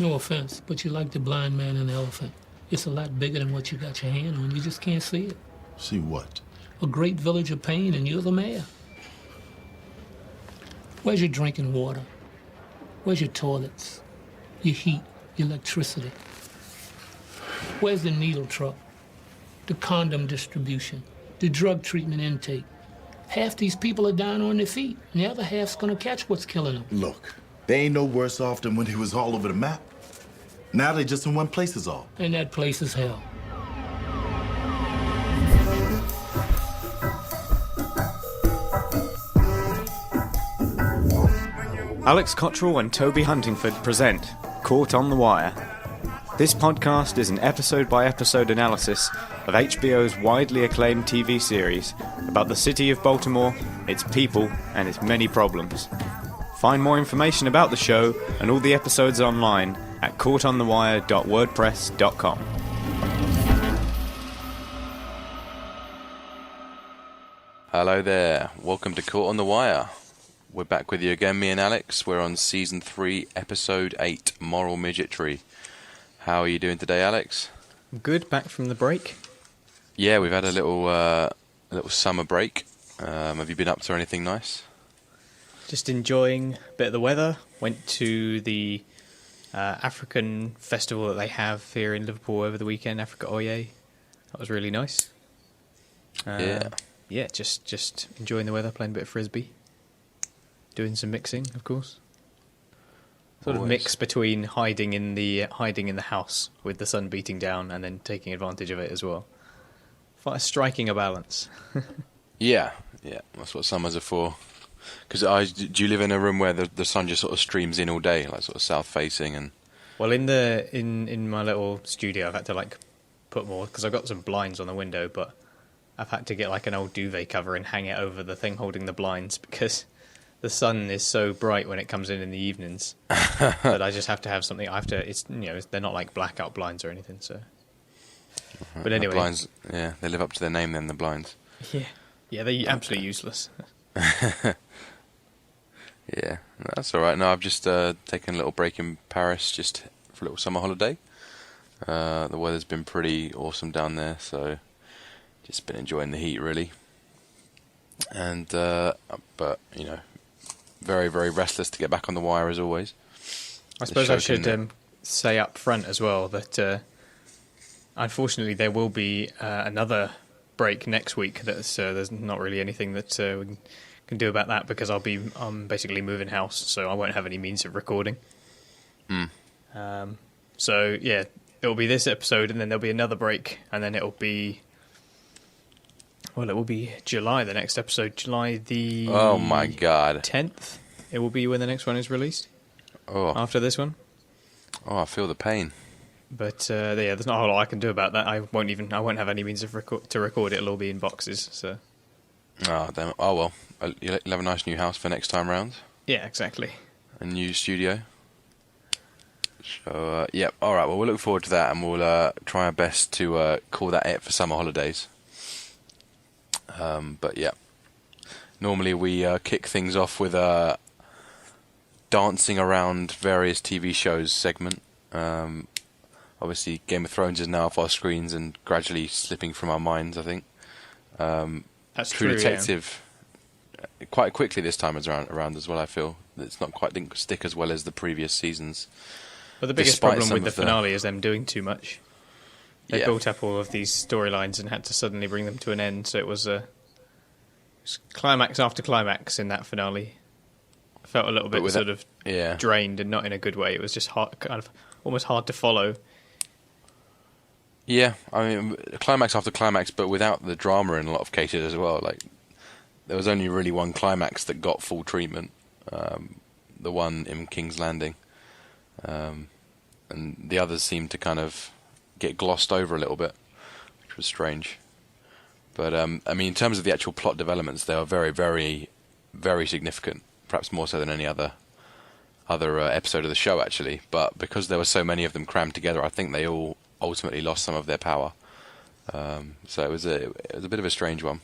No offense, but you're like the blind man and the elephant. It's a lot bigger than what you got your hand on. You just can't see it. See what? A great village of pain, and you're the mayor. Where's your drinking water? Where's your toilets? Your heat, your electricity? Where's the needle truck? The condom distribution? The drug treatment intake? Half these people are down on their feet, and the other half's gonna catch what's killing them. Look, they ain't no worse off than when they was all over the map. Now they just in one place is all. And that place is hell. Alex Cottrell and Toby Huntingford present Caught on the Wire. This podcast is an episode-by-episode analysis of HBO's widely acclaimed TV series about the city of Baltimore, its people, and its many problems. Find more information about the show and all the episodes online at caughtonthewire.wordpress.com. Hello there, welcome to Caught on the Wire. We're back with you again, me and Alex. We're on Season 3, Episode 8, Moral Midgetry. How are you doing today, Alex? Good, back from the break. Yeah, we've had a little summer break. Have you been up to anything nice? Just enjoying a bit of the weather. Went to the African festival that they have here in Liverpool over the weekend, Africa Oye. That was really nice. Yeah, just enjoying the weather, playing a bit of frisbee. Doing some mixing, of course. Sort of mix between hiding in the house with the sun beating down and then taking advantage of it as well. Striking a balance. Yeah, that's what summers are for. Because do you live in a room where the sun just sort of streams in all day, like sort of south facing and? Well, in my little studio, I've had to put more because I've got some blinds on the window, but I've had to get an old duvet cover and hang it over the thing holding the blinds because the sun is so bright when it comes in the evenings that I just have to have something. It's they're not like blackout blinds or anything. So, but anyway, the blinds, yeah, they live up to their name. Then the blinds. Yeah, they're absolutely useless. Yeah, that's all right. No, I've just taken a little break in Paris just for a little summer holiday. The weather's been pretty awesome down there, so just been enjoying the heat really. And but very, very restless to get back on the wire as always. I suppose I should say up front as well that unfortunately there will be another break next week. There's not really anything that we can do about that because I'm basically moving house, so I won't have any means of recording. So yeah, it'll be this episode, and then there'll be another break, and then it will be July, the next episode. July the... Oh my god. 10th? It will be when the next one is released. Oh. After this one. Oh, I feel the pain. But, there's not a whole lot I can do about that. I won't have any means of to record it. It'll all be in boxes, so... Oh, damn it. Oh, well. You'll have a nice new house for next time round. Yeah, exactly. A new studio. So, yep. All right, well, we'll look forward to that, and we'll try our best to call that it for summer holidays. But yeah, normally we kick things off with a dancing around various TV shows segment. Obviously, Game of Thrones is now off our screens and gradually slipping from our minds, I think. That's True true, Detective, quite quickly this time around as well, I feel. It's not quite, didn't stick as well as the previous seasons. Well, the biggest problem with the finale is them doing too much. They built up all of these storylines and had to suddenly bring them to an end, so it was climax after climax in that finale. I felt a little bit drained, and not in a good way. It was just almost hard to follow. Yeah, I mean, climax after climax, but without the drama in a lot of cases as well. There was only really one climax that got full treatment, the one in King's Landing, and the others seemed to kind of get glossed over a little bit, which was strange. But I mean, in terms of the actual plot developments, they are very, very, very significant. Perhaps more so than any other episode of the show, actually. But because there were so many of them crammed together, I think they all ultimately lost some of their power. So it was a bit of a strange one.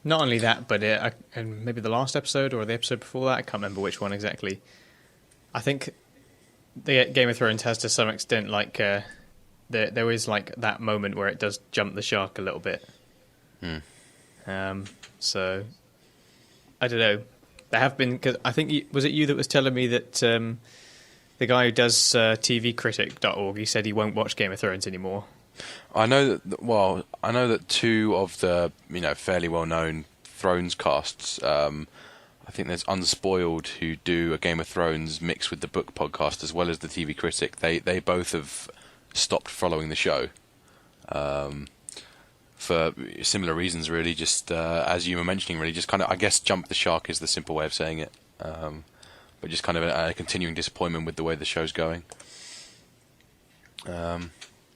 Not only that, but and maybe the last episode or the episode before that, I can't remember which one exactly. I think the Game of Thrones has to some extent like there is like that moment where it does jump the shark a little bit. So I don't know. There have been, because I think was it you that was telling me that the guy who does tvcritic.org, he said he won't watch Game of Thrones anymore. I know that. Well, I know that two of the fairly well-known Thrones casts. I think there's Unspoiled, who do a Game of Thrones mixed with the book podcast as well as the TV Critic. They both have stopped following the show for similar reasons, really. Just as you were mentioning, really, just kind of, I guess, jump the shark is the simple way of saying it. But just kind of a continuing disappointment with the way the show's going.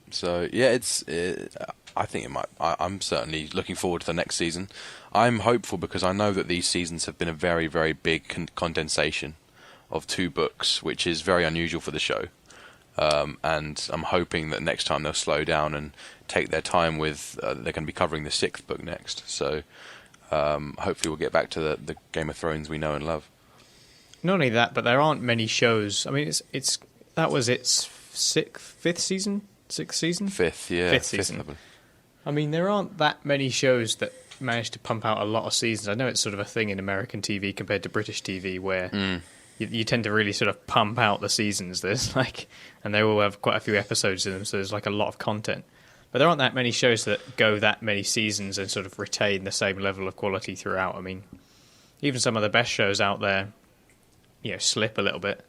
So yeah, I think it might. I'm certainly looking forward to the next season. I'm hopeful because I know that these seasons have been a very, very big condensation of 2 books, which is very unusual for the show. And I'm hoping that next time they'll slow down and take their time with. They're going to be covering the 6th book next, so hopefully we'll get back to the Game of Thrones we know and love. Not only that, but there aren't many shows. I mean, that was its 5th season. 6th season? 5th, yeah. 5th season. I mean, there aren't that many shows that manage to pump out a lot of seasons. I know it's sort of a thing in American TV compared to British TV where you tend to really sort of pump out the seasons. There's and they all have quite a few episodes in them, so there's like a lot of content. But there aren't that many shows that go that many seasons and sort of retain the same level of quality throughout. I mean, even some of the best shows out there, slip a little bit.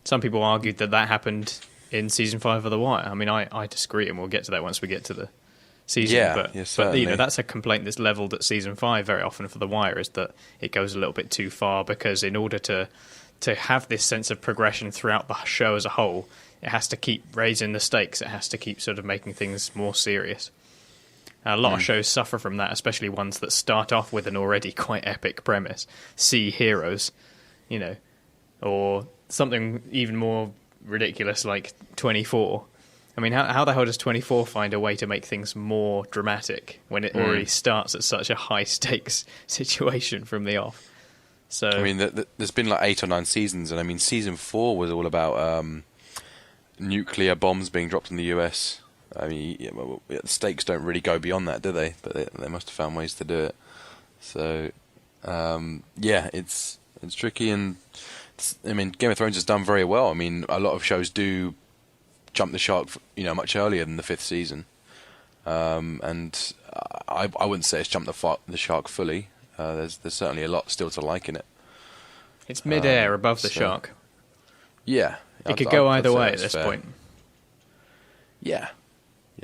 Some people argued that happened in season 5 of The Wire. I mean, I disagree, and we'll get to that once we get to the season. Yeah, but that's a complaint that's levelled at season 5 very often for The Wire, is that it goes a little bit too far, because in order to have this sense of progression throughout the show as a whole, it has to keep raising the stakes. It has to keep sort of making things more serious. A lot of shows suffer from that, especially ones that start off with an already quite epic premise. See Heroes, or something even more ridiculous like 24. I mean, how the hell does 24 find a way to make things more dramatic when it already starts at such a high stakes situation from the off? So I mean, there's been like 8 or 9 seasons, and I mean, season 4 was all about nuclear bombs being dropped in the US. I mean, the stakes don't really go beyond that, do they? But they must have found ways to do it. So yeah, it's tricky, and I mean, Game of Thrones has done very well. I mean, a lot of shows do jump the shark, much earlier than the 5th season, and I wouldn't say it's jumped the shark fully. There's certainly a lot still to like in it. It's mid-air above the shark. Yeah, it could go either way at this point. Yeah,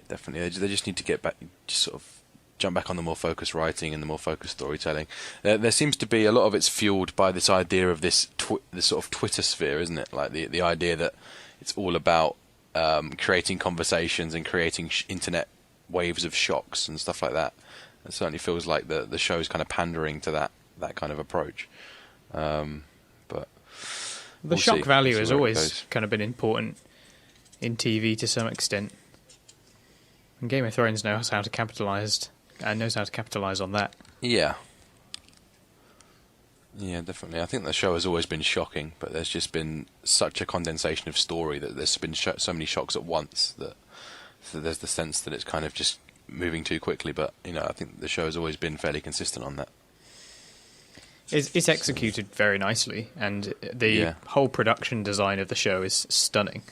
definitely. They just need to get back, just sort of jump back on the more focused writing and the more focused storytelling. There seems to be a lot of it's fueled by this idea of this sort of Twitter sphere, isn't it? Like the idea that it's all about creating conversations and creating internet waves of shocks and stuff like that. It certainly feels like the show's kind of pandering to that kind of approach. But the shock value has always kind of been important in TV to some extent. And Game of Thrones knows how to capitalise on that. Yeah, definitely. I think the show has always been shocking, but there's just been such a condensation of story that there's been so many shocks at once that there's the sense that it's kind of just moving too quickly. But I think the show has always been fairly consistent on that. It's executed very nicely, and the whole production design of the show is stunning.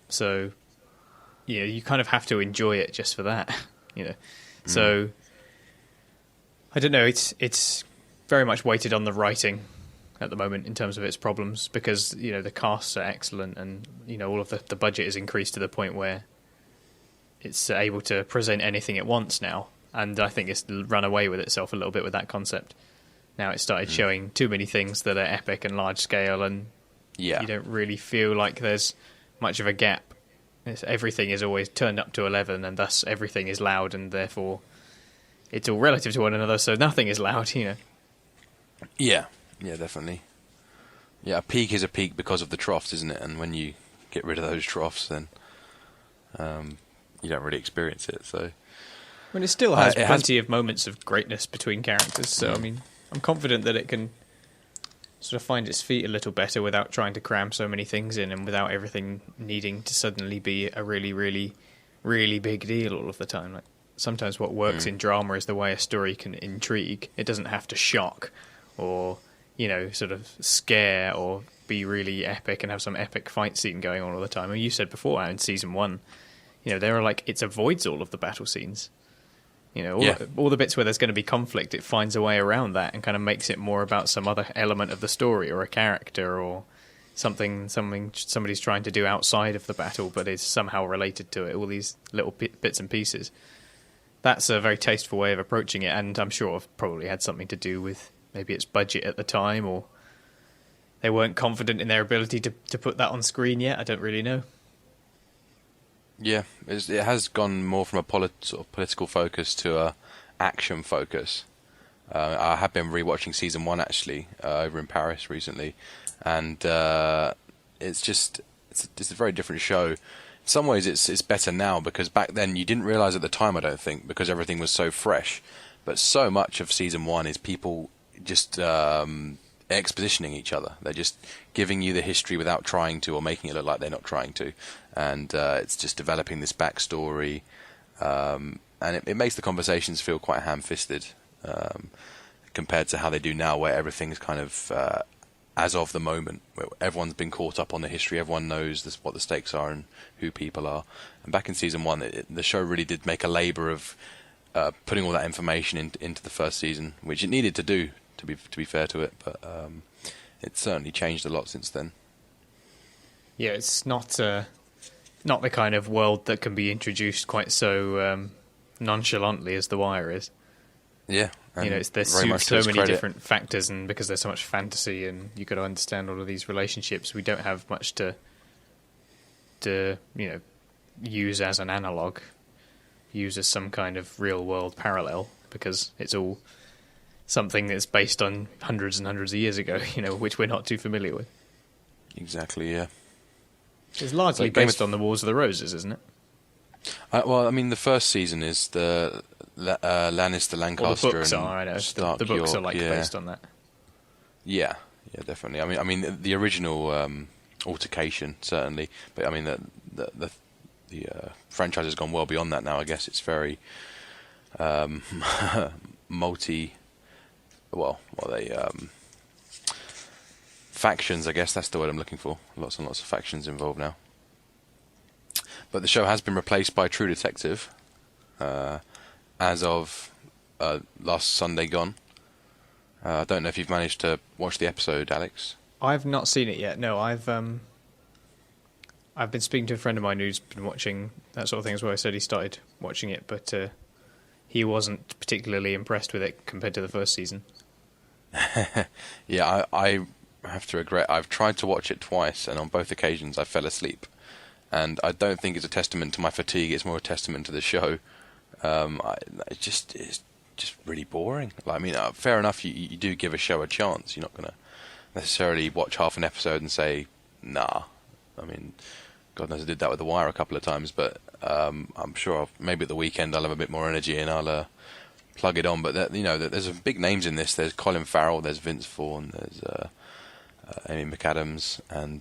So you kind of have to enjoy it just for that, So I don't know. It's very much weighted on the writing at the moment in terms of its problems, because the casts are excellent, and all of the budget is increased to the point where it's able to present anything it wants now. And I think it's run away with itself a little bit with that concept. Now it started showing too many things that are epic and large scale, and you don't really feel like there's much of a gap. Everything is always turned up to 11, and thus everything is loud, and therefore it's all relative to one another, so nothing is loud, Yeah, definitely. Yeah, a peak is a peak because of the troughs, isn't it? And when you get rid of those troughs, then you don't really experience it. So, I mean, it still has plenty of moments of greatness between characters, so I mean, I'm confident that it can sort of find its feet a little better without trying to cram so many things in and without everything needing to suddenly be a really, really, really big deal all of the time. Like sometimes what works in drama is the way a story can intrigue. It doesn't have to shock or, sort of scare or be really epic and have some epic fight scene going on all the time. I mean, you said before in season 1, there are it avoids all of the battle scenes. All the bits where there's going to be conflict, it finds a way around that and kind of makes it more about some other element of the story or a character or something somebody's trying to do outside of the battle but is somehow related to it, all these little bits and pieces. That's a very tasteful way of approaching it, and I'm sure it probably had something to do with maybe its budget at the time, or they weren't confident in their ability to put that on screen yet. I don't really know. Yeah, it has gone more from a sort of political focus to a action focus. I have been rewatching season 1 actually over in Paris recently, and it's a very different show. In some ways, it's better now because back then you didn't realise at the time. I don't think because everything was so fresh, but so much of season 1 is people just expositioning each other. They're just giving you the history without trying to, or making it look like they're not trying to, and it's just developing this backstory, and it makes the conversations feel quite ham-fisted compared to how they do now, where everything's kind of as of the moment, where everyone's been caught up on the history, everyone knows what the stakes are and who people are. And back in season 1, the show really did make a labour of putting all that information into the first season, which it needed to do, to be fair to it, but it's certainly changed a lot since then. Yeah, it's not the kind of world that can be introduced quite so nonchalantly as The Wire is. Yeah, there's so many different factors, and because there's so much fantasy, and you've got to understand all of these relationships, we don't have much to use as an analog, use as some kind of real world parallel, because it's all something that's based on hundreds and hundreds of years ago, which we're not too familiar with. Exactly, yeah. It's largely based on the Wars of the Roses, isn't it? Well, I mean, the first season is the Lannister, Lancaster, the books and are, I know. Stark, the books York, are based on that. Yeah, definitely. I mean, the original altercation certainly, but I mean the franchise has gone well beyond that now. I guess it's very factions. I guess that's the word I'm looking for. Lots and lots of factions involved now. But the show has been replaced by True Detective as of last Sunday gone. I don't know if you've managed to watch the episode, Alex. I've not seen it yet. No, I've been speaking to a friend of mine who's been watching that sort of thing as well. He said he started watching it, but he wasn't particularly impressed with it compared to the first season. Yeah, I have to regret. I've tried to watch it twice, and on both occasions I fell asleep. And I don't think it's a testament to my fatigue. It's more a testament to the show. It's just really boring. Like, I mean, fair enough. You do give a show a chance. You're not going to necessarily watch half an episode and say, nah. I mean, God knows I did that with The Wire a couple of times, but I'm sure maybe at the weekend I'll have a bit more energy and I'll plug it on. But there's some big names in this. There's Colin Farrell, there's Vince Vaughn, there's Amy McAdams, and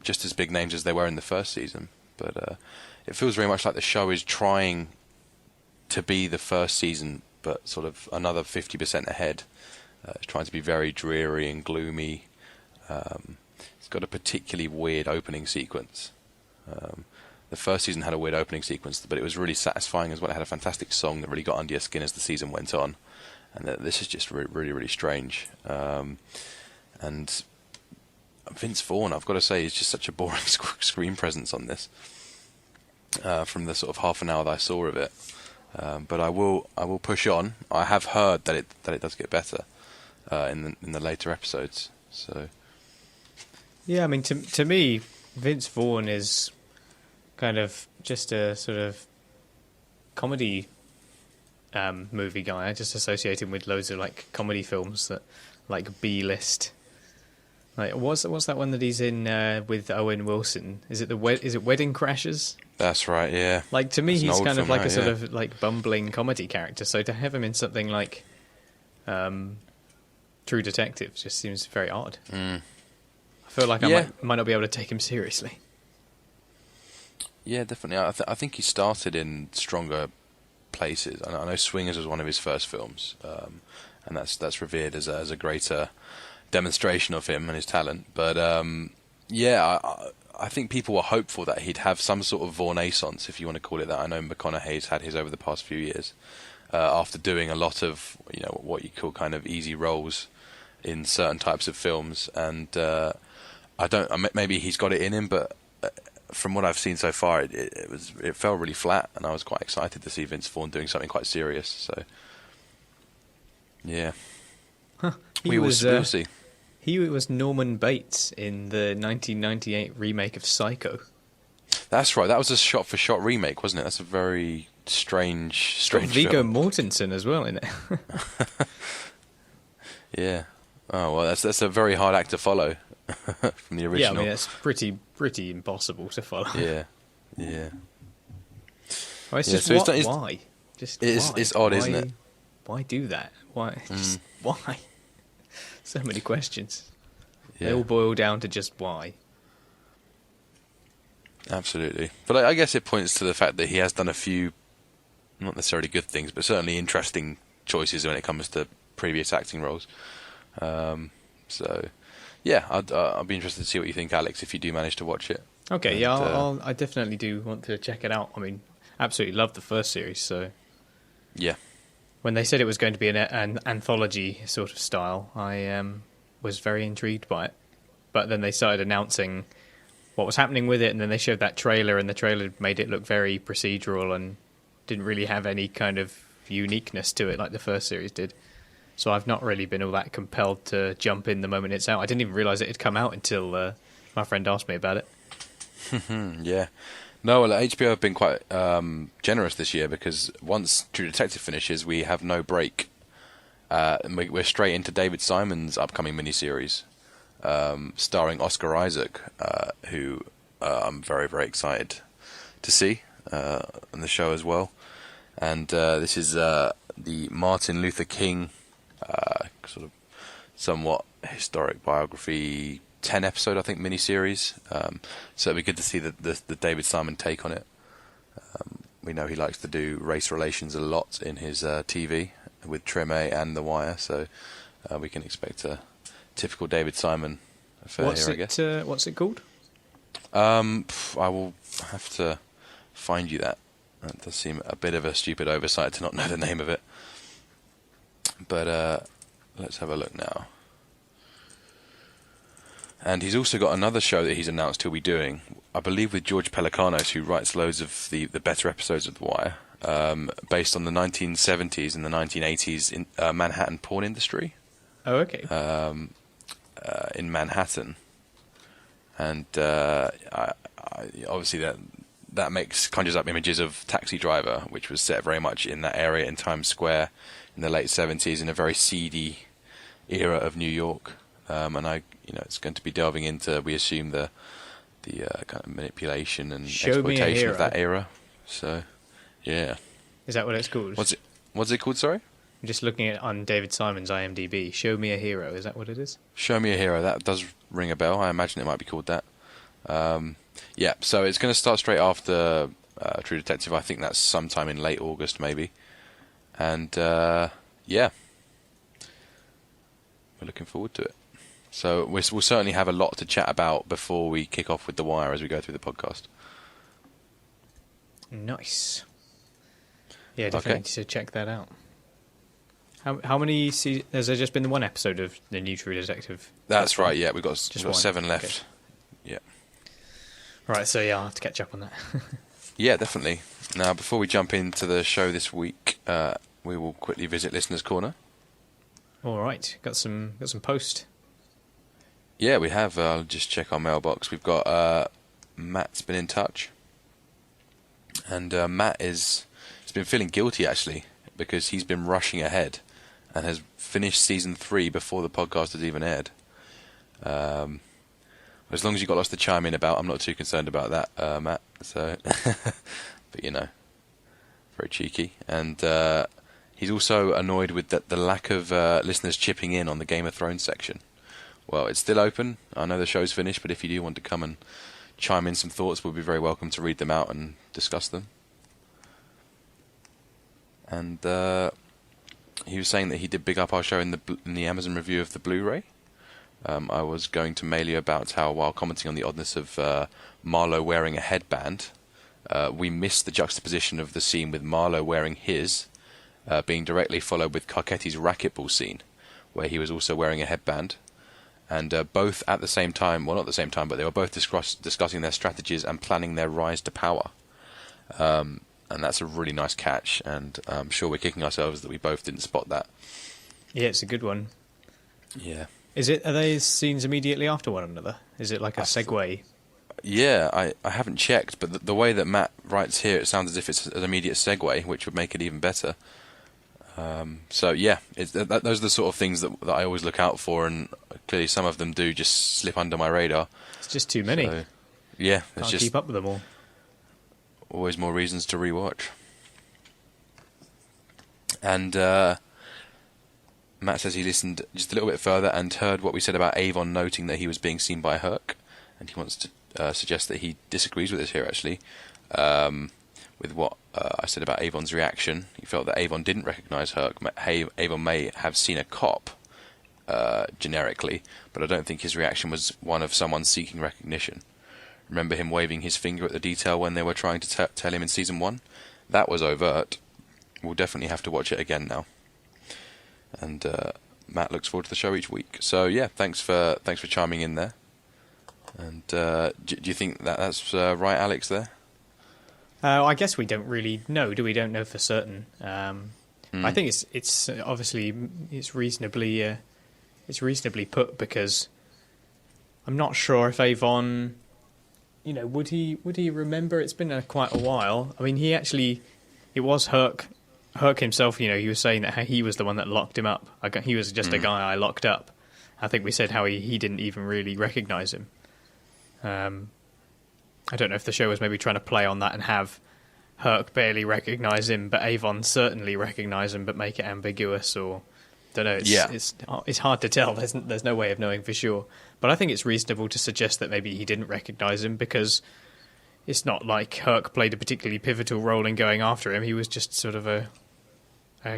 just as big names as they were in the first season. But it feels very much like the show is trying to be the first season, but sort of another 50% ahead. It's trying to be very dreary and gloomy. It's got a particularly weird opening sequence. The first season had a weird opening sequence, but it was really satisfying as well. It had a fantastic song that really got under your skin as the season went on. And this is just really, really strange. And Vince Vaughn, I've got to say, is just such a boring screen presence on this. From the sort of half an hour that I saw of it, but I will push on. I have heard that it does get better in the later episodes. So yeah, I mean, to me, Vince Vaughn is kind of just a sort of comedy movie guy. I just associate him with loads of comedy films that B-list. Like, what's that one that he's in with Owen Wilson? Is it Wedding Crashers? That's right, yeah. To me, he's kind of a sort of bumbling comedy character. So to have him in something like True Detective just seems very odd. I feel like I might not be able to take him seriously. Yeah, definitely. I think he started in stronger places. I know Swingers was one of his first films, and that's revered as a greater demonstration of him and his talent. But I think people were hopeful that he'd have some sort of Vaughnaissance, if you want to call it that. I know McConaughey's had his over the past few years, after doing a lot of what you call kind of easy roles in certain types of films, and maybe he's got it in him, but from what I've seen so far, it felt really flat, and I was quite excited to see Vince Vaughn doing something quite serious. So, yeah, we'll see. He was Norman Bates in the 1998 remake of Psycho. That's right. That was a shot-for-shot remake, wasn't it? That's a very strange Viggo film. Mortensen as well in it. Yeah. Oh well, that's a very hard act to follow from the original. Yeah, I mean it's pretty impossible to follow. Yeah. Well, it's just why? It's odd, isn't it? Why do that? Why? Just why? So many questions. Yeah. They all boil down to just why. Absolutely. But I guess it points to the fact that he has done a few, not necessarily good things, but certainly interesting choices when it comes to previous acting roles. So, yeah, I'll be interested to see what you think, Alex, if you do manage to watch it. Okay, I definitely do want to check it out. I mean, absolutely loved the first series, so... Yeah. When they said it was going to be an anthology sort of style, I was very intrigued by it. But then they started announcing what was happening with it, and then they showed that trailer, and the trailer made it look very procedural and didn't really have any kind of uniqueness to it like the first series did. So I've not really been all that compelled to jump in the moment it's out. I didn't even realise it had come out until my friend asked me about it. Yeah. No, well, HBO have been quite generous this year, because once True Detective finishes, we have no break. And we're straight into David Simon's upcoming miniseries, starring Oscar Isaac, who I'm very, very excited to see on the show as well. And this is the Martin Luther King sort of somewhat historic biography 10-episode, I think, miniseries. So it'd be good to see the David Simon take on it. We know he likes to do race relations a lot in his TV with Treme and The Wire, so we can expect a typical David Simon affair here, I guess. What's it called? I will have to find you that. That does seem a bit of a stupid oversight to not know the name of it. But let's have a look now. And he's also got another show that he's announced he'll be doing, I believe with George Pelecanos, who writes loads of the better episodes of The Wire, based on the 1970s and the 1980s in Manhattan porn industry. Oh, okay. In Manhattan. And obviously that conjures up images of Taxi Driver, which was set very much in that area in Times Square in the late 70s, in a very seedy era of New York. And it's going to be delving into, we assume, the kind of manipulation and exploitation of that era. So, yeah. Is that what it's called? What's it called, sorry? I'm just looking at on David Simon's IMDb. Show Me a Hero, is that what it is? Show Me a Hero, that does ring a bell. I imagine it might be called that. Yeah, so it's going to start straight after True Detective. I think that's sometime in late August, maybe. And, yeah. We're looking forward to it. So we'll certainly have a lot to chat about before we kick off with The Wire as we go through the podcast. Nice. Yeah, definitely need to check that out. How many seasons? Has there just been the one episode of the new True Detective? That's right, yeah. We've got 7 left. Okay. Yeah. Right, so yeah, I'll have to catch up on that. Yeah, definitely. Now, before we jump into the show this week, we will quickly visit Listener's Corner. All right, got some post. Yeah, we have. I'll just check our mailbox. We've got Matt's been in touch. And Matt he's been feeling guilty, actually, because he's been rushing ahead and has finished season 3 before the podcast has even aired. As long as you've got lots to chime in about, I'm not too concerned about that, Matt. So, but very cheeky. And He's also annoyed with the lack of listeners chipping in on the Game of Thrones section. Well, it's still open. I know the show's finished, but if you do want to come and chime in some thoughts, we'll be very welcome to read them out and discuss them. And he was saying that he did big up our show in the Amazon review of the Blu-ray. I was going to mail you about how, while commenting on the oddness of Marlo wearing a headband, we missed the juxtaposition of the scene with Marlo wearing his, being directly followed with Carcetti's racquetball scene, where he was also wearing a headband. And both at the same time, well, not at the same time, but they were both discussing their strategies and planning their rise to power. And that's a really nice catch, and I'm sure we're kicking ourselves that we both didn't spot that. Yeah, it's a good one. Yeah. Are they scenes immediately after one another? Is it like a segue? Yeah, I haven't checked, but the way that Matt writes here, it sounds as if it's an immediate segue, which would make it even better. So yeah, those are the sort of things that I always look out for, and clearly some of them do just slip under my radar. It's just too many. So, yeah, it's Can't just keep up with them all. Always more reasons to rewatch. And Matt says he listened just a little bit further and heard what we said about Avon noting that he was being seen by Herc, and he wants to suggest that he disagrees with us here, actually, with what I said about Avon's reaction. He felt that Avon didn't recognise Herc. Avon may have seen a cop generically, but I don't think his reaction was one of someone seeking recognition. Remember him waving his finger at the detail when they were trying to tell him in Season 1? That was overt. We'll definitely have to watch it again now. And Matt looks forward to the show each week. So yeah, thanks for chiming in there. And do you think that's right, Alex, there? I guess we don't really know, do we? Don't know for certain. I think it's obviously it's reasonably put, because I'm not sure if Avon, would he remember? It's been quite a while. I mean, it was Herc himself. He was saying that he was the one that locked him up. He was just a guy I locked up. I think we said how he didn't even really recognise him. I don't know if the show was maybe trying to play on that and have Herc barely recognise him, but Avon certainly recognise him, but make it ambiguous, or don't know. It's hard to tell. There's no way of knowing for sure. But I think it's reasonable to suggest that maybe he didn't recognise him, because it's not like Herc played a particularly pivotal role in going after him. He was just sort of a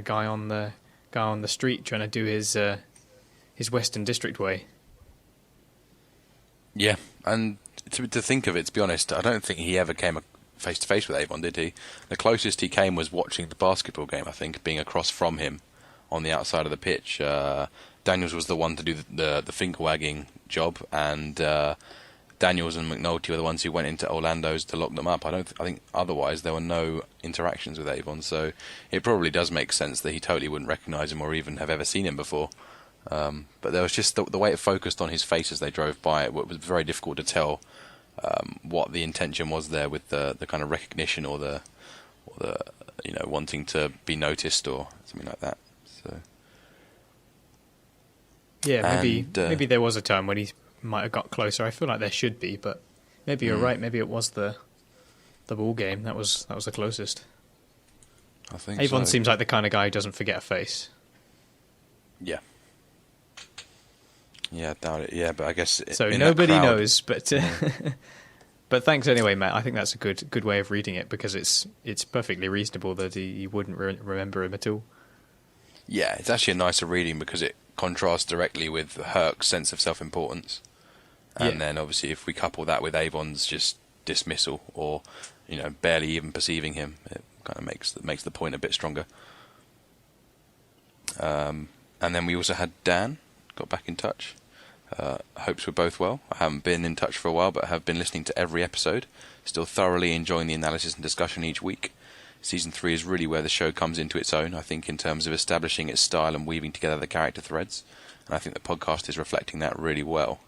guy on the street trying to do his Western District way. Yeah, and to think of it, to be honest, I don't think he ever came face to face with Avon, did he? The closest he came was watching the basketball game, I think, being across from him on the outside of the pitch. Daniels was the one to do the finger wagging job, and Daniels and McNulty were the ones who went into Orlando's to lock them up. I think otherwise there were no interactions with Avon, so it probably does make sense that he totally wouldn't recognise him or even have ever seen him before. But there was just the way it focused on his face as they drove by. It was very difficult to tell what the intention was there with the kind of recognition or the wanting to be noticed or something like that. So yeah, maybe there was a time when he might have got closer. I feel like there should be, but maybe you're right. Maybe it was the ball game that was the closest. I think Avon so. seems like the kind of guy who doesn't forget a face. Yeah. Yeah, I doubt it. Yeah, but I guess so. Nobody knows, but but thanks anyway, Matt. I think that's a good way of reading it, because it's perfectly reasonable that he wouldn't remember him at all. Yeah, it's actually a nicer reading because it contrasts directly with Herc's sense of self-importance, and then obviously if we couple that with Avon's just dismissal or barely even perceiving him, it kind of makes the point a bit stronger. And then we also had Dan got back in touch. Hopes we're both well. I haven't been in touch for a while, but have been listening to every episode. Still thoroughly enjoying the analysis and discussion each week. Season 3 is really where the show comes into its own, I think, in terms of establishing its style and weaving together the character threads. And I think the podcast is reflecting that really well.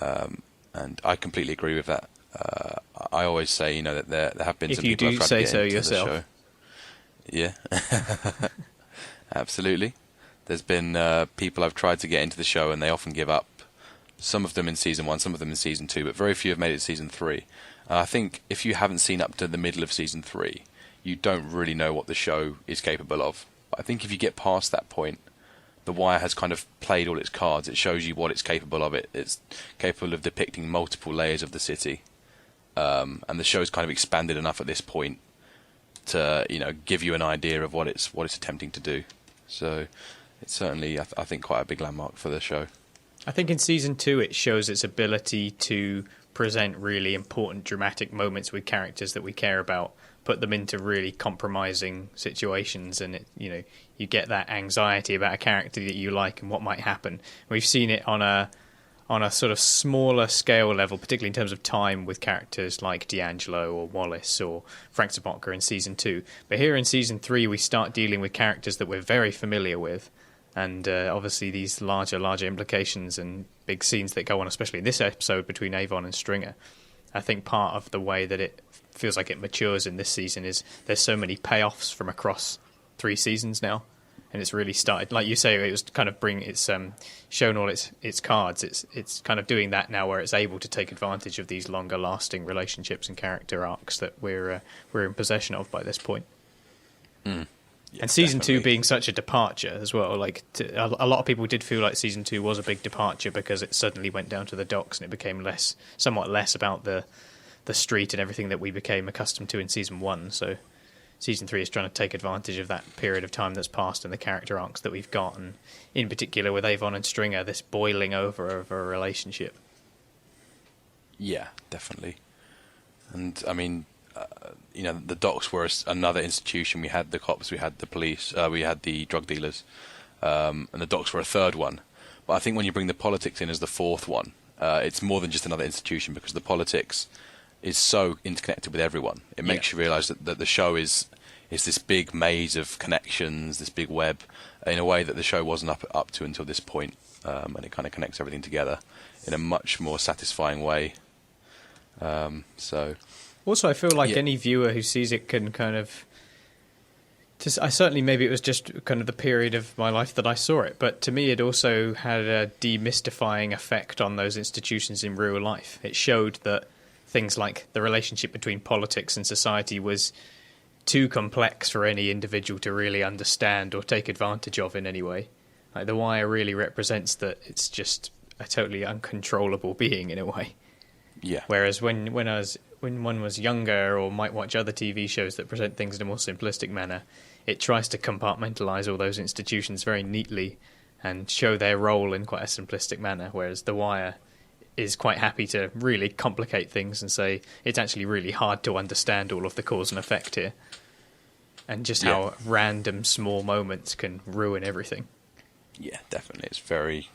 And I completely agree with that. I always say, that there have been some people I've tried to get into yourself. the show. Yeah. Absolutely. There's been people I've tried to get into the show and they often give up. Some of them in Season 1, some of them in Season 2, but very few have made it to Season 3. I think if you haven't seen up to the middle of Season 3, you don't really know what the show is capable of. I think if you get past that point, The Wire has kind of played all its cards. It shows you what it's capable of. It's capable of depicting multiple layers of the city, and the show's kind of expanded enough at this point to give you an idea of what it's attempting to do. So it's certainly, I think, quite a big landmark for the show. I think in season 2 it shows its ability to present really important dramatic moments with characters that we care about, put them into really compromising situations, and you get that anxiety about a character that you like and what might happen. We've seen it on a sort of smaller scale level, particularly in terms of time, with characters like D'Angelo or Wallace or Frank Sobotka in season 2. But here in season 3 we start dealing with characters that we're very familiar with, and obviously these larger implications and big scenes that go on, especially in this episode between Avon and Stringer. I think part of the way that it feels like it matures in this season is there's so many payoffs from across 3 seasons now, and it's really started, like you say, it was kind of shown all its cards. It's kind of doing that now, where it's able to take advantage of these longer lasting relationships and character arcs that we're in possession of by this point. Yeah, and season definitely. 2 being such a departure as well. A lot of people did feel like season 2 was a big departure because it suddenly went down to the docks and it became somewhat less about the street and everything that we became accustomed to in season 1. So season 3 is trying to take advantage of that period of time that's passed and the character arcs that we've got, and in particular with Avon and Stringer, this boiling over of a relationship. Yeah, definitely. And I mean, the docks were another institution. We had the cops, we had the police, we had the drug dealers, and the docks were a third one. But I think when you bring the politics in as the fourth one, it's more than just another institution, because the politics is so interconnected with everyone. It makes you realise that the show is this big maze of connections, this big web, in a way that the show wasn't up to until this point, and it kind of connects everything together in a much more satisfying way. Also, I feel like any viewer who sees it can kind of... I certainly, maybe it was just kind of the period of my life that I saw it, but to me it also had a demystifying effect on those institutions in real life. It showed that things like the relationship between politics and society was too complex for any individual to really understand or take advantage of in any way. Like, The Wire really represents that it's just a totally uncontrollable being in a way. Yeah. Whereas when one was younger or might watch other TV shows that present things in a more simplistic manner, it tries to compartmentalize all those institutions very neatly and show their role in quite a simplistic manner, whereas The Wire is quite happy to really complicate things and say it's actually really hard to understand all of the cause and effect here, and just how random small moments can ruin everything. Yeah, definitely. It's very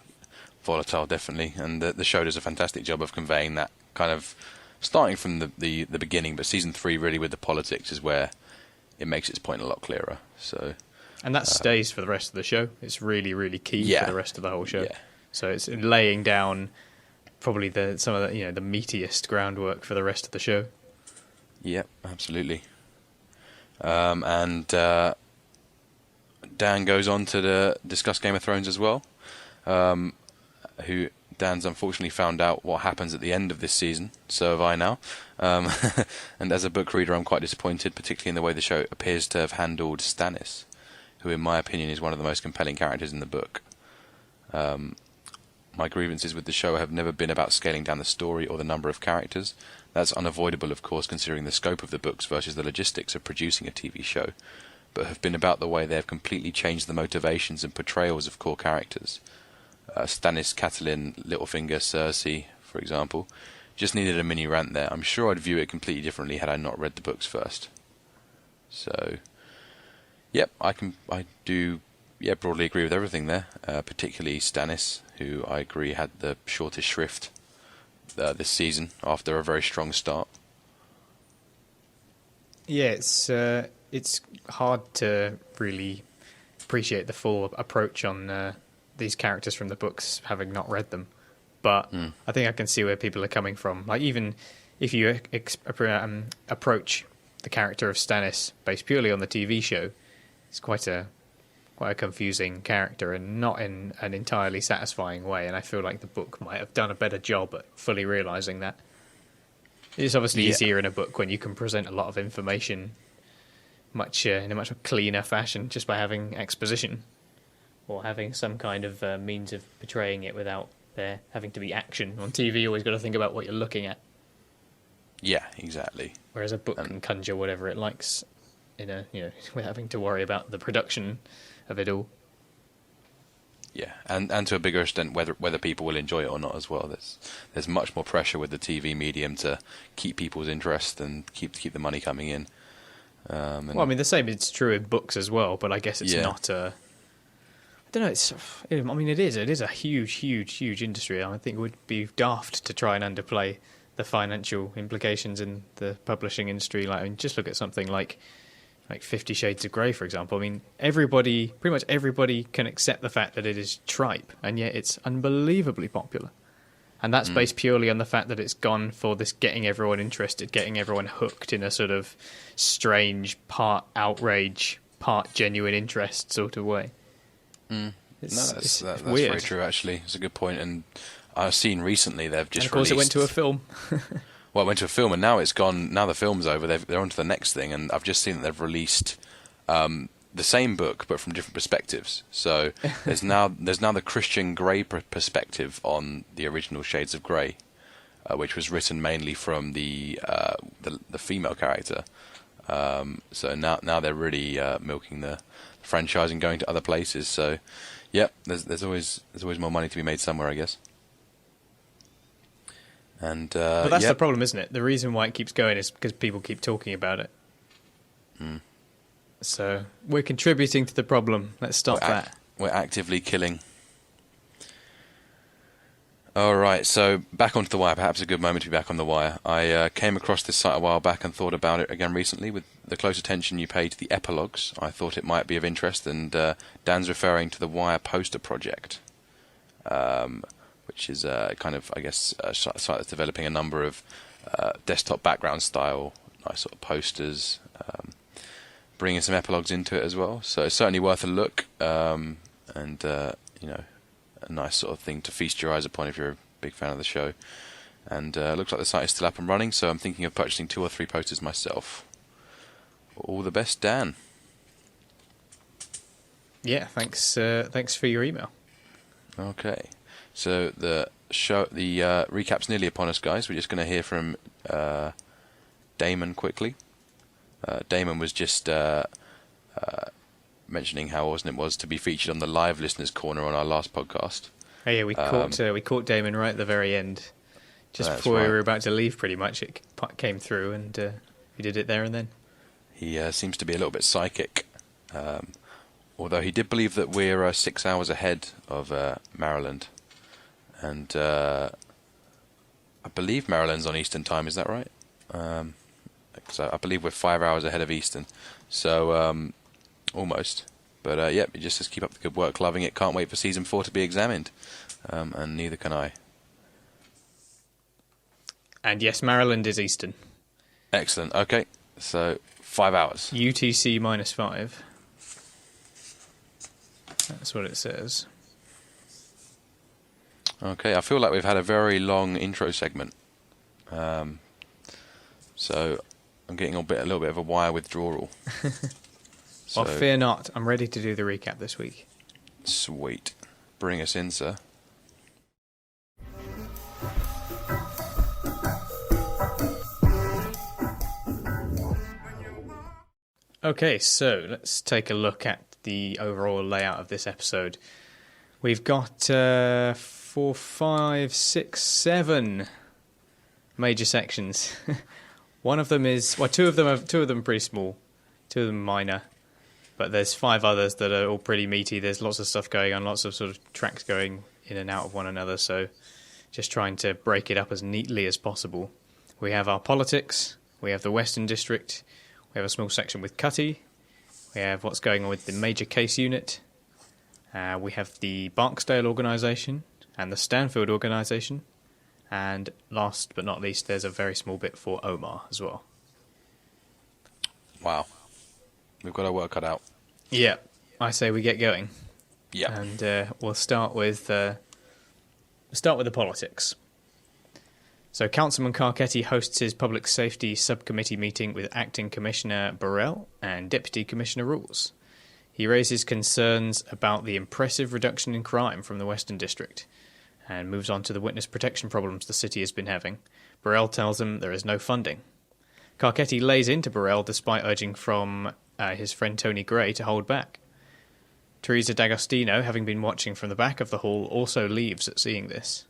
volatile, definitely, and the show does a fantastic job of conveying that, kind of starting from the beginning, but season 3 really with the politics is where it makes its point a lot clearer. So, and that stays for the rest of the show. It's really, really key for the rest of the whole show. Yeah. So it's laying down probably some of the the meatiest groundwork for the rest of the show. Yep, absolutely. And Dan goes on to discuss Game of Thrones as well. Dan's unfortunately found out what happens at the end of this season, so have I now. And as a book reader, I'm quite disappointed, particularly in the way the show appears to have handled Stannis, who in my opinion is one of the most compelling characters in the book. My grievances with the show have never been about scaling down the story or the number of characters. That's unavoidable, of course, considering the scope of the books versus the logistics of producing a TV show, but have been about the way they have completely changed the motivations and portrayals of core characters. Stannis, Catelyn, Littlefinger, Cersei, for example, just needed a mini rant there. I'm sure I'd view it completely differently had I not read the books first. So, I do broadly agree with everything there, particularly Stannis, who I agree had the shortest shrift this season after a very strong start. Yeah, it's hard to really appreciate the full approach on these characters from the books, having not read them. But I think I can see where people are coming from. Like, even if you approach the character of Stannis based purely on the TV show, it's quite a confusing character and not in an entirely satisfying way. And I feel like the book might have done a better job at fully realising that. It's obviously easier in a book when you can present a lot of information in a much cleaner fashion just by having exposition or having some kind of means of portraying it without there having to be action. On TV, you always got to think about what you're looking at. Yeah, exactly. Whereas a book can conjure whatever it likes without having to worry about the production of it all. Yeah, and to a bigger extent, whether people will enjoy it or not as well. There's much more pressure with the TV medium to keep people's interest and keep the money coming in. Well, I mean, the same is true in books as well, but I guess it's not a... I don't know, it is a huge industry. I think it would be daft to try and underplay the financial implications in the publishing industry. Just look at something like 50 Shades of Grey, for example. I mean, pretty much everybody can accept the fact that it is tripe, and yet it's unbelievably popular. And that's based purely on the fact that it's gone for this getting everyone interested, getting everyone hooked in a sort of strange, part outrage, part genuine interest sort of way. That's weird. very true, actually. It's a good point. And I've seen recently they've just and of course, released... it went to a film. Well, it went to a film, and now it's gone. Now the film's over. They're on to the next thing, and I've just seen that they've released the same book, but from different perspectives. So there's now the Christian Grey perspective on the original Shades of Grey, which was written mainly from the female character. So now they're really milking the franchise and going to other places. So, yep, there's always more money to be made somewhere, I guess. And but that's the problem, isn't it? The reason why it keeps going is because people keep talking about it. So we're contributing to the problem. Let's stop that. We're actively killing. All right, so back onto The Wire. Perhaps a good moment to be back on The Wire. I came across this site a while back and thought about it again recently. With the close attention you pay to the epilogues, I thought it might be of interest. And Dan's referring to the Wire poster project, which is kind of, I guess, a site that's developing a number of desktop background style, nice sort of posters, bringing some epilogues into it as well. So it's certainly worth a look, and a nice sort of thing to feast your eyes upon if you're a big fan of the show. And looks like the site is still up and running, so I'm thinking of purchasing 2 or 3 posters myself. All the best, Dan. Yeah, thanks for your email. Okay. So the recap's nearly upon us, guys. We're just going to hear from Damon quickly. Damon was just mentioning how awesome it was to be featured on the live listeners' corner on our last podcast. Oh yeah, we caught Damon right at the very end, just before we were about to leave. Pretty much, it came through, and we did it there and then. He seems to be a little bit psychic, although he did believe that we're 6 hours ahead of Maryland. And I believe Maryland's on Eastern time, is that right? So I believe we're 5 hours ahead of Eastern. So, almost. But, you just keep up the good work, loving it. Can't wait for Season 4 to be examined. And neither can I. And yes, Maryland is Eastern. Excellent. Okay. So, 5 hours. UTC -5. That's what it says. Okay, I feel like we've had a very long intro segment. So I'm getting a little bit of a Wire withdrawal. Well, fear not. I'm ready to do the recap this week. Sweet. Bring us in, sir. Okay, so let's take a look at the overall layout of this episode. We've got 4, 5, 6, 7 major sections. One of them is two of them are pretty small, 2 of them minor, but there's 5 others that are all pretty meaty. There's lots of stuff going on, lots of sort of tracks going in and out of one another. So just trying to break it up as neatly as possible. We have our politics. We have the Western District. We have a small section with Cutty. We have what's going on with the Major Case Unit. We have the Barksdale organisation and the Stanfield organisation. And last but not least, there's a very small bit for Omar as well. Wow. We've got our work cut out. Yeah, I say we get going. Yeah. And we'll start with the politics. So Councilman Carcetti hosts his Public Safety Subcommittee meeting with Acting Commissioner Burrell and Deputy Commissioner Rawls. He raises concerns about the impressive reduction in crime from the Western District and moves on to the witness protection problems the city has been having. Burrell tells him there is no funding. Carcetti lays into Burrell despite urging from his friend Tony Gray to hold back. Teresa D'Agostino, having been watching from the back of the hall, also leaves at seeing this.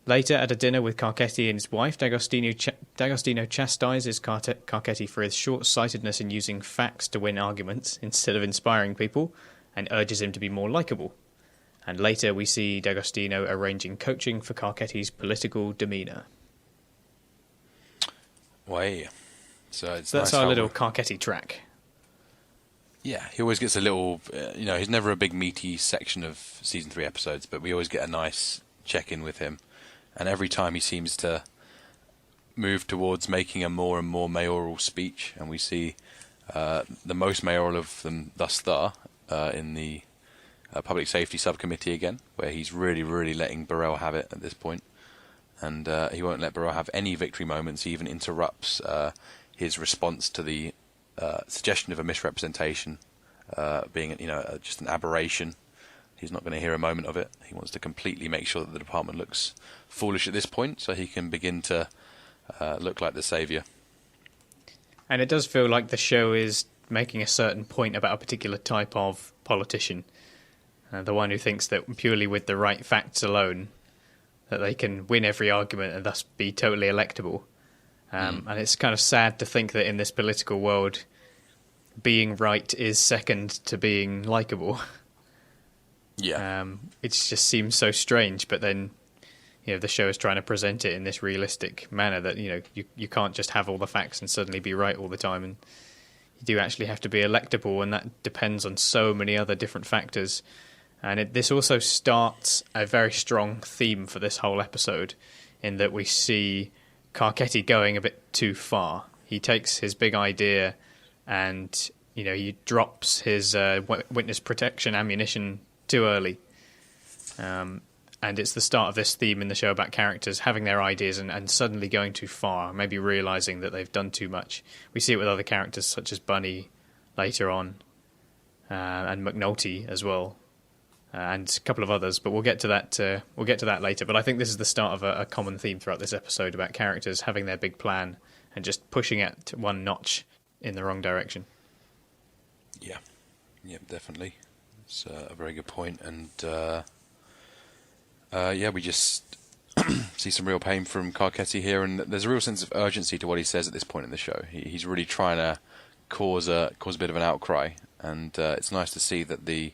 Later, at a dinner with Carcetti and his wife, D'Agostino chastises Carcetti for his short-sightedness in using facts to win arguments instead of inspiring people, and urges him to be more likeable. And later we see D'Agostino arranging coaching for Carcetti's political demeanour. Way. So that's nice our little Carcetti track. Yeah, he always gets a little, he's never a big meaty section of season 3 episodes, but we always get a nice check-in with him. And every time he seems to move towards making a more and more mayoral speech, and we see the most mayoral of them thus far in the Public Safety Subcommittee again, where he's really, really letting Burrell have it at this point. And he won't let Burrell have any victory moments. He even interrupts his response to the suggestion of a misrepresentation being, just an aberration. He's not going to hear a moment of it. He wants to completely make sure that the department looks foolish at this point, so he can begin to look like the saviour. And it does feel like the show is making a certain point about a particular type of politician. The one who thinks that purely with the right facts alone, that they can win every argument and thus be totally electable. And it's kind of sad to think that in this political world, being right is second to being likeable. Yeah. It just seems so strange, but then the show is trying to present it in this realistic manner that you can't just have all the facts and suddenly be right all the time, and you do actually have to be electable, and that depends on so many other different factors. And this also starts a very strong theme for this whole episode, in that we see Carcetti going a bit too far. He takes his big idea and he drops his witness protection ammunition too early. And it's the start of this theme in the show about characters having their ideas and suddenly going too far, maybe realising that they've done too much. We see it with other characters such as Bunny later on, and McNulty as well, and a couple of others. But we'll get to that. We'll get to that later. But I think this is the start of a common theme throughout this episode about characters having their big plan and just pushing it one notch in the wrong direction. Yeah, definitely. It's a very good point, and we just see some real pain from Carcetti here, and there's a real sense of urgency to what he says at this point in the show. He's really trying to cause a bit of an outcry, and it's nice to see that the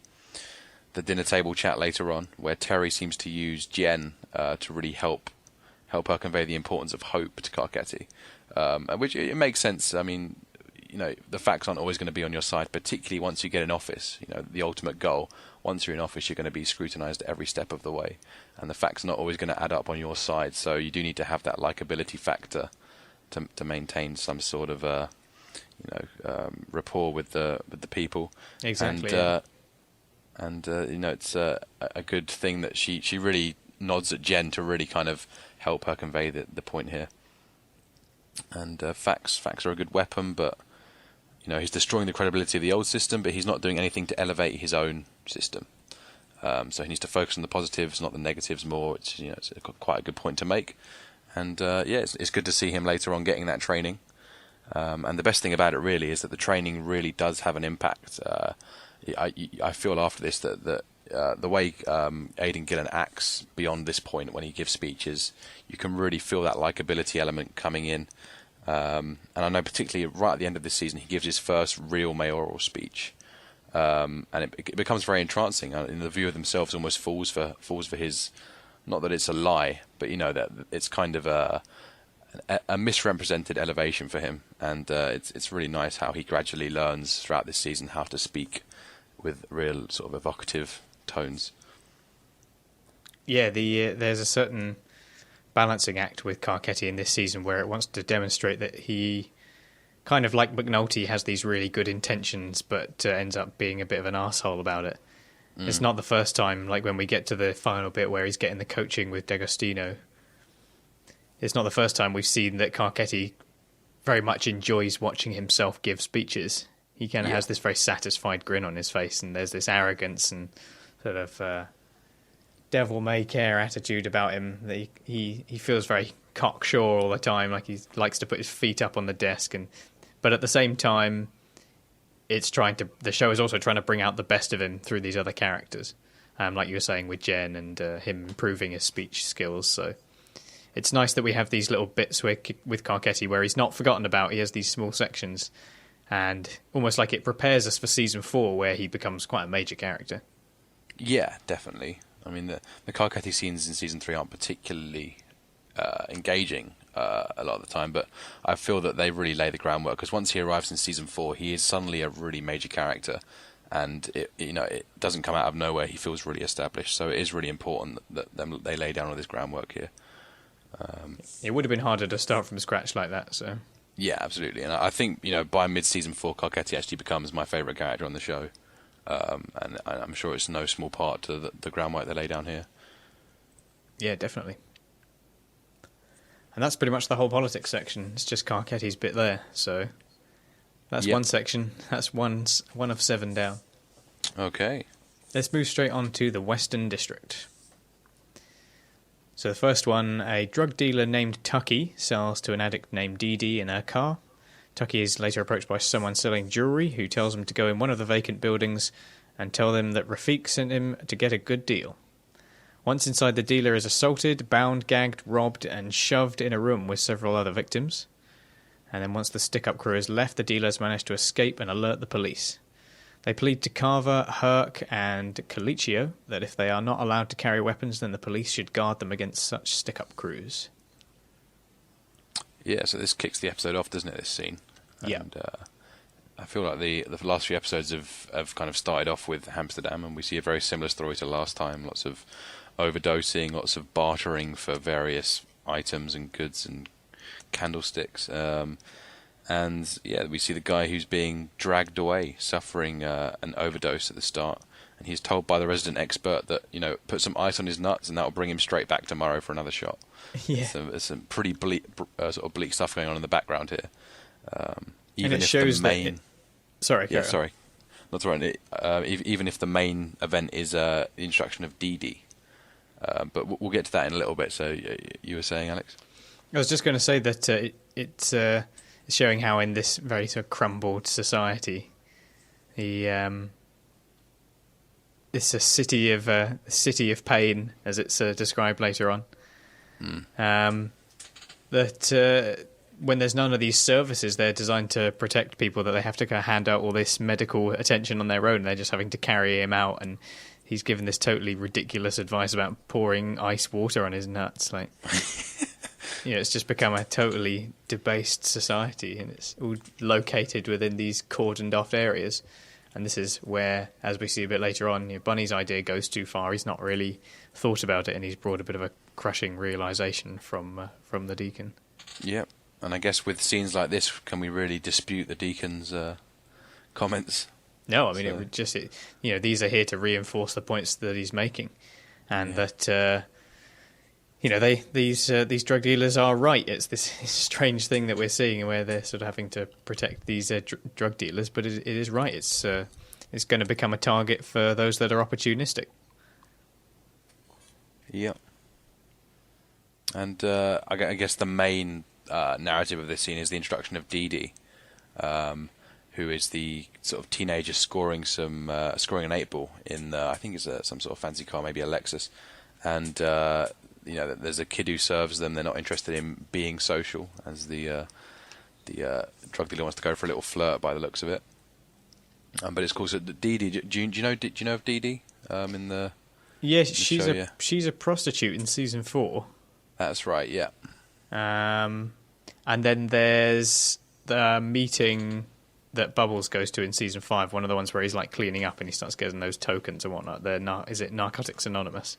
dinner table chat later on, where Terri seems to use Jen to really help her convey the importance of hope to Carcetti, which it makes sense. I mean, the facts aren't always going to be on your side, particularly once you get in office. The ultimate goal, once you're in office, you're going to be scrutinised every step of the way, and the facts are not always going to add up on your side. So you do need to have that likability factor to maintain some sort of rapport with the people. Exactly. And it's a good thing that she really nods at Jen to really kind of help her convey the point here. And facts are a good weapon, but he's destroying the credibility of the old system, but he's not doing anything to elevate his own system. So he needs to focus on the positives, not the negatives more. It's quite a good point to make. And it's good to see him later on getting that training. And the best thing about it really is that the training really does have an impact. I feel after this that the way Aidan Gillen acts beyond this point when he gives speeches, you can really feel that likability element coming in. And I know particularly right at the end of this season, he gives his first real mayoral speech, and it becomes very entrancing. In the view of themselves, almost falls for his. Not that it's a lie, but that it's kind of a misrepresented elevation for him, and it's really nice how he gradually learns throughout this season how to speak with real sort of evocative tones. Yeah, there's a certain balancing act with Carcetti in this season where it wants to demonstrate that he, kind of like McNulty, has these really good intentions but ends up being a bit of an arsehole about it. It's not the first time, like when we get to the final bit where he's getting the coaching with D'Agostino. it's not the first time we've seen that Carcetti very much enjoys watching himself give speeches. He kind of has this very satisfied grin on his face, and there's this arrogance and sort of devil-may-care attitude about him that he feels very cocksure all the time, like he likes to put his feet up on the desk. But at the same time, the show is also trying to bring out the best of him through these other characters, like you were saying with Jen and him improving his speech skills. So it's nice that we have these little bits with Carcetti where he's not forgotten about. He has these small sections, and almost like it prepares us for season 4, where he becomes quite a major character. Yeah, definitely. I mean, the Carcetti scenes in season 3 aren't particularly engaging a lot of the time, but I feel that they really lay the groundwork, because once he arrives in season 4, he is suddenly a really major character, and it doesn't come out of nowhere. He feels really established, so it is really important that they lay down all this groundwork here. It would have been harder to start from scratch like that. So yeah, absolutely. And I think by mid-season 4, Carcetti actually becomes my favourite character on the show, and I'm sure it's no small part to the groundwork they lay down here. Yeah, definitely. And that's pretty much the whole politics section. It's just Carcetti's bit there. So that's one section. That's one of 7 down. Okay. Let's move straight on to the Western District. So the first one, a drug dealer named Tucky sells to an addict named Dee Dee in her car. Tucky is later approached by someone selling jewellery, who tells him to go in one of the vacant buildings and tell them that Rafik sent him to get a good deal. Once inside, the dealer is assaulted, bound, gagged, robbed, and shoved in a room with several other victims. And then once the stick-up crew has left, the dealers manage to escape and alert the police. They plead to Carver, Herc, and Colicchio that if they are not allowed to carry weapons, then the police should guard them against such stick-up crews. Yeah, so this kicks the episode off, doesn't it, this scene? Yeah. And I feel like the last few episodes have kind of started off with Hamsterdam, and we see a very similar story to last time. Lots of overdosing, lots of bartering for various items and goods and candlesticks. And yeah, we see the guy who's being dragged away, suffering an overdose at the start, and he's told by the resident expert that put some ice on his nuts and that will bring him straight back tomorrow for another shot. Yeah, there's some pretty bleak, sort of bleak stuff going on in the background here. Even and it shows the main. Sorry, not right. Even if the main event is the introduction of Dee Dee, but we'll get to that in a little bit. So you were saying, Alex? I was just going to say that it's showing how in this very sort of crumbled society, it's a city of pain, as it's described later on. That when there's none of these services, they're designed to protect people, that they have to kind of hand out all this medical attention on their own. They're just having to carry him out, and he's given this totally ridiculous advice about pouring ice water on his nuts. Like, it's just become a totally debased society, and it's all located within these cordoned off areas. And this is where, as we see a bit later on, Bunny's idea goes too far. He's not really thought about it, and he's brought a bit of a crushing realisation from the Deacon. Yep. And I guess with scenes like this, can we really dispute the Deacon's comments? No, I mean, it would just, these are here to reinforce the points that he's making, and that these drug dealers are right. It's this strange thing that we're seeing where they're sort of having to protect these drug dealers, but it is right. It's going to become a target for those that are opportunistic. Yeah. And I guess the main narrative of this scene is the introduction of Dee Dee, who is the sort of teenager scoring an 8-ball in I think it's some sort of fancy car, maybe a Lexus, and there's a kid who serves them. They're not interested in being social, as the drug dealer wants to go for a little flirt by the looks of it. But it's cool. So Dee Dee, do you know of Dee Dee in the? Yes, she's a prostitute in season 4. That's right. Yeah. And then there's the meeting that Bubbles goes to in season 5, one of the ones where he's like cleaning up and he starts getting those tokens and whatnot. Is it Narcotics Anonymous?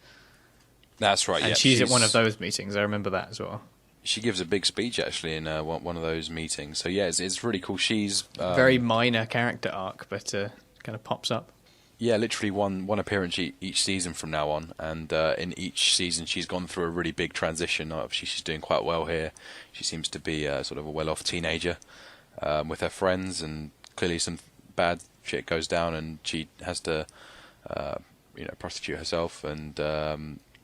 That's right. And she's at one of those meetings. I remember that as well. She gives a big speech actually in one of those meetings. So yeah, it's really cool. She's very minor character arc, but kind of pops up. Yeah, literally one appearance each season from now on, and in each season she's gone through a really big transition. Obviously, she's doing quite well here. She seems to be sort of a well-off teenager with her friends, and clearly some bad shit goes down, and she has to, prostitute herself, and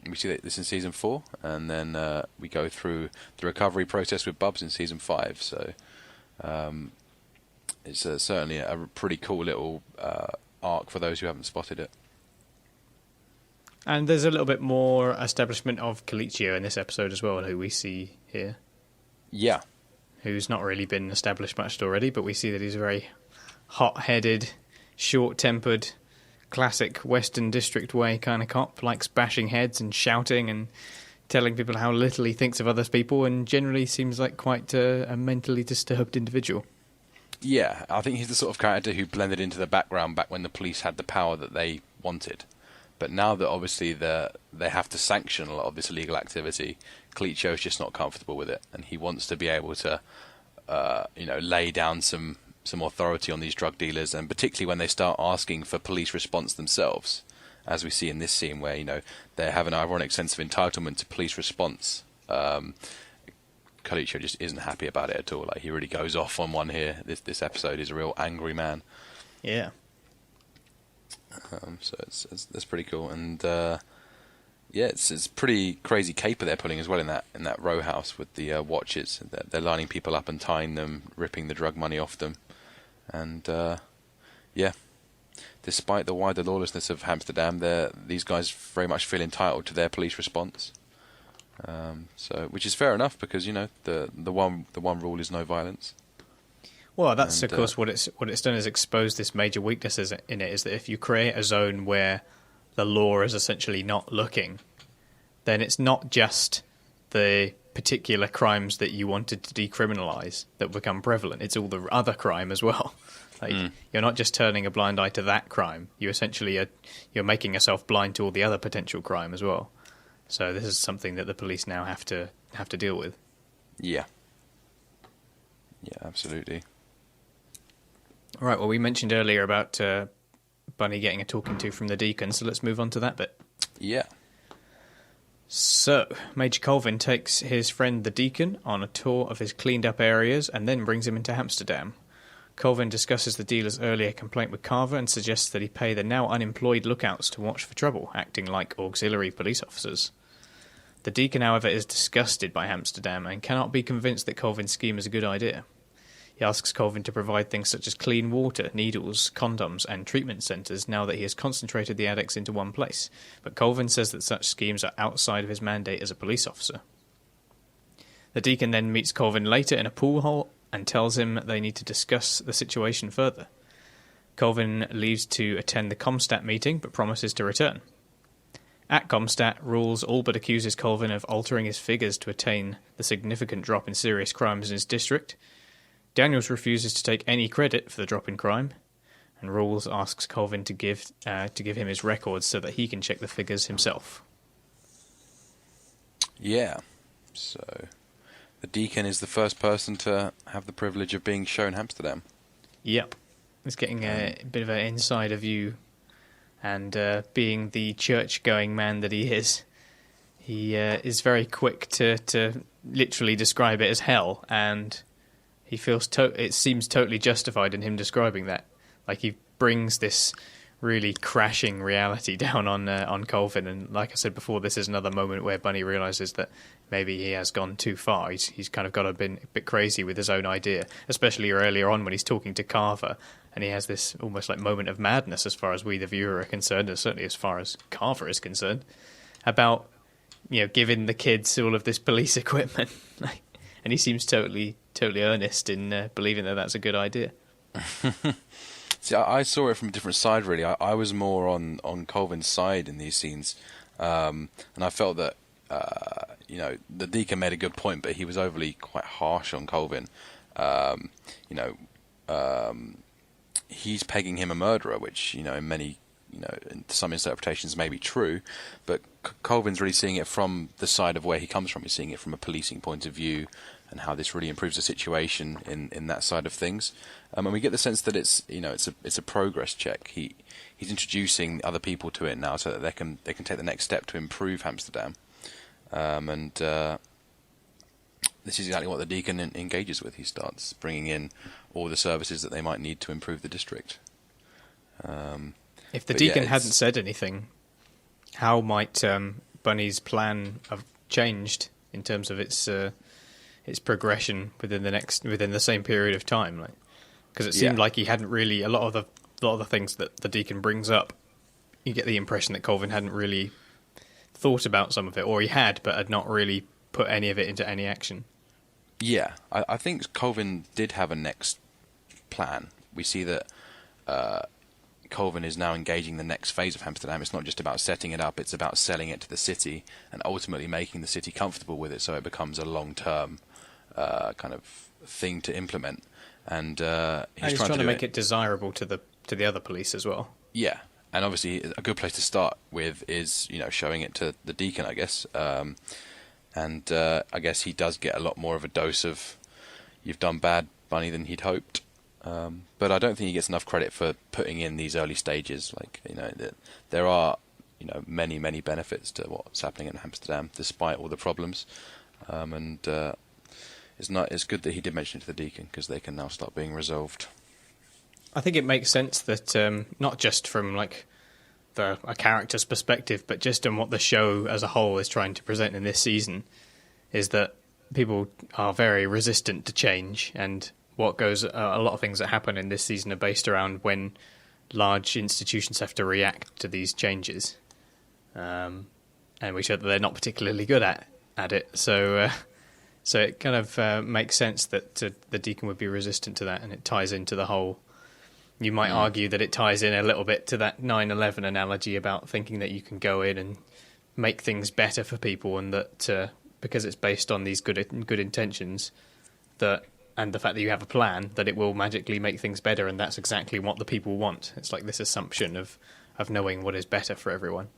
we see this in season 4, and then we go through the recovery process with Bubs in season 5. So it's certainly a pretty cool little arc for those who haven't spotted it. And there's a little bit more establishment of Colicchio in this episode as well, who we see here. Yeah. Who's not really been established much already, but we see that he's a very hot-headed, short-tempered, classic Western District way kind of cop, likes bashing heads and shouting and telling people how little he thinks of other people, and generally seems like quite a mentally disturbed individual. Yeah, I think he's the sort of character who blended into the background back when the police had the power that they wanted. But now that obviously they have to sanction a lot of this illegal activity, Colicchio's just not comfortable with it, and he wants to be able to, lay down some authority on these drug dealers, and particularly when they start asking for police response themselves, as we see in this scene where they have an ironic sense of entitlement to police response. Colicchio just isn't happy about it at all. Like, he really goes off on one here. This episode is a real angry man. Yeah. So that's pretty cool, and it's pretty crazy caper they're pulling as well in that row house with the watches. They're lining people up and tying them, ripping the drug money off them, and despite the wider lawlessness of Hamsterdam, these guys very much feel entitled to their police response. Which is fair enough, because the one rule is no violence. Well, that's of course what it's done is expose this major weaknesses in it. Is that if you create a zone where the law is essentially not looking, then it's not just the particular crimes that you wanted to decriminalise that become prevalent. It's all the other crime as well. You're not just turning a blind eye to that crime. You essentially you're making yourself blind to all the other potential crime as well. So this is something that the police now have to deal with. Yeah. Yeah, absolutely. All right, well, we mentioned earlier about Bunny getting a talking to from the Deacon, so let's move on to that bit. Yeah. So, Major Colvin takes his friend the Deacon on a tour of his cleaned-up areas and then brings him into Hamsterdam. Colvin discusses the dealer's earlier complaint with Carver and suggests that he pay the now unemployed lookouts to watch for trouble, acting like auxiliary police officers. The Deacon, however, is disgusted by Hamsterdam and cannot be convinced that Colvin's scheme is a good idea. He asks Colvin to provide things such as clean water, needles, condoms, and treatment centres now that he has concentrated the addicts into one place, but Colvin says that such schemes are outside of his mandate as a police officer. The Deacon then meets Colvin later in a pool hall and tells him they need to discuss the situation further. Colvin leaves to attend the Comstat meeting, but promises to return. At Comstat, Rawls all but accuses Colvin of altering his figures to attain the significant drop in serious crimes in his district. Daniels refuses to take any credit for the drop in crime, and Rawls asks Colvin to give him his records so that he can check the figures himself. Yeah. So the Deacon is the first person to have the privilege of being shown Hamsterdam. Yep. He's getting a bit of an insider view, and being the church-going man that he is very quick to literally describe it as hell, and he feels it seems totally justified in him describing that. Like, he brings this really crashing reality down on Colvin, and like I said before, this is another moment where Bunny realises that maybe he has gone too far. He's kind of got a bit crazy with his own idea, especially earlier on when he's talking to Carver, and he has this almost like moment of madness as far as we the viewer are concerned, and certainly as far as Carver is concerned, about giving the kids all of this police equipment. And he seems totally earnest in believing that that's a good idea. See, I saw it from a different side, really. I was more on Colvin's side in these scenes, and I felt that the Deacon made a good point, but he was overly quite harsh on Colvin. He's pegging him a murderer, which in many in some interpretations may be true, but Colvin's really seeing it from the side of where he comes from. He's seeing it from a policing point of view, and how this really improves the situation in that side of things. And we get the sense that it's a progress check. He's introducing other people to it now so that they can take the next step to improve Hamsterdam. And this is exactly what the Deacon engages with. He starts bringing in all the services that they might need to improve the district. If the Deacon hadn't said anything, how might Bunny's plan have changed in terms of its progression within the same period of time? Like, because it seemed like he hadn't really a lot of the things that the Deacon brings up. You get the impression that Colvin hadn't really thought about some of it, or he had, but had not really put any of it into any action. Yeah, I think Colvin did have a next plan. We see that Colvin is now engaging the next phase of Hamsterdam. It's not just about setting it up, it's about selling it to the city and ultimately making the city comfortable with it so it becomes a long-term kind of thing to implement. And he's trying to make it desirable to the other police as well. Yeah, and obviously a good place to start with is, showing it to the Deacon, I guess. And I guess he does get a lot more of a dose of "you've done bad, Bunny" than he'd hoped. But I don't think he gets enough credit for putting in these early stages. Like, there are, many, many benefits to what's happening in Hamsterdam, despite all the problems. And it's good that he did mention it to the Deacon, because they can now start being resolved. I think it makes sense that not just from like a character's perspective, but just on what the show as a whole is trying to present in this season, is that people are very resistant to change, and a lot of things that happen in this season are based around when large institutions have to react to these changes, and we show that they're not particularly good at it. So it kind of makes sense that the Deacon would be resistant to that, and it ties into the whole. You might argue that it ties in a little bit to that 9/11 analogy about thinking that you can go in and make things better for people, and that because it's based on these good intentions, and the fact that you have a plan, that it will magically make things better, and that's exactly what the people want. It's like this assumption of knowing what is better for everyone.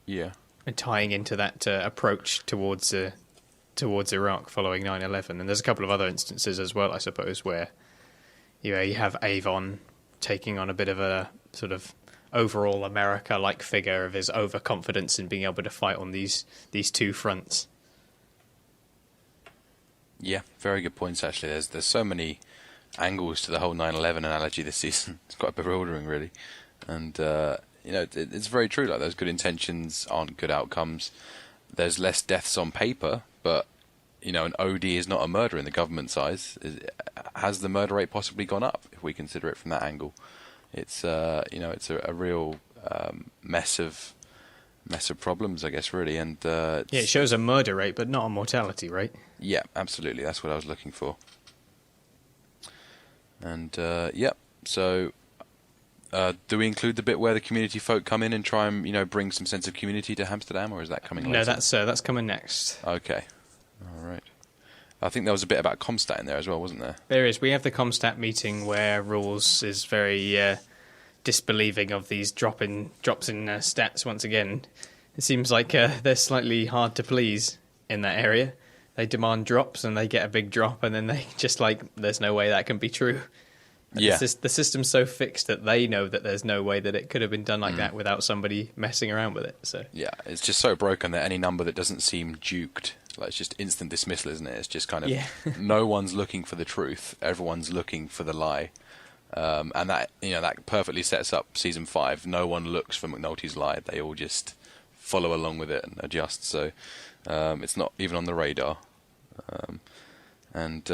Yeah, and tying into that approach towards Iraq following 9/11, and there's a couple of other instances as well, I suppose, where. You have Avon taking on a bit of a sort of overall America-like figure of his overconfidence in being able to fight on these two fronts. Yeah, very good points, actually. There's so many angles to the whole 9/11 analogy this season. It's quite bewildering, really. And, it's very true. Like, those good intentions aren't good outcomes. There's less deaths on paper, but... an OD is not a murder in the government's eyes. Has the murder rate possibly gone up if we consider it from that angle? It's it's a real mess of problems, I guess, really. And it shows a murder rate, but not a mortality rate. Yeah, absolutely. That's what I was looking for. And so do we include the bit where the community folk come in and try and bring some sense of community to Hamsterdam, or is that coming later? No, that's coming next. Okay. All right. I think there was a bit about Comstat in there as well, wasn't there? There is. We have the Comstat meeting where Rawls is very disbelieving of these drops in stats once again. It seems like they're slightly hard to please in that area. They demand drops and they get a big drop, and then they just there's no way that can be true. Yeah. The system's so fixed that they know that there's no way that it could have been done like that without somebody messing around with it. So yeah, it's just so broken that any number that doesn't seem duked, it's just instant dismissal, isn't it? It's just kind of no one's looking for the truth, everyone's looking for the lie, and that that perfectly sets up season 5. No one looks for McNulty's lie; they all just follow along with it and adjust. So it's not even on the radar, and.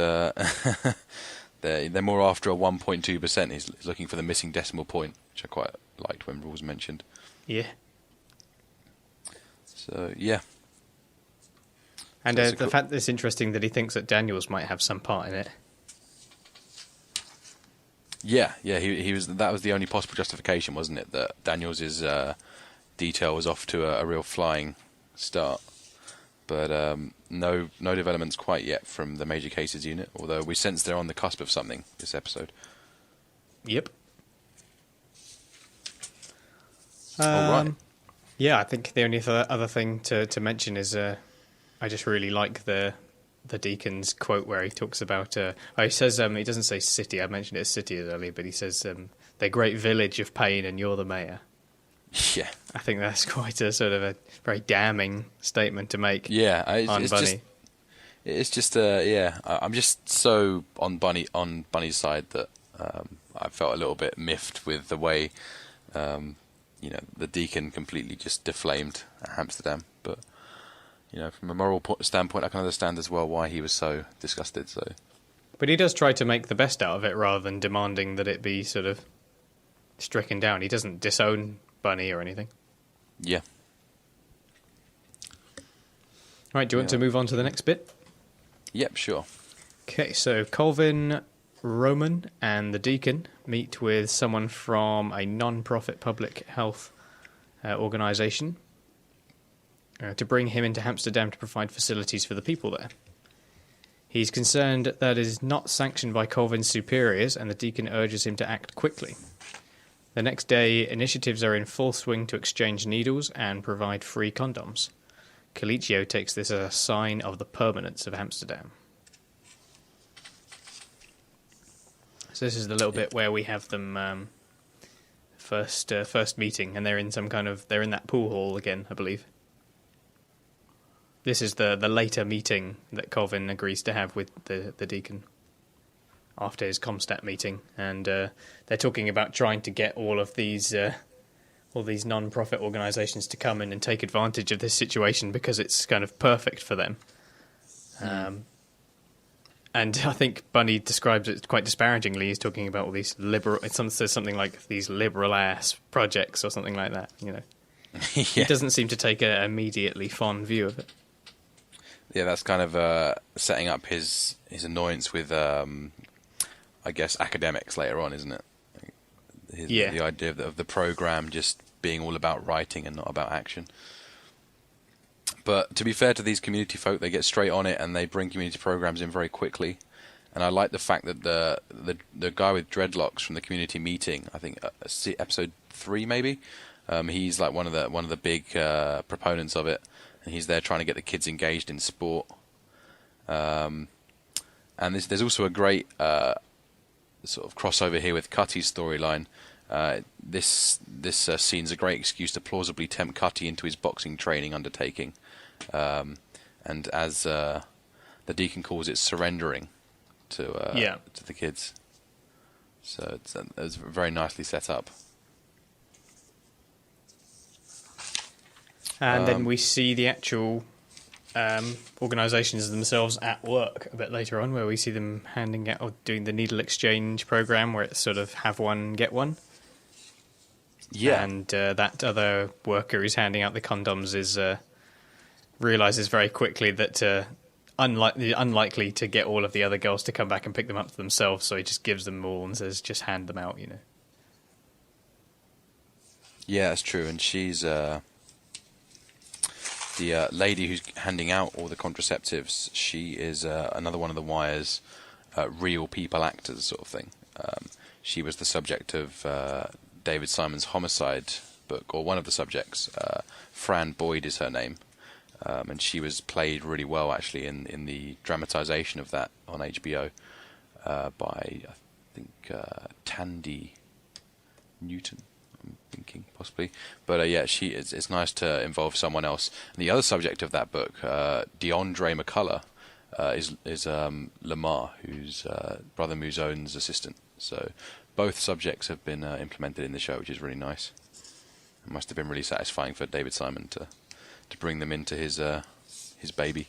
They're more after a 1.2%. He's looking for the missing decimal point, which I quite liked when Rawls mentioned. Yeah. So, yeah. And the fact that it's interesting that he thinks that Daniels might have some part in it. Yeah. He was. That was the only possible justification, wasn't it? That Daniels' detail was off to a real flying start. But no developments quite yet from the major cases unit, although we sense they're on the cusp of something this episode. Yep. All right. Yeah, I think the only other thing to mention is I just really like the the deacon's quote where he talks about. He says he doesn't say city. I mentioned it as city earlier, but he says the great village of pain, and you're the mayor. Yeah. I think that's quite a sort of a very damning statement to make. Yeah, on Bunny. It's just I'm just so on Bunny's side that I felt a little bit miffed with the way the deacon completely just deflamed Hamsterdam. But from a moral standpoint, I can understand as well why he was so disgusted. So, but he does try to make the best out of it rather than demanding that it be sort of stricken down. He doesn't disown Bunny or anything. Yeah. Right, do you want to move on to the next bit? Yep, sure. Okay, so Colvin, Roman, and the deacon meet with someone from a non-profit public health organisation to bring him into Hamsterdam to provide facilities for the people there. He's concerned that it is not sanctioned by Colvin's superiors, and the deacon urges him to act quickly. The next day, initiatives are in full swing to exchange needles and provide free condoms. Colicchio takes this as a sign of the permanence of Hamsterdam. So this is the little bit where we have them first meeting, and they're in they're in that pool hall again, I believe. This is the later meeting that Colvin agrees to have with the deacon after his Comstat meeting, and they're talking about trying to get all these non-profit organisations to come in and take advantage of this situation because it's kind of perfect for them. And I think Bunny describes it quite disparagingly. He's talking about all these says something like these liberal-ass projects or something like that, Yeah. He doesn't seem to take an immediately fond view of it. Yeah, that's kind of setting up his annoyance with, I guess, academics later on, isn't it? The idea of the program just being all about writing and not about action. But to be fair to these community folk, they get straight on it and they bring community programs in very quickly. And I like the fact that the guy with dreadlocks from the community meeting, I think episode 3 maybe, he's like one of the big proponents of it, and he's there trying to get the kids engaged in sport. And there's also a great sort of crossover here with Cutty's storyline. This scene's a great excuse to plausibly tempt Cutty into his boxing training undertaking, and as the deacon calls it, surrendering to the kids. So it's very nicely set up. And then we see the actual organisations themselves at work a bit later on, where we see them handing out or doing the needle exchange program, where it's sort of have one get one. Yeah, and that other worker who's handing out the condoms realizes very quickly that unlikely to get all of the other girls to come back and pick them up themselves, so he just gives them all and says, "Just hand them out," Yeah, that's true, and she's the lady who's handing out all the contraceptives. She is another one of the Wire's real people actors sort of thing. She was the subject of David Simon's Homicide book, or one of the subjects. Fran Boyd is her name, and she was played really well actually in the dramatisation of that on HBO by I think Tandy Newton. I'm thinking possibly, but it's nice to involve someone else. And the other subject of that book, DeAndre McCullough, is Lamar, who's Brother Muzone's assistant. So both subjects have been implemented in the show, which is really nice. It must have been really satisfying for David Simon to bring them into his baby.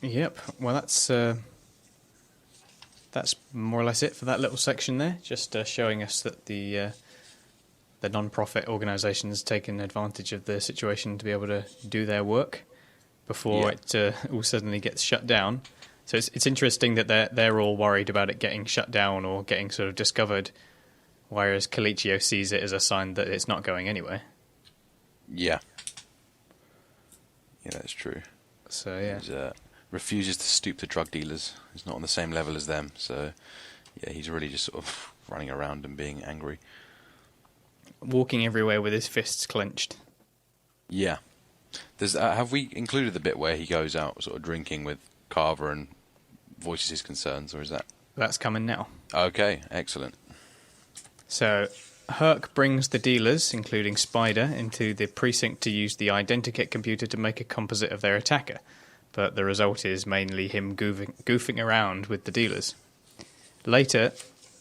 Yep. Well, that's more or less it for that little section there. Just showing us that the non-profit organisation has taken advantage of the situation to be able to do their work before it all suddenly gets shut down. So it's interesting that they're all worried about it getting shut down or getting sort of discovered, whereas Colicchio sees it as a sign that it's not going anywhere. Yeah, that's true. So yeah. He's, refuses to stoop to drug dealers. He's not on the same level as them. So yeah, he's really just sort of running around and being angry. Walking everywhere with his fists clenched. Yeah. Have we included the bit where he goes out sort of drinking with Carver and voices his concerns, or is that... That's coming now. Okay, excellent. So Herc brings the dealers, including Spider, into the precinct to use the identikit computer to make a composite of their attacker, but the result is mainly him goofing around with the dealers. Later,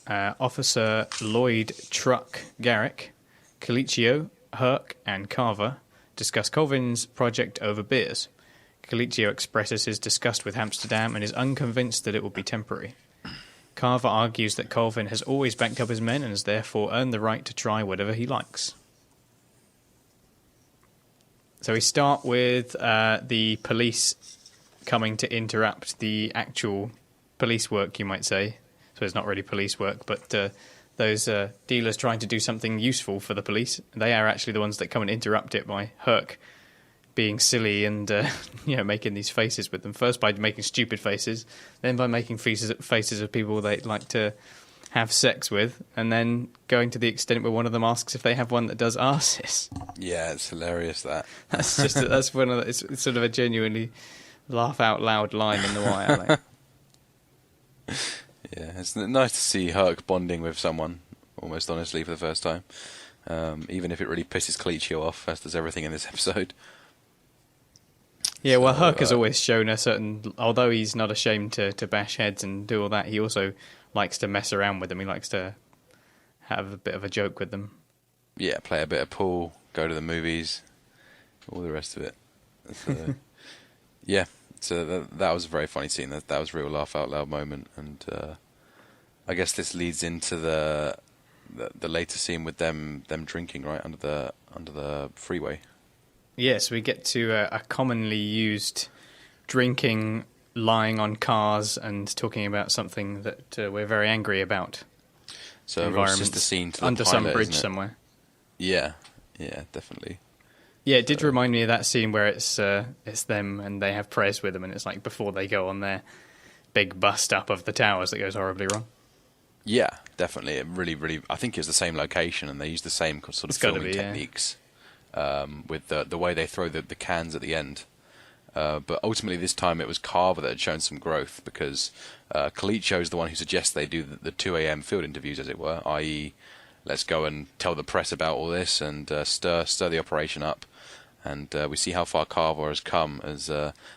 Officer Lloyd Truck Garrick, Colicchio, Herc, and Carver discuss Colvin's project over beers. Colicchio expresses his disgust with Hamsterdam and is unconvinced that it will be temporary. Carver argues that Colvin has always backed up his men and has therefore earned the right to try whatever he likes. So we start with the police coming to interrupt the actual police work, you might say. So it's not really police work, but those dealers trying to do something useful for the police, they are actually the ones that come and interrupt it by Herc being silly and making these faces with them. First by making stupid faces, then by making faces of people they like to have sex with, and then going to the extent where one of them asks if they have one that does arses. Yeah, it's hilarious that. That's one of it's sort of a genuinely laugh out loud line in the wire. Like. Yeah, it's nice to see Herc bonding with someone, almost honestly, for the first time. Even if it really pisses Colicchio off, as does everything in this episode. Yeah, well, Herc has always shown a certain... Although he's not ashamed to bash heads and do all that, he also likes to mess around with them. He likes to have a bit of a joke with them. Yeah, play a bit of pool, go to the movies, all the rest of it. So, yeah, so that was a very funny scene. That was a real laugh-out-loud moment. And I guess this leads into the later scene with them drinking, right, under the freeway. Yes, we get to a commonly used drinking, lying on cars and talking about something that we're very angry about. So it's just a scene to the under pilot, some bridge isn't it? somewhere. Yeah, definitely. Yeah, it did remind me of that scene where it's them and they have prayers with them, and it's like before they go on their big bust up of the towers that goes horribly wrong. Yeah, definitely. It really, I think it was the same location, and they used the same sort of filming techniques. With the way they throw the cans at the end. But ultimately this time it was Carver that had shown some growth, because Colicchio is the one who suggests they do the 2 a.m. field interviews, as it were, i.e. let's go and tell the press about all this and stir the operation up. And we see how far Carver has come, as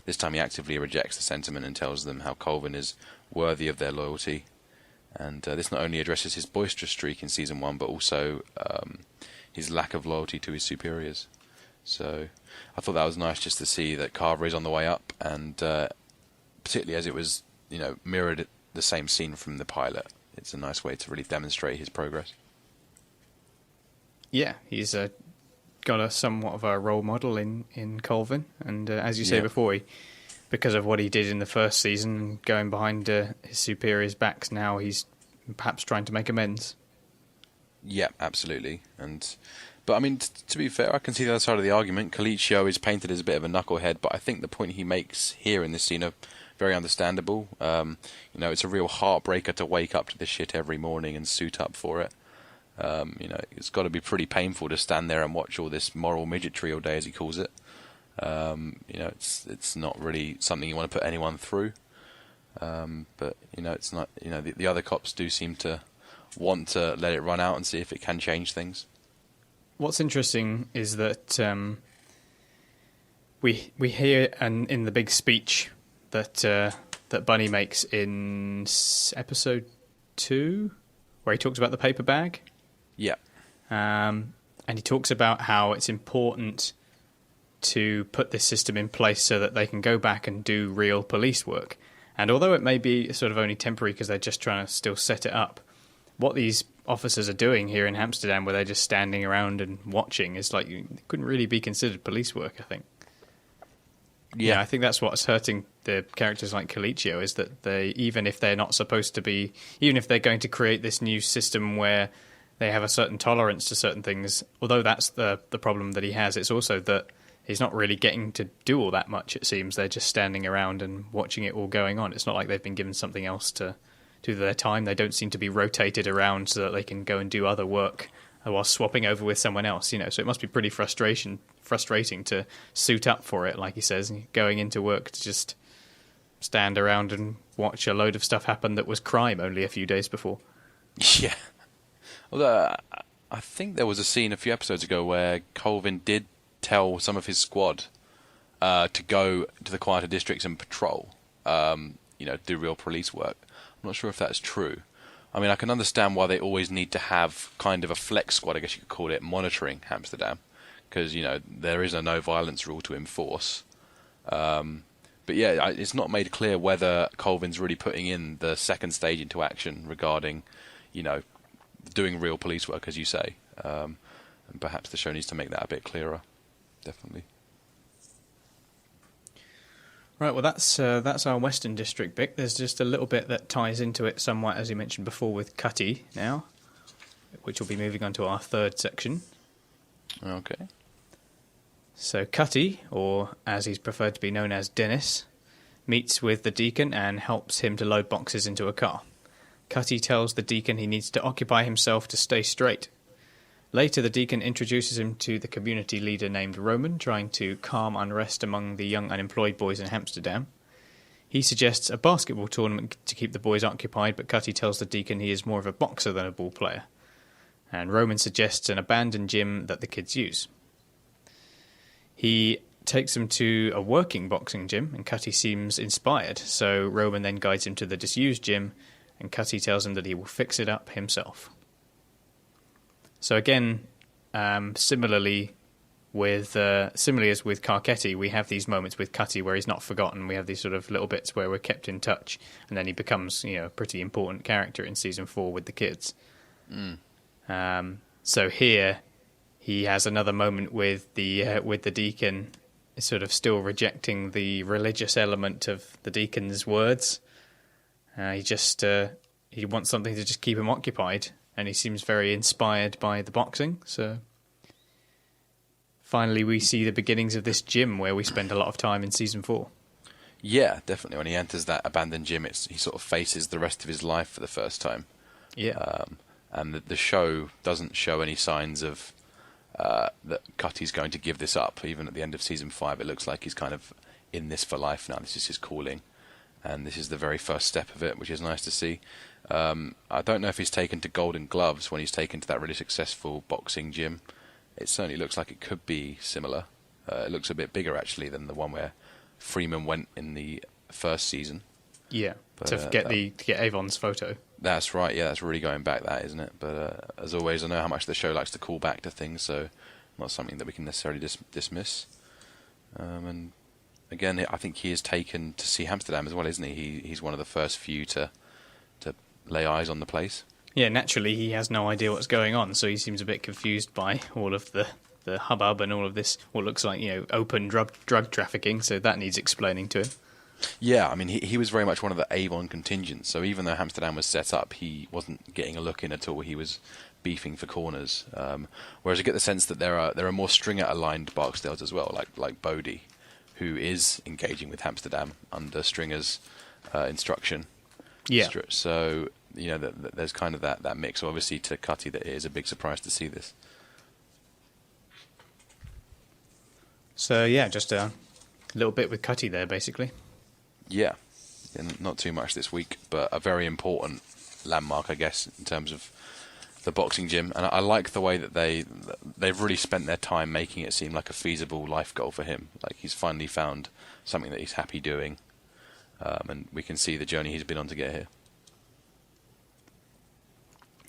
this time he actively rejects the sentiment and tells them how Colvin is worthy of their loyalty. And this not only addresses his boisterous streak in Season 1, but also... his lack of loyalty to his superiors. So I thought that was nice just to see that Carver is on the way up, and particularly as it was, mirrored the same scene from the pilot. It's a nice way to really demonstrate his progress. Yeah, he's got a somewhat of a role model in Colvin, and as you say before, because of what he did in the first season, going behind his superiors' backs, now he's perhaps trying to make amends. Yeah, absolutely. But I mean, to be fair, I can see the other side of the argument. Colicchio is painted as a bit of a knucklehead, but I think the point he makes here in this scene are very understandable. It's a real heartbreaker to wake up to this shit every morning and suit up for it. It's got to be pretty painful to stand there and watch all this moral midgetry all day, as he calls it. It's not really something you want to put anyone through. But it's not. The other cops do seem to want to let it run out and see if it can change things. What's interesting is that we hear in the big speech that Bunny makes in episode 2, where he talks about the paper bag. Yeah. And he talks about how it's important to put this system in place so that they can go back and do real police work. And although it may be sort of only temporary because they're just trying to still set it up, what these officers are doing here in Hamsterdam, where they're just standing around and watching, is like, it couldn't really be considered police work, I think. Yeah, I think that's what's hurting the characters like Colicchio, is that they, even if they're not supposed to be, even if they're going to create this new system where they have a certain tolerance to certain things, although that's the problem that he has, it's also that he's not really getting to do all that much, it seems. They're just standing around and watching it all going on. It's not like they've been given something else to do their time. They don't seem to be rotated around so that they can go and do other work while swapping over with someone else, you know. So it must be pretty frustrating to suit up for it, like he says, and going into work to just stand around and watch a load of stuff happen that was crime only a few days before. Yeah. Although I think there was a scene a few episodes ago where Colvin did tell some of his squad to go to the quieter districts and patrol, do real police work. I'm not sure if that's true. I mean, I can understand why they always need to have kind of a flex squad, I guess you could call it, monitoring Hamsterdam, because, there is a no violence rule to enforce. But yeah, it's not made clear whether Colvin's really putting in the second stage into action regarding, doing real police work, as you say. And perhaps the show needs to make that a bit clearer. Definitely. Right, well, that's our Western District bit. There's just a little bit that ties into it somewhat, as you mentioned before, with Cutty now, which will be moving on to our third section. Okay. So Cutty, or as he's preferred to be known as Dennis, meets with the Deacon and helps him to load boxes into a car. Cutty tells the Deacon he needs to occupy himself to stay straight. Later, the Deacon introduces him to the community leader named Roman, trying to calm unrest among the young unemployed boys in Hamsterdam. He suggests a basketball tournament to keep the boys occupied, but Cutty tells the Deacon he is more of a boxer than a ball player. And Roman suggests an abandoned gym that the kids use. He takes them to a working boxing gym, and Cutty seems inspired, so Roman then guides him to the disused gym, and Cutty tells him that he will fix it up himself. So again, similarly as with Carcetti, we have these moments with Cutty where he's not forgotten. We have these sort of little bits where we're kept in touch, and then he becomes, a pretty important character in season 4 with the kids. So here, he has another moment with the Deacon, sort of still rejecting the religious element of the Deacon's words. He wants something to just keep him occupied. And he seems very inspired by the boxing. So finally we see the beginnings of this gym where we spend a lot of time in season 4. Yeah, definitely. When he enters that abandoned gym, he sort of faces the rest of his life for the first time. Yeah. And the show doesn't show any signs of that Cutty's going to give this up. Even at the end of season 5, it looks like he's kind of in this for life now. This is his calling. And this is the very first step of it, which is nice to see. I don't know if he's taken to Golden Gloves when he's taken to that really successful boxing gym. It certainly looks like it could be similar. It looks a bit bigger, actually, than the one where Freeman went in the first season. Yeah, but, to get Avon's photo. That's right, yeah, that's really going back, that, isn't it? But as always, I know how much the show likes to call back to things, so not something that we can necessarily dismiss. And again, I think he is taken to see Hamsterdam as well, isn't he? He's one of the first few to lay eyes on the place. Yeah, naturally he has no idea what's going on, so he seems a bit confused by all of the hubbub and all of this, what looks like, open drug trafficking, so that needs explaining to him. Yeah, I mean, he was very much one of the Avon contingents, so even though Hamsterdam was set up, he wasn't getting a look in at all. He was beefing for corners. Whereas I get the sense that there are more Stringer-aligned Barksdales as well, like Bodie, who is engaging with Hamsterdam under Stringer's instruction. Yeah. So, there's kind of that mix. Obviously, to Cutty, that it is a big surprise to see this. So, yeah, just a little bit with Cutty there, basically. Yeah. Not too much this week, but a very important landmark, I guess, in terms of the boxing gym. And I like the way that they've really spent their time making it seem like a feasible life goal for him. Like, he's finally found something that he's happy doing. And we can see the journey he's been on to get here.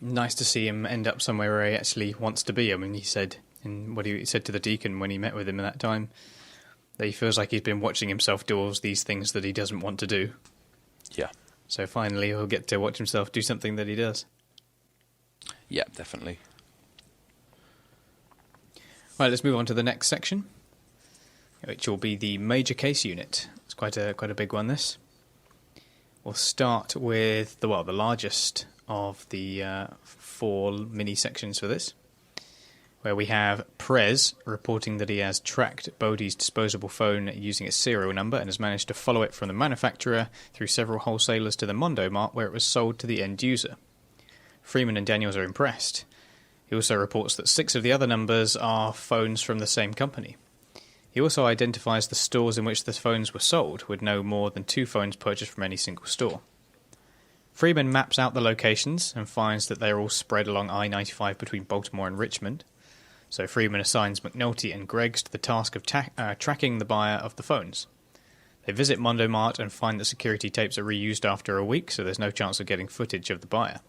Nice to see him end up somewhere where he actually wants to be. I mean, he said what he said to the Deacon when he met with him at that time, that he feels like he's been watching himself do all these things that he doesn't want to do. Yeah. So finally he'll get to watch himself do something that he does. Yeah, definitely. Right, let's move on to the next section, which will be the major case unit. It's quite a big one, this. We'll start with the largest of the 4 mini sections for this, where we have Prez reporting that he has tracked Bodie's disposable phone using its serial number and has managed to follow it from the manufacturer through several wholesalers to the Mondo Mart, where it was sold to the end user. Freeman and Daniels are impressed. He also reports that 6 of the other numbers are phones from the same company. He also identifies the stores in which the phones were sold, with no more than 2 phones purchased from any single store. Freeman maps out the locations and finds that they are all spread along I-95 between Baltimore and Richmond. So Freeman assigns McNulty and Greggs to the task of tracking the buyer of the phones. They visit Mondo Mart and find that security tapes are reused after a week, so there's no chance of getting footage of the buyer.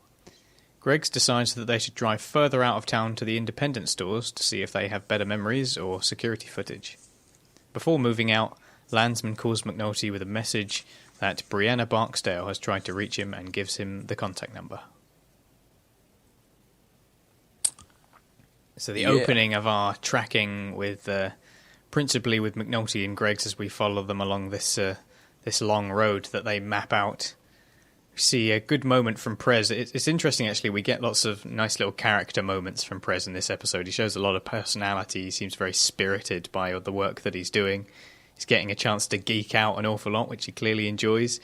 Greggs decides that they should drive further out of town to the independent stores to see if they have better memories or security footage. Before moving out, Landsman calls McNulty with a message that Brianna Barksdale has tried to reach him and gives him the contact number. So the opening of our tracking with, principally with McNulty and Greggs as we follow them along this long road that they map out. We see a good moment from Prez. It's interesting, actually. We get lots of nice little character moments from Prez in this episode. He shows a lot of personality. He seems very spirited by the work that he's doing. He's getting a chance to geek out an awful lot, which he clearly enjoys.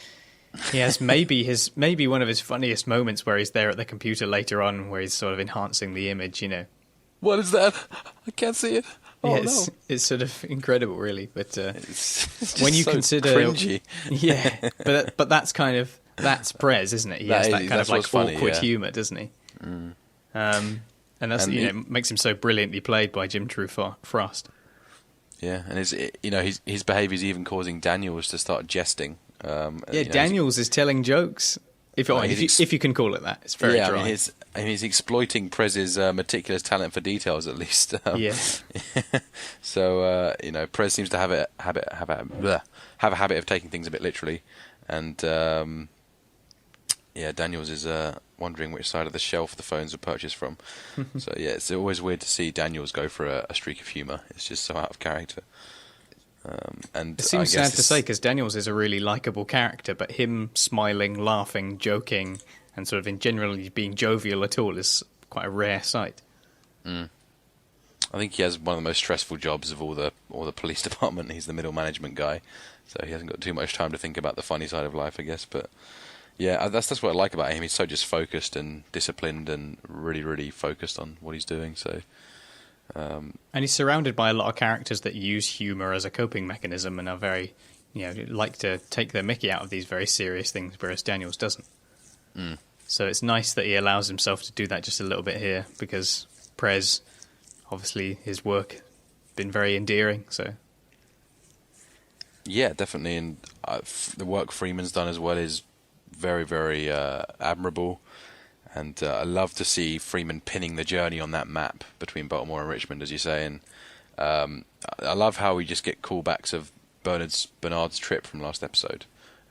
He has maybe one of his funniest moments where he's there at the computer later on, where he's sort of enhancing the image, you know. What is that? I can't see it. Oh, yeah, no. It's sort of incredible, really. But It's when you so consider, cringy. Yeah, but that's Prez, isn't it? He has that kind of like awkward humour, doesn't he? Mm. And that's makes him so brilliantly played by Jim True Frost. Yeah, and his behaviour is even causing Daniels to start jesting. Daniels is telling jokes. If you can call it that, it's very dry. He's exploiting Prez's meticulous talent for details, at least. Yes. So Prez seems to have a habit of taking things a bit literally, and Daniels is wondering which side of the shelf the phones were purchased from. So yeah, it's always weird to see Daniels go for a streak of humour. It's just so out of character. And it seems sad to say because Daniels is a really likeable character, but him smiling, laughing, joking, and sort of in generally being jovial at all is quite a rare sight. I think he has one of the most stressful jobs of all the police department. He's the middle management guy, so he hasn't got too much time to think about the funny side of life, I guess. But yeah, that's what I like about him. He's so just focused and disciplined and really, really focused on what he's doing. So. And he's surrounded by a lot of characters that use humour as a coping mechanism and are very, like to take their mickey out of these very serious things, whereas Daniels doesn't. So it's nice that he allows himself to do that just a little bit here, because Prez, obviously, his work has been very endearing. So yeah, definitely, and the work Freeman's done as well is very, very admirable. And I love to see Freeman pinning the journey on that map between Baltimore and Richmond, as you say. And I love how we just get callbacks of Bernard's trip from last episode.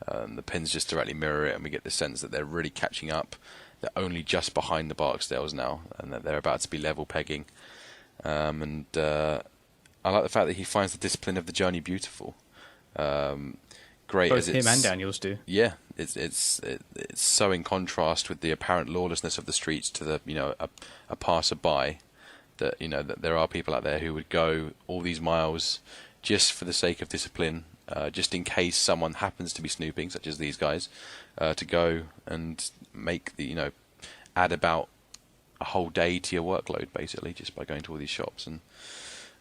The pins just directly mirror it, and we get the sense that they're really catching up. They're only just behind the Barksdales now, and that they're about to be level pegging. I like the fact that he finds the discipline of the journey beautiful. Great, both him and Daniels do. Yeah, it's so in contrast with the apparent lawlessness of the streets to the a passerby that that there are people out there who would go all these miles just for the sake of discipline, just in case someone happens to be snooping, such as these guys, to go and make add about a whole day to your workload, basically, just by going to all these shops. And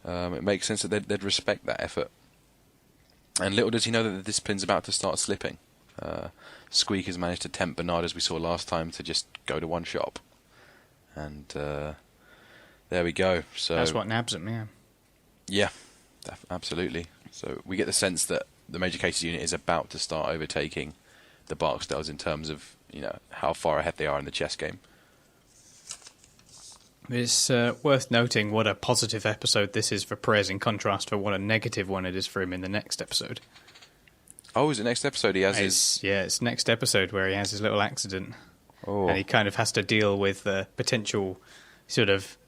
it makes sense that they'd respect that effort. And little does he know that the discipline's about to start slipping. Squeak has managed to tempt Bernard, as we saw last time, to just go to one shop. And there we go. So that's what nabs him, yeah. Yeah, absolutely. So we get the sense that the Major Cases unit is about to start overtaking the Barksdales in terms of how far ahead they are in the chess game. It's worth noting what a positive episode this is for Prez in contrast for what a negative one it is for him in the next episode. Oh, is it next episode he has his... Yeah, it's next episode where he has his little accident. Oh. And he kind of has to deal with the potential sort of...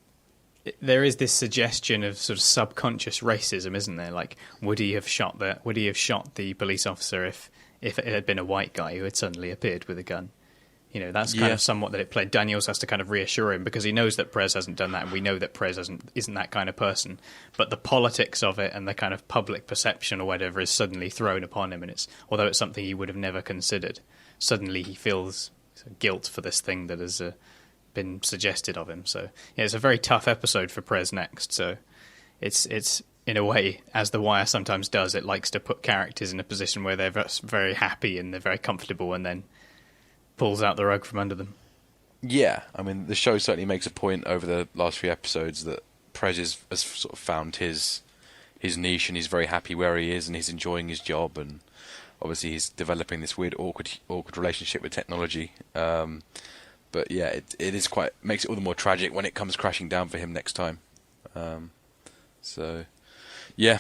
There is this suggestion of sort of subconscious racism, isn't there? Like, would he have shot the police officer if it had been a white guy who had suddenly appeared with a gun? That's kind of somewhat that it played. Daniels has to kind of reassure him because he knows that Prez hasn't done that, and we know that Prez isn't that kind of person. But the politics of it and the kind of public perception or whatever is suddenly thrown upon him, and although it's something he would have never considered, suddenly he feels guilt for this thing that has been suggested of him. So yeah, it's a very tough episode for Prez next. So it's in a way, as The Wire sometimes does, it likes to put characters in a position where they're very happy and they're very comfortable, and then pulls out the rug from under them. Yeah, I mean, the show certainly makes a point over the last few episodes that Prez has sort of found his niche, and he's very happy where he is, and he's enjoying his job, and obviously he's developing this weird, awkward relationship with technology. But yeah, it is makes it all the more tragic when it comes crashing down for him next time. So yeah,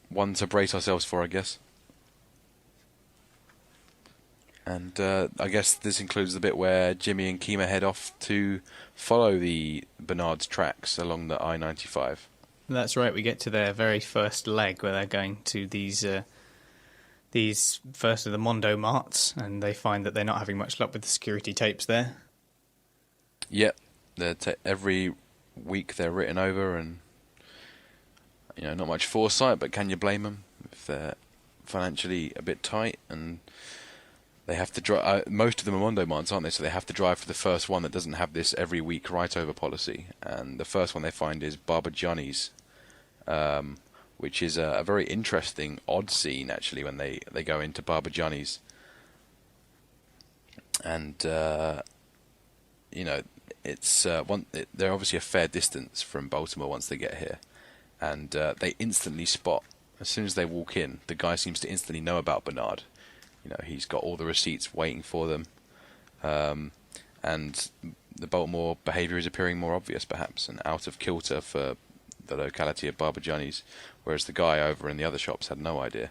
one to brace ourselves for, I guess. And I guess this includes the bit where Jimmy and Kima head off to follow the Bernard's tracks along the I-95. That's right. We get to their very first leg where they're going to these first of the Mondo Marts, and they find that they're not having much luck with the security tapes there. Yep, every week they're written over, and not much foresight. But can you blame them if they're financially a bit tight and they have to drive? Most of them are Mondo Marts, aren't they? So they have to drive for the first one that doesn't have this every week write-over policy. And the first one they find is Baba Johnny's, which is a very interesting, odd scene, actually, when they go into Baba Johnny's. And, it's they're obviously a fair distance from Baltimore once they get here. And they instantly spot, as soon as they walk in, the guy seems to instantly know about Bernard. He's got all the receipts waiting for them. And the Baltimore behaviour is appearing more obvious, perhaps, and out of kilter for the locality of Baba Johnny's, whereas the guy over in the other shops had no idea.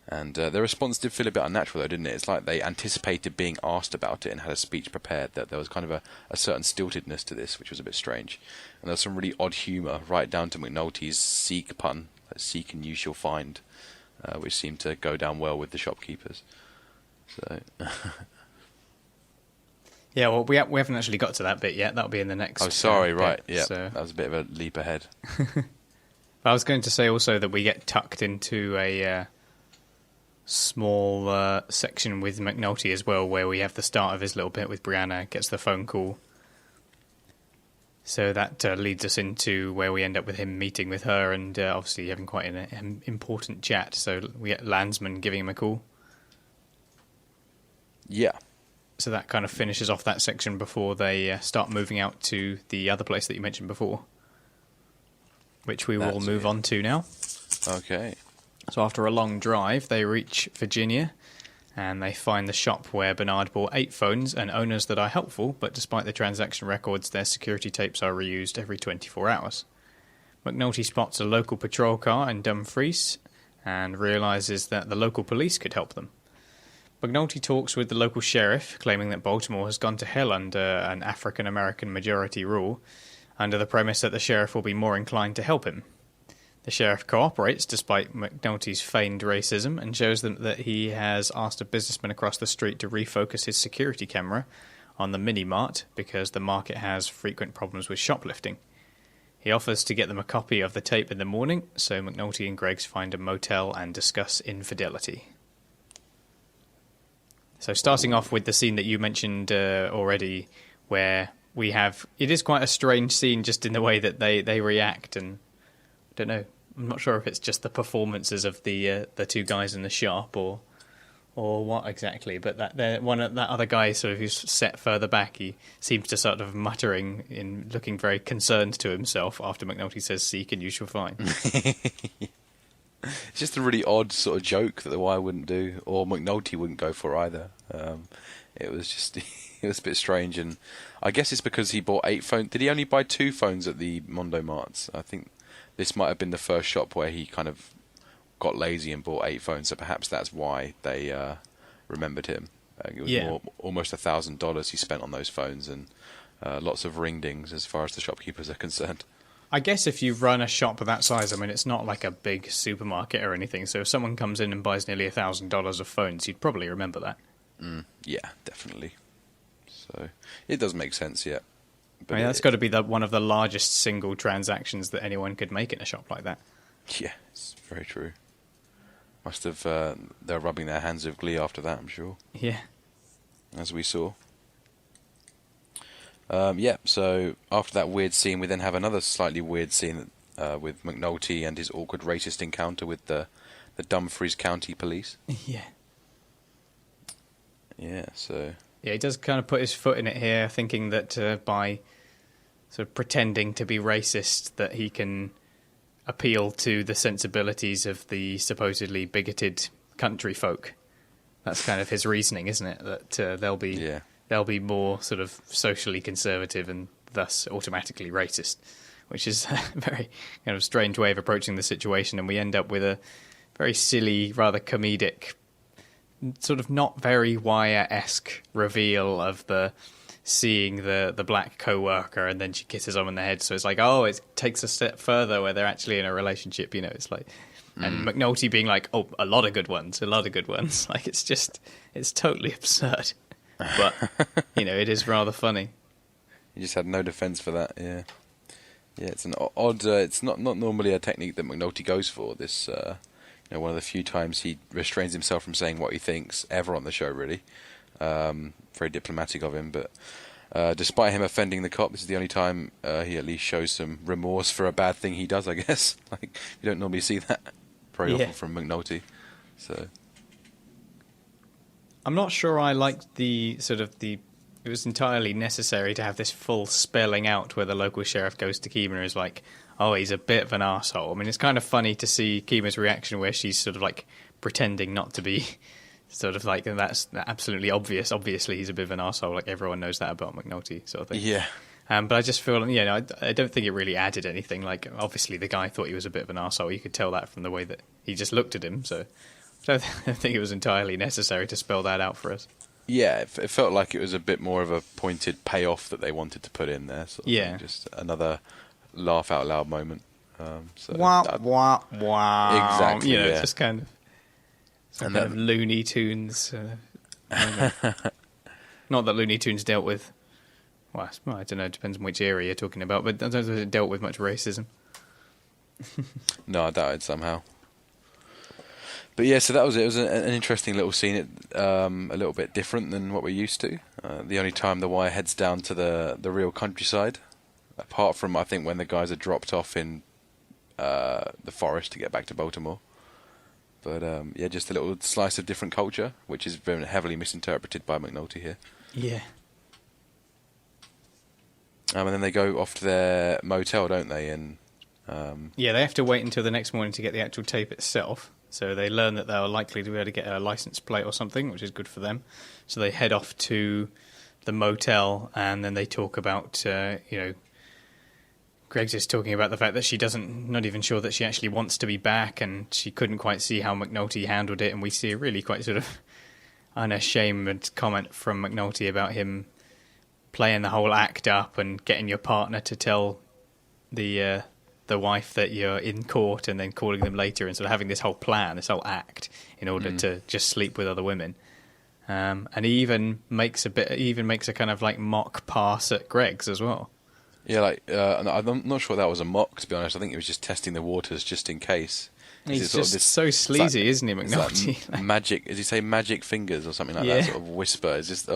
And their response did feel a bit unnatural, though, didn't it? It's like they anticipated being asked about it and had a speech prepared, that there was kind of a certain stiltedness to this, which was a bit strange. And there was some really odd humour, right down to McNulty's seek pun, seek and you shall find, which seemed to go down well with the shopkeepers. So... Yeah, well, we haven't actually got to that bit yet. That'll be in the next. Oh, sorry, right. Bit, Yeah, so. That was a bit of a leap ahead. I was going to say also that we get tucked into a small section with McNulty as well, where we have the start of his little bit with Brianna, gets the phone call. So that leads us into where we end up with him meeting with her and obviously having quite an important chat. So we get Landsman giving him a call. Yeah. So that kind of finishes off that section before they start moving out to the other place that you mentioned before, which we will move on to now. Okay. So after a long drive, they reach Virginia, and they find the shop where Bernard bought 8 phones and owners that are helpful, but despite the transaction records, their security tapes are reused every 24 hours. McNulty spots a local patrol car in Dumfries and realises that the local police could help them. McNulty talks with the local sheriff, claiming that Baltimore has gone to hell under an African-American majority rule, under the premise that the sheriff will be more inclined to help him. The sheriff cooperates despite McNulty's feigned racism and shows them that he has asked a businessman across the street to refocus his security camera on the mini-mart because the market has frequent problems with shoplifting. He offers to get them a copy of the tape in the morning, so McNulty and Greggs find a motel and discuss infidelity. So starting off with the scene that you mentioned already, where we have... It is quite a strange scene just in the way that they react, and I don't know, I'm not sure if it's just the performances of the 2 guys in the shop or what exactly, but that other guy sort of who's set further back, he seems to sort of muttering in looking very concerned to himself after McNulty says, "Seek and you shall find." It's just a really odd sort of joke that the Wire wouldn't do, or McNulty wouldn't go for either. It was just, it was a bit strange, and I guess it's because he bought 8 phones. Did he only buy 2 phones at the Mondo Marts? I think this might have been the first shop where he kind of got lazy and bought 8 phones, so perhaps that's why they remembered him. It was almost $1,000 he spent on those phones, and lots of ring-dings as far as the shopkeepers are concerned. I guess if you run a shop of that size, I mean, it's not like a big supermarket or anything, so if someone comes in and buys nearly $1,000 of phones, you'd probably remember that. Yeah, definitely. So, it does make sense, yeah. But I mean, that's got to be one of the largest single transactions that anyone could make in a shop like that. Yeah, it's very true. Must have, they're rubbing their hands with glee after that, I'm sure. Yeah. As we saw. So after that weird scene, we then have another slightly weird scene with McNulty and his awkward racist encounter with the Dumfries County Police. Yeah. Yeah, so... Yeah, he does kind of put his foot in it here, thinking that by sort of pretending to be racist, that he can appeal to the sensibilities of the supposedly bigoted country folk. That's kind of his reasoning, isn't it? That they'll be more sort of socially conservative and thus automatically racist, which is a very kind of strange way of approaching the situation, and we end up with a very silly, rather comedic, sort of not very Wire-esque reveal of seeing the black co-worker, and then she kisses him on the head. So it's like, oh, it takes a step further where they're actually in a relationship. You know, it's like, and McNulty being like, oh, a lot of good ones. Like it's totally absurd, but you know, it is rather funny. He just had no defence for that. Yeah, it's an odd. It's not normally a technique that McNulty goes for. This. One of the few times he restrains himself from saying what he thinks ever on the show, really. Very diplomatic of him, but despite him offending the cop, this is the only time he at least shows some remorse for a bad thing he does, I guess. Like, you don't normally see that very often from McNulty. So I'm not sure I liked it was entirely necessary to have this full spelling out where the local sheriff goes to Kima and is like, oh, he's a bit of an arsehole. I mean, it's kind of funny to see Kima's reaction where she's sort of like pretending not to be, sort of like, and that's absolutely obvious. Obviously, he's a bit of an arsehole. Like, everyone knows that about McNulty, sort of thing. Yeah. But I just feel, I don't think it really added anything. Like, obviously, the guy thought he was a bit of an arsehole. You could tell that from the way that he just looked at him. So I don't think it was entirely necessary to spell that out for us. Yeah, it felt like it was a bit more of a pointed payoff that they wanted to put in there. Sort of thing. Just another laugh out loud moment. Wah. Exactly. Yeah. Just kind of Looney Tunes. Not that Looney Tunes dealt with. Well, I don't know. It depends on which area you're talking about, but I don't think it dealt with much racism. No, I doubt it somehow. But yeah, so that was it. It was an interesting little scene. A little bit different than what we're used to. The only time the Wire heads down to the real countryside, apart from, I think, when the guys are dropped off in the forest to get back to Baltimore. But just a little slice of different culture, which is very heavily misinterpreted by McNulty here. Yeah. And then they go off to their motel, don't they? And they have to wait until the next morning to get the actual tape itself. So they learn that they're likely to be able to get a license plate or something, which is good for them. So they head off to the motel, and then they talk about, Greggs is talking about the fact that not even sure that she actually wants to be back, and she couldn't quite see how McNulty handled it. And we see a really quite sort of unashamed comment from McNulty about him playing the whole act up and getting your partner to tell the wife that you're in court, and then calling them later, and sort of having this whole plan, this whole act, in order to just sleep with other women. And he even makes a kind of like mock pass at Greggs as well. Yeah, I'm not sure that was a mock, to be honest. I think he was just testing the waters just in case. He's just so sleazy, isn't he, McNulty? Like magic, does he say magic fingers or something like that sort of whisper? It's just,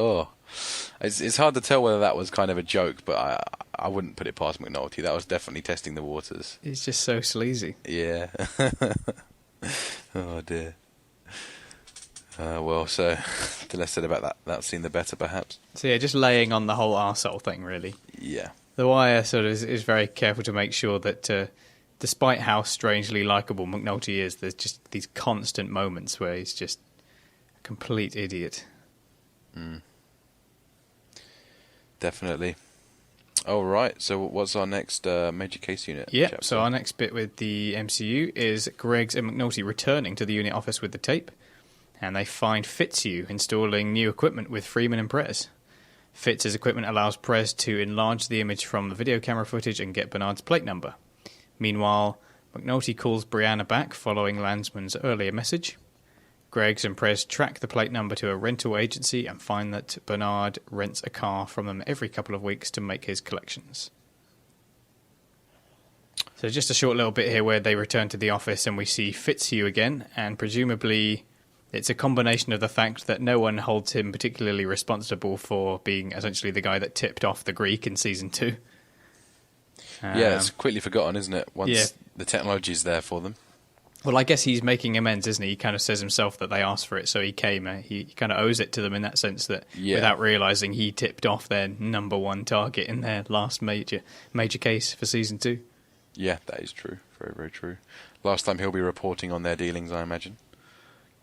it's hard to tell whether that was kind of a joke, but I wouldn't put it past McNulty. That was definitely testing the waters. He's just so sleazy. Yeah. Oh dear. So the less said about that scene, the better, perhaps. So yeah, just laying on the whole arsehole thing, really. Yeah. The Wire sort of is very careful to make sure that, despite how strangely likeable McNulty is, there's just these constant moments where he's just a complete idiot. Definitely. All right. So what's our next major case unit? Yeah. chapter? So our next bit with the MCU is Greggs and McNulty returning to the unit office with the tape, and they find Fitzhugh installing new equipment with Freeman and Prez. Fitz's equipment allows Prez to enlarge the image from the video camera footage and get Bernard's plate number. Meanwhile, McNulty calls Brianna back following Landsman's earlier message. Greggs and Prez track the plate number to a rental agency and find that Bernard rents a car from them every couple of weeks to make his collections. So just a short little bit here where they return to the office and we see Fitzhugh again, and presumably it's a combination of the fact that no one holds him particularly responsible for being essentially the guy that tipped off the Greek in season 2. Yeah, it's quickly forgotten, isn't it? Once the technology's there for them. Well, I guess he's making amends, isn't he? He kind of says himself that they asked for it, so he came. He kind of owes it to them in that sense that without realising he tipped off their number one target in their last major case for season 2. Yeah, that is true. Very, very true. Last time he'll be reporting on their dealings, I imagine.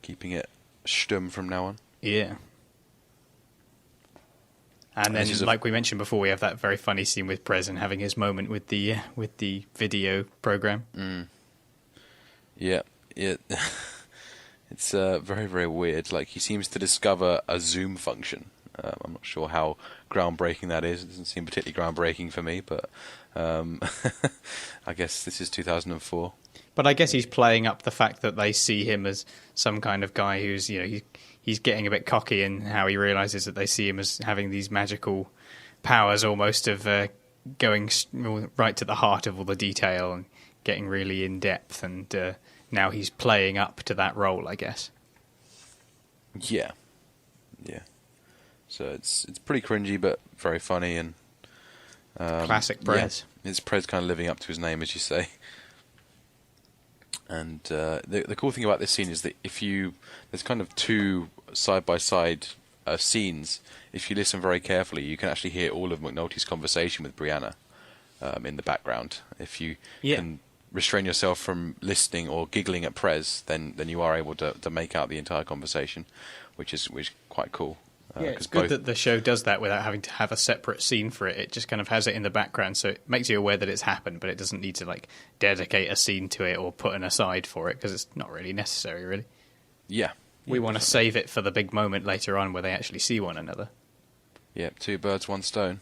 Keeping it stum from now on. Yeah. And then, like we mentioned before, we have that very funny scene with Prez having his moment with the video program. Mm. Yeah. It's very, very weird. Like, he seems to discover a zoom function. I'm not sure how groundbreaking that is. It doesn't seem particularly groundbreaking for me, but I guess this is 2004. But I guess he's playing up the fact that they see him as some kind of guy who's, he's getting a bit cocky in how he realises that they see him as having these magical powers almost of going right to the heart of all the detail and getting really in depth, and now he's playing up to that role, I guess. Yeah. So it's pretty cringy, but very funny, and classic Prez. Yeah, it's Prez kind of living up to his name, as you say. And the cool thing about this scene is that there's kind of two side-by-side scenes. If you listen very carefully, you can actually hear all of McNulty's conversation with Brianna in the background. If you can restrain yourself from listening or giggling at Prez, then you are able to make out the entire conversation, which is quite cool. It's good that the show does that without having to have a separate scene for it. It just kind of has it in the background, so it makes you aware that it's happened, but it doesn't need to dedicate a scene to it or put an aside for it, because it's not really necessary, really. Yeah. We want to save it for the big moment later on where they actually see one another. Yeah, 2 birds, 1 stone.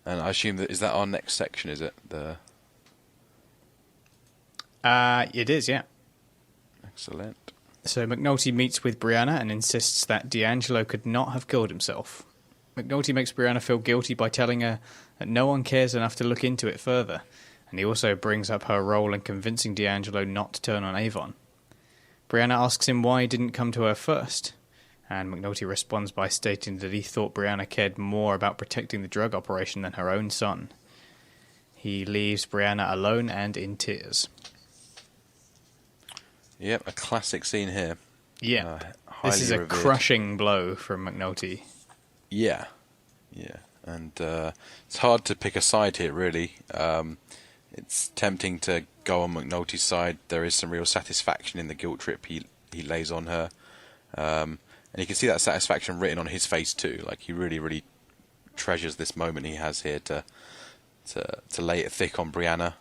And I assume is that our next section, is it? It is, yeah. Excellent. So McNulty meets with Brianna and insists that D'Angelo could not have killed himself. McNulty makes Brianna feel guilty by telling her that no one cares enough to look into it further, and he also brings up her role in convincing D'Angelo not to turn on Avon. Brianna asks him why he didn't come to her first, and McNulty responds by stating that he thought Brianna cared more about protecting the drug operation than her own son. He leaves Brianna alone and in tears. Yep, a classic scene here. Yeah, this is a crushing blow from McNulty. Yeah, and it's hard to pick a side here, really. It's tempting to go on McNulty's side. There is some real satisfaction in the guilt trip he lays on her, and you can see that satisfaction written on his face too. Like, he really, really treasures this moment he has here to lay it thick on Brianna.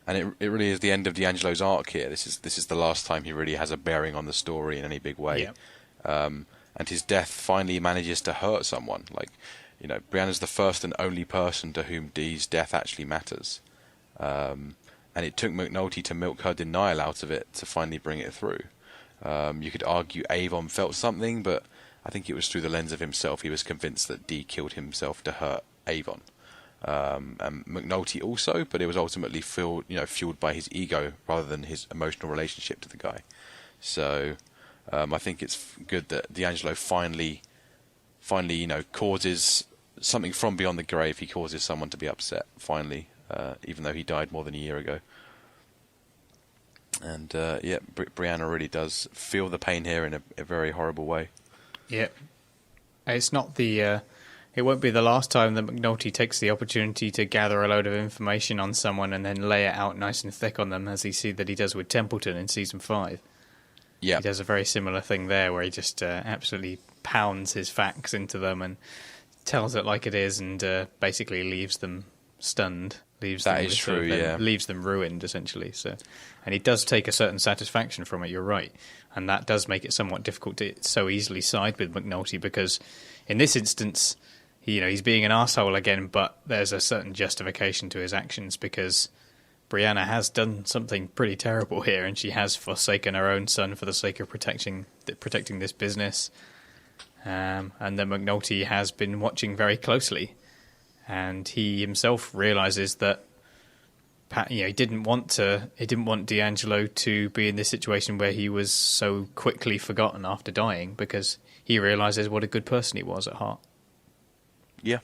And it really is the end of D'Angelo's arc here. This is the last time he really has a bearing on the story in any big way. Yeah. And his death finally manages to hurt someone. Brianna's the first and only person to whom Dee's death actually matters. And it took McNulty to milk her denial out of it to finally bring it through. You could argue Avon felt something, but I think it was through the lens of himself. He was convinced that Dee killed himself to hurt Avon. And McNulty also, but it was ultimately fueled by his ego rather than his emotional relationship to the guy. So I think it's good that D'Angelo finally causes something from beyond the grave. He causes someone to be upset finally, even though he died more than a year ago. And Brianna really does feel the pain here in a very horrible way. Yeah, it's not it won't be the last time that McNulty takes the opportunity to gather a load of information on someone and then lay it out nice and thick on them, as he does with Templeton in season 5. Yeah, he does a very similar thing there, where he just absolutely pounds his facts into them and tells it like it is, and basically leaves them stunned. Leaves them ruined, essentially. So, and he does take a certain satisfaction from it. You're right, and that does make it somewhat difficult to so easily side with McNulty, because in this instance, he's being an arsehole again, but there's a certain justification to his actions, because Brianna has done something pretty terrible here, and she has forsaken her own son for the sake of protecting this business, and that McNulty has been watching very closely, and he himself realises that he didn't want D'Angelo to be in this situation where he was so quickly forgotten after dying, because he realizes what a good person he was at heart. Yeah.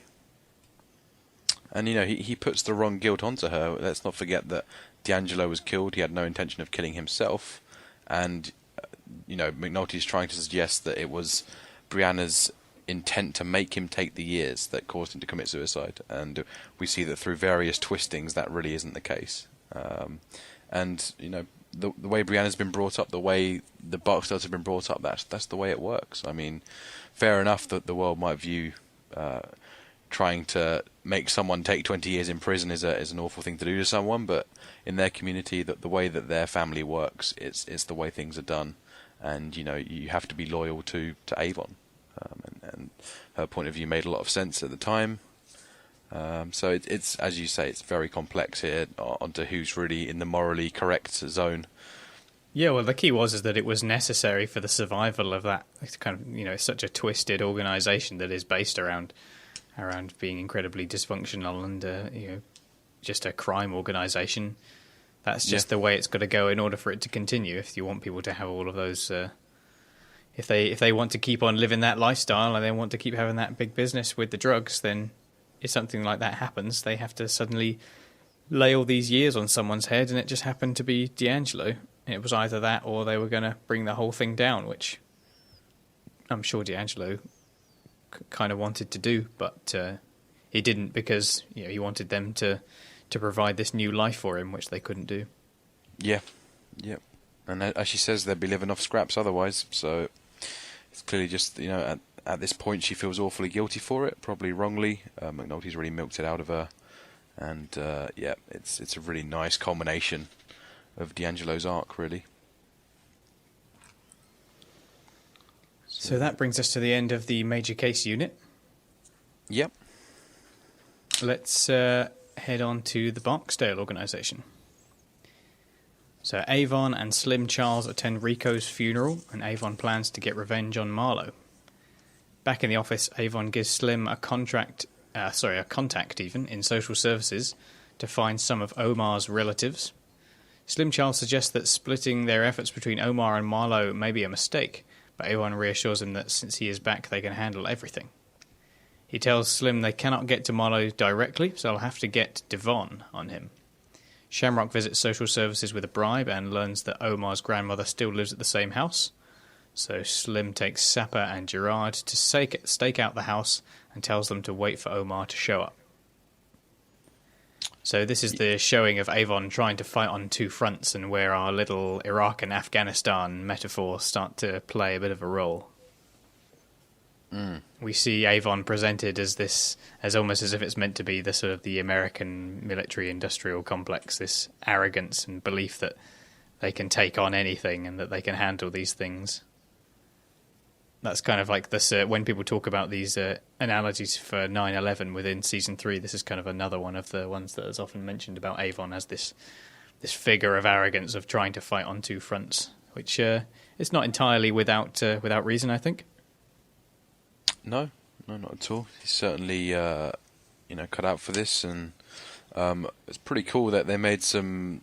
And, he puts the wrong guilt onto her. Let's not forget that D'Angelo was killed. He had no intention of killing himself. And, McNulty's trying to suggest that it was Brianna's intent to make him take the years that caused him to commit suicide. And we see that through various twistings, that really isn't the case. And, the way Brianna's been brought up, the way the Barksdales have been brought up, that's the way it works. I mean, fair enough that the world might view trying to make someone take 20 years in prison is an awful thing to do to someone, but in their community, the way that their family works, it's the way things are done. And, you have to be loyal to Avon. And her point of view made a lot of sense at the time. So it's, as you say, it's very complex here onto who's really in the morally correct zone. Yeah, well, the key is that it was necessary for the survival of that kind of, such a twisted organisation that is based around being incredibly dysfunctional and, just a crime organisation. That's just the way it's got to go in order for it to continue. If you want people to have all of those, if they want to keep on living that lifestyle and they want to keep having that big business with the drugs, then if something like that happens, they have to suddenly lay all these years on someone's head, and it just happened to be D'Angelo. It was either that or they were going to bring the whole thing down, which I'm sure D'Angelo kind of wanted to do, but he didn't, because he wanted them to provide this new life for him, which they couldn't do. Yeah. And as she says, they'd be living off scraps otherwise, so it's clearly just, at this point she feels awfully guilty for it, probably wrongly. McNulty's really milked it out of her, and it's a really nice culmination of D'Angelo's arc, really. So that brings us to the end of the major case unit. Yep. Let's head on to the Barksdale organisation. So Avon and Slim Charles attend Rico's funeral, and Avon plans to get revenge on Marlo. Back in the office, Avon gives Slim a contact even, in social services to find some of Omar's relatives. Slim Charles suggests that splitting their efforts between Omar and Marlo may be a mistake, but Avon reassures him that since he is back, they can handle everything. He tells Slim they cannot get to Marlo directly, so they'll have to get Devon on him. Shamrock visits social services with a bribe and learns that Omar's grandmother still lives at the same house. So Slim takes Sapper and Gerard to stake out the house and tells them to wait for Omar to show up. So this is the showing of Avon trying to fight on two fronts, and where our little Iraq and Afghanistan metaphors start to play a bit of a role. We see Avon presented as almost as if it's meant to be the sort of the American military-industrial complex, this arrogance and belief that they can take on anything and that they can handle these things. That's kind of like this, when people talk about these analogies for 9/11 within Season 3, this is kind of another one of the ones that is often mentioned about Avon as this figure of arrogance of trying to fight on two fronts, which it's not entirely without reason, I think. No, not at all. He's certainly, cut out for this, and it's pretty cool that they made some.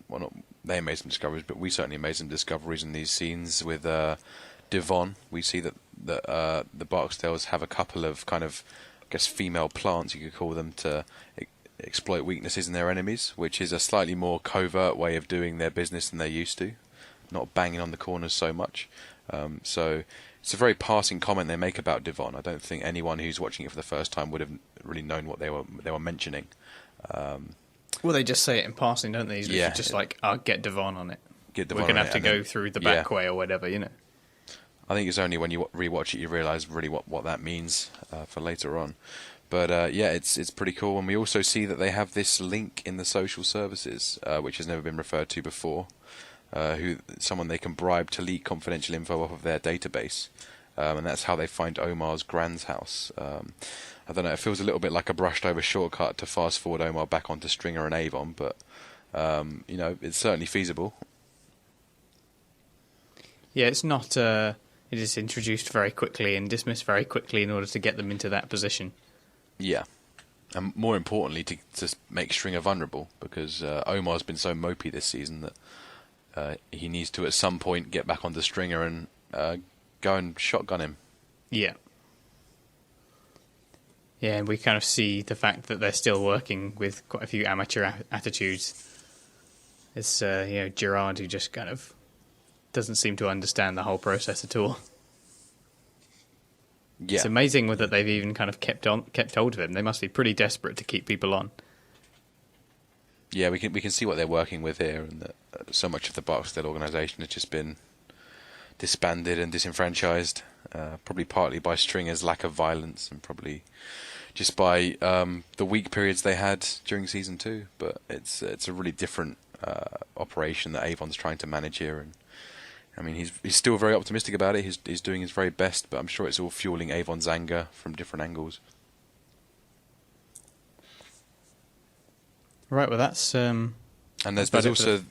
Well, not they made some discoveries, but we certainly made some discoveries in these scenes with Devon. We see that the Barksdales have a couple of kind of, I guess, female plants, you could call them, to exploit weaknesses in their enemies, which is a slightly more covert way of doing their business than they're used to, not banging on the corners so much. So it's a very passing comment they make about Devon. I don't think anyone who's watching it for the first time would have really known what they were mentioning. Well, they just say it in passing, don't they? Yeah. Just like, get Devon on it. Get Devon We're going to on have to go through the back way or whatever, I think it's only when you rewatch it you realise really what that means for later on. But it's pretty cool. And we also see that they have this link in the social services, which has never been referred to before. Someone they can bribe to leak confidential info off of their database, and that's how they find Omar's grand's house. I don't know, it feels a little bit like a brushed over shortcut to fast forward Omar back onto Stringer and Avon, but it's certainly feasible. Yeah, it's not. It is introduced very quickly and dismissed very quickly in order to get them into that position. Yeah, And more importantly, to make Stringer vulnerable, because Omar's been so mopey this season that he needs to, at some point, get back onto Stringer and go and shotgun him. Yeah. Yeah, and we kind of see the fact that they're still working with quite a few amateur attitudes. It's, Gerard who just kind of doesn't seem to understand the whole process at all. Yeah. It's amazing that they've even kind of kept hold of him. They must be pretty desperate to keep people on. Yeah, we can see what they're working with here, and that so much of the Barksdale organisation has just been disbanded and disenfranchised, probably partly by Stringer's lack of violence, and probably just by the weak periods they had during season 2. But it's a really different operation that Avon's trying to manage here, and I mean he's still very optimistic about it. He's doing his very best, but I'm sure it's all fueling Avon's anger from different angles. Right, well that's and there's also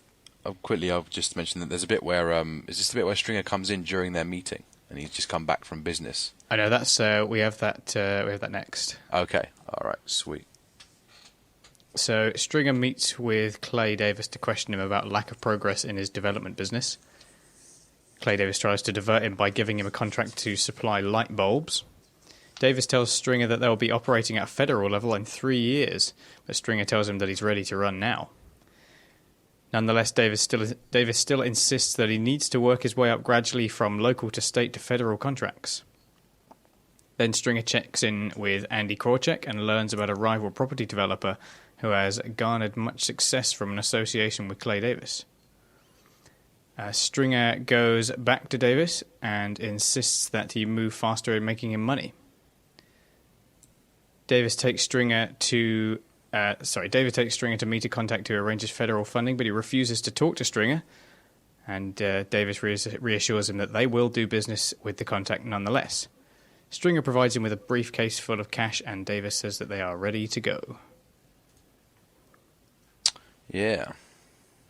quickly I'll just mention that there's a bit where is this the bit where Stringer comes in during their meeting and he's just come back from business? I know that's we have that next. Okay, all right, sweet. So Stringer meets with Clay Davis to question him about lack of progress in his development business. Clay Davis tries to divert him by giving him a contract to supply light bulbs. Davis tells Stringer that they'll be operating at a federal level in 3 years, but Stringer tells him that he's ready to run now. Nonetheless, Davis still insists that he needs to work his way up gradually from local to state to federal contracts. Then Stringer checks in with Andy Krawcheck and learns about a rival property developer who has garnered much success from an association with Clay Davis. Stringer goes back to Davis and insists that he move faster in making him money. Davis takes Stringer to meet a contact who arranges federal funding, but he refuses to talk to Stringer. And Davis reassures him that they will do business with the contact nonetheless. Stringer provides him with a briefcase full of cash, and Davis says that they are ready to go. Yeah.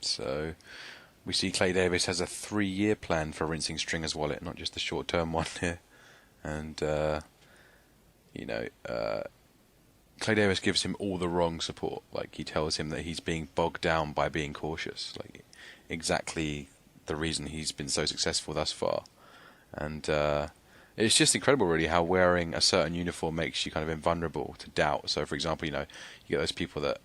So we see Clay Davis has a 3-year plan for rinsing Stringer's wallet, not just a short-term one here. And, Clay Davis gives him all the wrong support. Like, he tells him that he's being bogged down by being cautious. Like, exactly the reason he's been so successful thus far. And it's just incredible, really, how wearing a certain uniform makes you kind of invulnerable to doubt. So, for example, you get those people that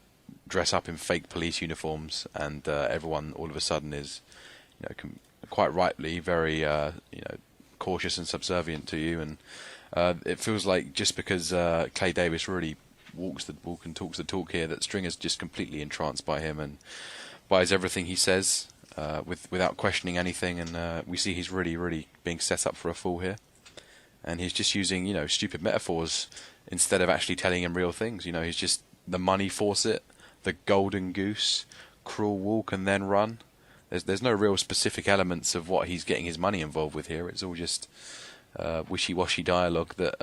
dress up in fake police uniforms, and everyone all of a sudden is, quite rightly very, cautious and subservient to you. And it feels like just because Clay Davis really walks the walk and talks the talk here, that Stringer's just completely entranced by him and buys everything he says without questioning anything. And we see he's really, really being set up for a fool here. And he's just using, stupid metaphors instead of actually telling him real things. He's just the money faucet, the golden goose, cruel walk and then run. There's no real specific elements of what he's getting his money involved with here. It's all just wishy-washy dialogue that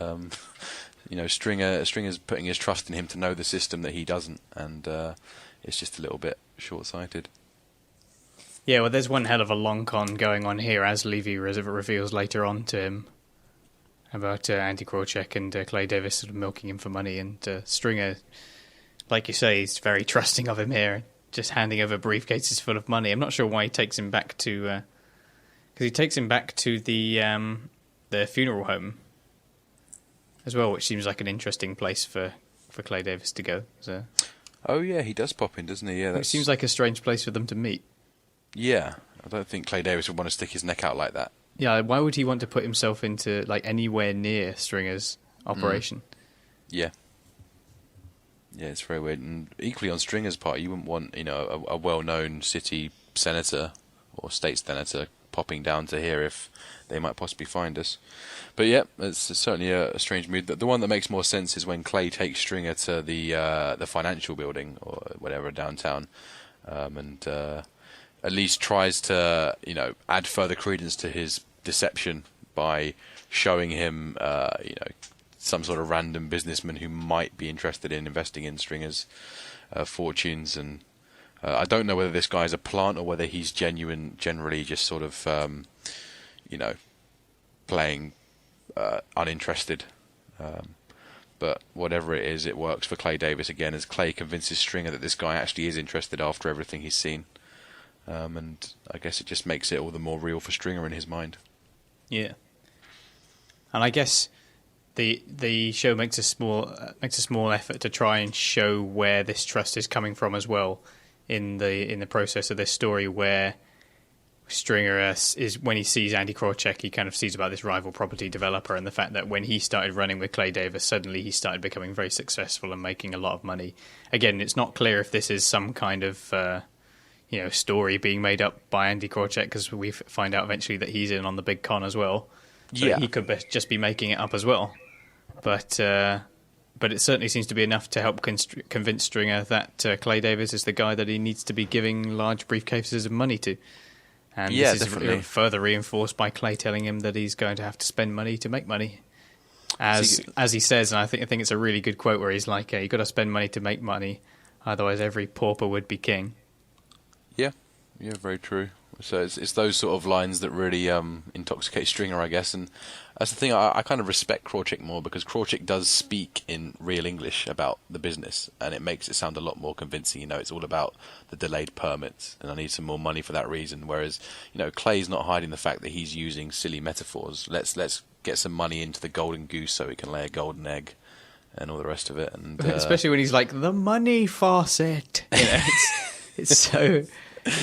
Stringer's putting his trust in him to know the system that he doesn't, and it's just a little bit short-sighted. Yeah, well, there's one hell of a long con going on here, as Levy reveals later on to him about Andy Krawcheck and Clay Davis sort of milking him for money, and Stringer, like you say, is very trusting of him here, just handing over briefcases full of money. I'm not sure why he takes him back to, because he takes him back to the funeral home as well, which seems like an interesting place for Clay Davis to go. So. Oh yeah, he does pop in, doesn't he? Yeah, it seems like a strange place for them to meet. Yeah, I don't think Clay Davis would want to stick his neck out like that. Yeah, why would he want to put himself into anywhere near Stringer's operation? Yeah. Yeah, it's very weird. And equally on Stringer's part, you wouldn't want, a well-known city senator or state senator popping down to here if they might possibly find us. But yeah, it's certainly a strange mood. The one that makes more sense is when Clay takes Stringer to the financial building or whatever downtown, and at least tries to add further credence to his deception by showing him some sort of random businessman who might be interested in investing in Stringer's fortunes. And I don't know whether this guy's a plant or whether he's generally just sort of playing uninterested. But whatever it is, it works for Clay Davis again, as Clay convinces Stringer that this guy actually is interested after everything he's seen. And I guess it just makes it all the more real for Stringer in his mind. Yeah. And I guess the show makes a small effort to try and show where this trust is coming from as well in the process of this story, where Stringer is when he sees Andy Krawcheck, he kind of sees about this rival property developer and the fact that when he started running with Clay Davis, suddenly he started becoming very successful and making a lot of money. Again, it's not clear if this is some kind of story being made up by Andy Krawcheck, because we find out eventually that he's in on the big con as well. So he could just be making it up as well. But it certainly seems to be enough to help convince Stringer that Clay Davis is the guy that he needs to be giving large briefcases of money to. And this is further reinforced by Clay telling him that he's going to have to spend money to make money. As he says, and I think it's a really good quote where he's like, "You got to spend money to make money, otherwise every pauper would be king." Yeah, very true. So it's those sort of lines that really intoxicate Stringer, I guess, and that's the thing. I kind of respect Krawcheck more, because Krawcheck does speak in real English about the business, and it makes it sound a lot more convincing. It's all about the delayed permits, and I need some more money for that reason. Whereas, Clay's not hiding the fact that he's using silly metaphors. Let's get some money into the golden goose so he can lay a golden egg, and all the rest of it. And especially when he's like, the money faucet. It's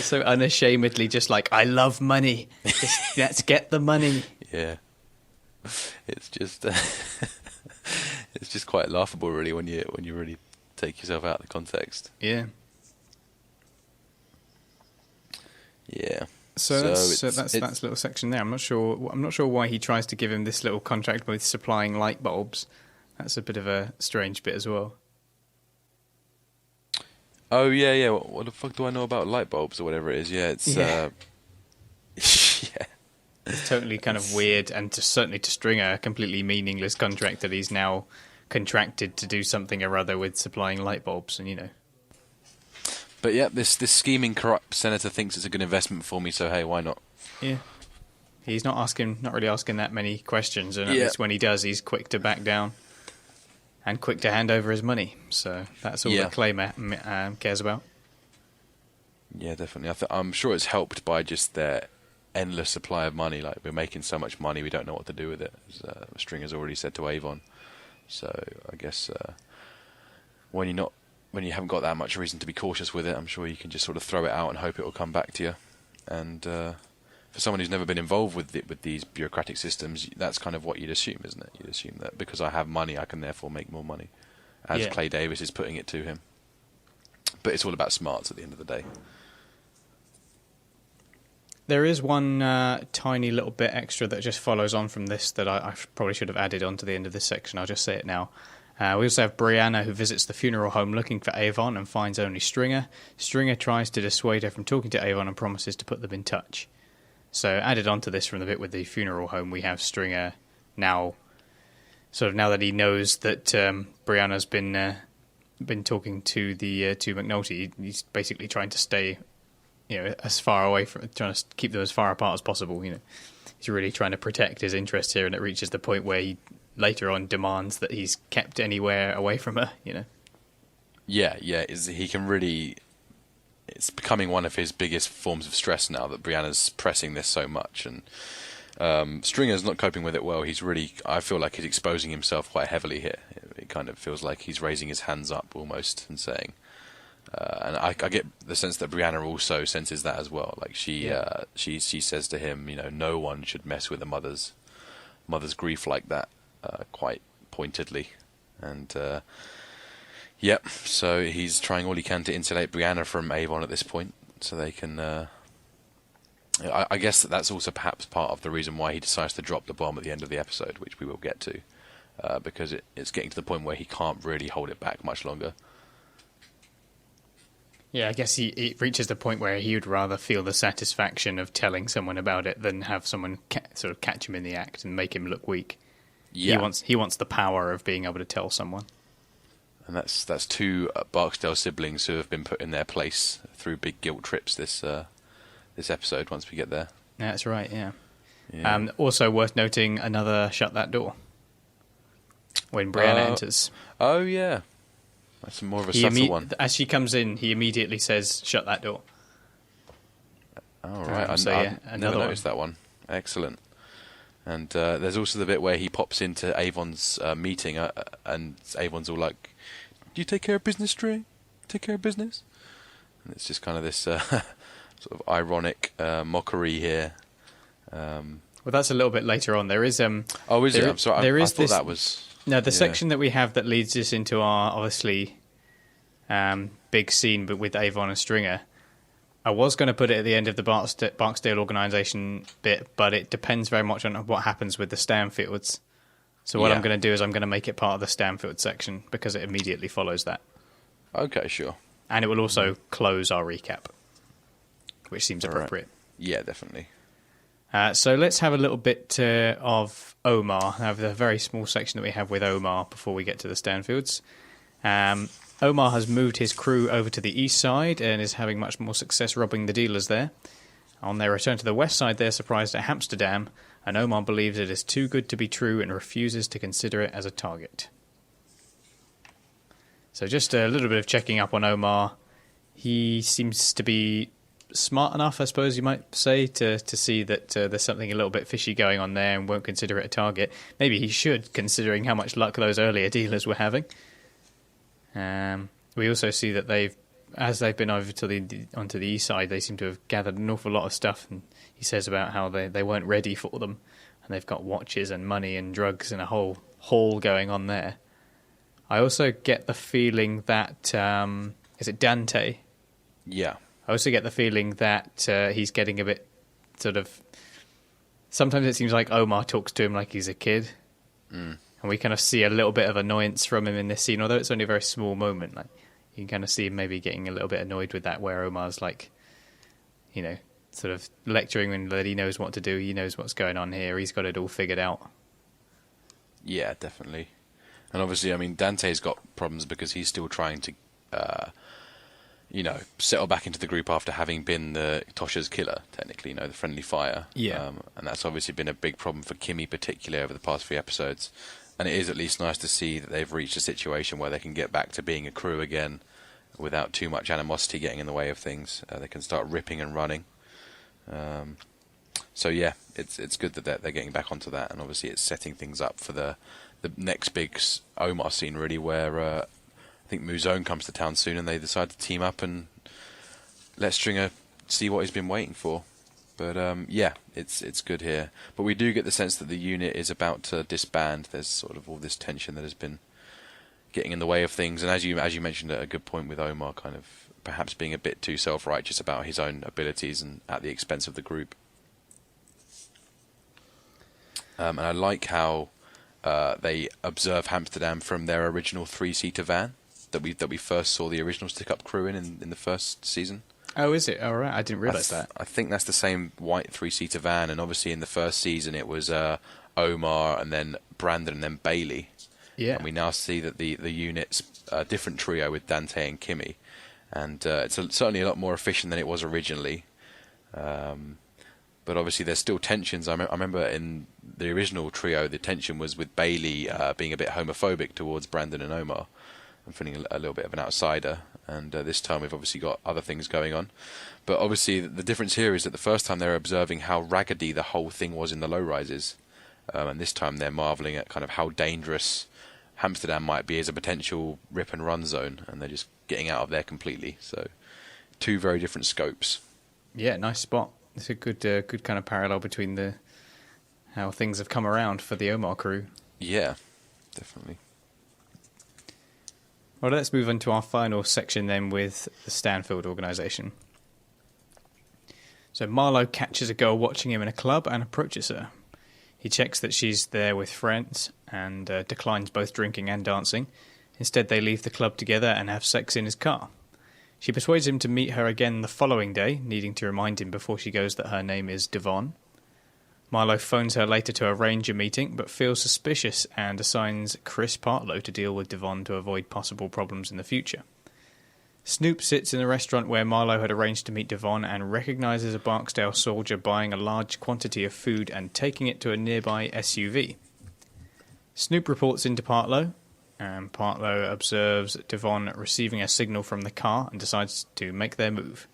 so unashamedly just like, I love money. Let's get the money. Yeah. It's just it's just quite laughable, really, when you really take yourself out of the context. Yeah. Yeah. So that's that little section there. I'm not sure why he tries to give him this little contract with supplying light bulbs. That's a bit of a strange bit as well. Oh yeah. What the fuck do I know about light bulbs or whatever it is? Yeah, it's yeah. It's totally kind of weird, and certainly to Stringer, a completely meaningless contract that he's now contracted to do something or other with supplying light bulbs, and But yeah, this scheming, corrupt senator thinks it's a good investment for me, so hey, why not? Yeah. He's not really asking that many questions, and at least when he does, he's quick to back down and quick to hand over his money. So that's all that Clay cares about. Yeah, definitely. I'm sure it's helped by just their endless supply of money. Like, we're making so much money, we don't know what to do with it, as Stringer's already said to Avon. So I guess when you haven't got that much reason to be cautious with it, I'm sure you can just sort of throw it out and hope it will come back to you. And for someone who's never been involved with these bureaucratic systems, that's kind of what you'd assume, isn't it? You'd assume that because I have money, I can therefore make more money, as Clay Davis is putting it to him. But it's all about smarts at the end of the day. There is one tiny little bit extra that just follows on from this that I probably should have added on to the end of this section. I'll just say it now. We also have Brianna, who visits the funeral home looking for Avon and finds only Stringer. Stringer tries to dissuade her from talking to Avon and promises to put them in touch. So added on to this from the bit with the funeral home, we have Stringer now that he knows that Brianna's been talking to to McNulty, he's basically trying to stay as far away from, trying to keep them as far apart as possible. He's really trying to protect his interests here, and it reaches the point where he later on demands that he's kept anywhere away from her. Yeah. He can really. It's becoming one of his biggest forms of stress now that Brianna's pressing this so much, and Stringer's not coping with it well. I feel like he's exposing himself quite heavily here. It kind of feels like he's raising his hands up almost and saying. And I get the sense that Brianna also senses that as well. Like she says to him, no one should mess with a mother's grief like that, quite pointedly. And so he's trying all he can to insulate Brianna from Avon at this point, so they can. I guess that's also perhaps part of the reason why he decides to drop the bomb at the end of the episode, which we will get to, because it's getting to the point where he can't really hold it back much longer. Yeah, I guess it reaches the point where he would rather feel the satisfaction of telling someone about it than have someone sort of catch him in the act and make him look weak. Yeah. He wants the power of being able to tell someone. And that's two Barksdale siblings who have been put in their place through big guilt trips this episode, once we get there. Yeah, that's right, yeah. Also worth noting, another Shut That Door. when Brianna enters. Oh, yeah. That's more of a subtle one. As she comes in, he immediately says, "Shut that door." Oh, right. I never noticed that one. Excellent. And there's also the bit where he pops into Avon's meeting, and Avon's all like, "Do you take care of business, Trey? Take care of business?" And it's just kind of this sort of ironic mockery here. Well, that's a little bit later on. There is. Oh, is it? I'm sorry. I thought that was. No, the section that we have that leads us into our obviously big scene, but with Avon and Stringer. I was going to put it at the end of the Barksdale organisation bit, but it depends very much on what happens with the Stanfields. So what I'm going to do is I'm going to make it part of the Stanfield section because it immediately follows that. Okay, sure. And it will also close our recap, which seems appropriate. Right. Yeah, definitely. So let's have a little bit of Omar. I have the very small section that we have with Omar before we get to the Stanfields. Omar has moved his crew over to the east side and is having much more success robbing the dealers there. On their return to the west side, they're surprised at Hamsterdam, and Omar believes it is too good to be true and refuses to consider it as a target. So just a little bit of checking up on Omar. He seems to be smart enough, I suppose you might say, to see that there's something a little bit fishy going on there and won't consider it a target. Maybe he should, considering how much luck those earlier dealers were having. We also see that as they've been over to onto the east side, they seem to have gathered an awful lot of stuff. And he says about how they weren't ready for them, and they've got watches and money and drugs and a whole haul going on there. I also get the feeling that is it Dante? Yeah. I also get the feeling that he's getting a bit sort of. Sometimes it seems like Omar talks to him like he's a kid. Mm. And we kind of see a little bit of annoyance from him in this scene, although it's only a very small moment. Like you can kind of see him maybe getting a little bit annoyed with that, where Omar's like, sort of lecturing him that he knows what to do, he knows what's going on here, he's got it all figured out. Yeah, definitely. And obviously, I mean, Dante's got problems because he's still trying to, settle back into the group after having been the Tosha's killer, technically, the friendly fire. Yeah. And that's obviously been a big problem for Kimmy, particularly over the past few episodes. And it is at least nice to see that they've reached a situation where they can get back to being a crew again without too much animosity getting in the way of things. They can start ripping and running. So yeah, it's good that they're getting back onto that, and obviously it's setting things up for the next big Omar scene, really, where I think Muzone comes to town soon, and they decide to team up and let Stringer see what he's been waiting for. But yeah, it's good here. But we do get the sense that the unit is about to disband. There's sort of all this tension that has been getting in the way of things, and as you mentioned, at a good point with Omar, kind of perhaps being a bit too self-righteous about his own abilities and at the expense of the group. And I like how they observe Hamsterdam from their original 3-seater van that we first saw the original stick-up crew in the first season. Oh, is it? All right, I didn't realise that. I think that's the same white 3-seater van, and obviously in the first season it was Omar and then Brandon and then Bailey. Yeah. And we now see that the unit's a different trio with Dante and Kimmy, and it's certainly a lot more efficient than it was originally. But obviously there's still tensions. I remember in the original trio, the tension was with Bailey being a bit homophobic towards Brandon and Omar and feeling a little bit of an outsider. And this time we've obviously got other things going on. But obviously the difference here is that the first time they're observing how raggedy the whole thing was in the low-rises. And this time they're marvelling at kind of how dangerous Hamsterdam might be as a potential rip-and-run zone. And they're just getting out of there completely. So two very different scopes. Yeah, nice spot. It's a good kind of parallel between how things have come around for the Omar crew. Yeah, definitely. Well, let's move on to our final section then with the Stanfield organisation. So Marlo catches a girl watching him in a club and approaches her. He checks that she's there with friends and declines both drinking and dancing. Instead, they leave the club together and have sex in his car. She persuades him to meet her again the following day, needing to remind him before she goes that her name is Devon. Marlo phones her later to arrange a meeting, but feels suspicious and assigns Chris Partlow to deal with Devon to avoid possible problems in the future. Snoop sits in the restaurant where Marlo had arranged to meet Devon and recognises a Barksdale soldier buying a large quantity of food and taking it to a nearby SUV. Snoop reports into Partlow, and Partlow observes Devon receiving a signal from the car and decides to make their move.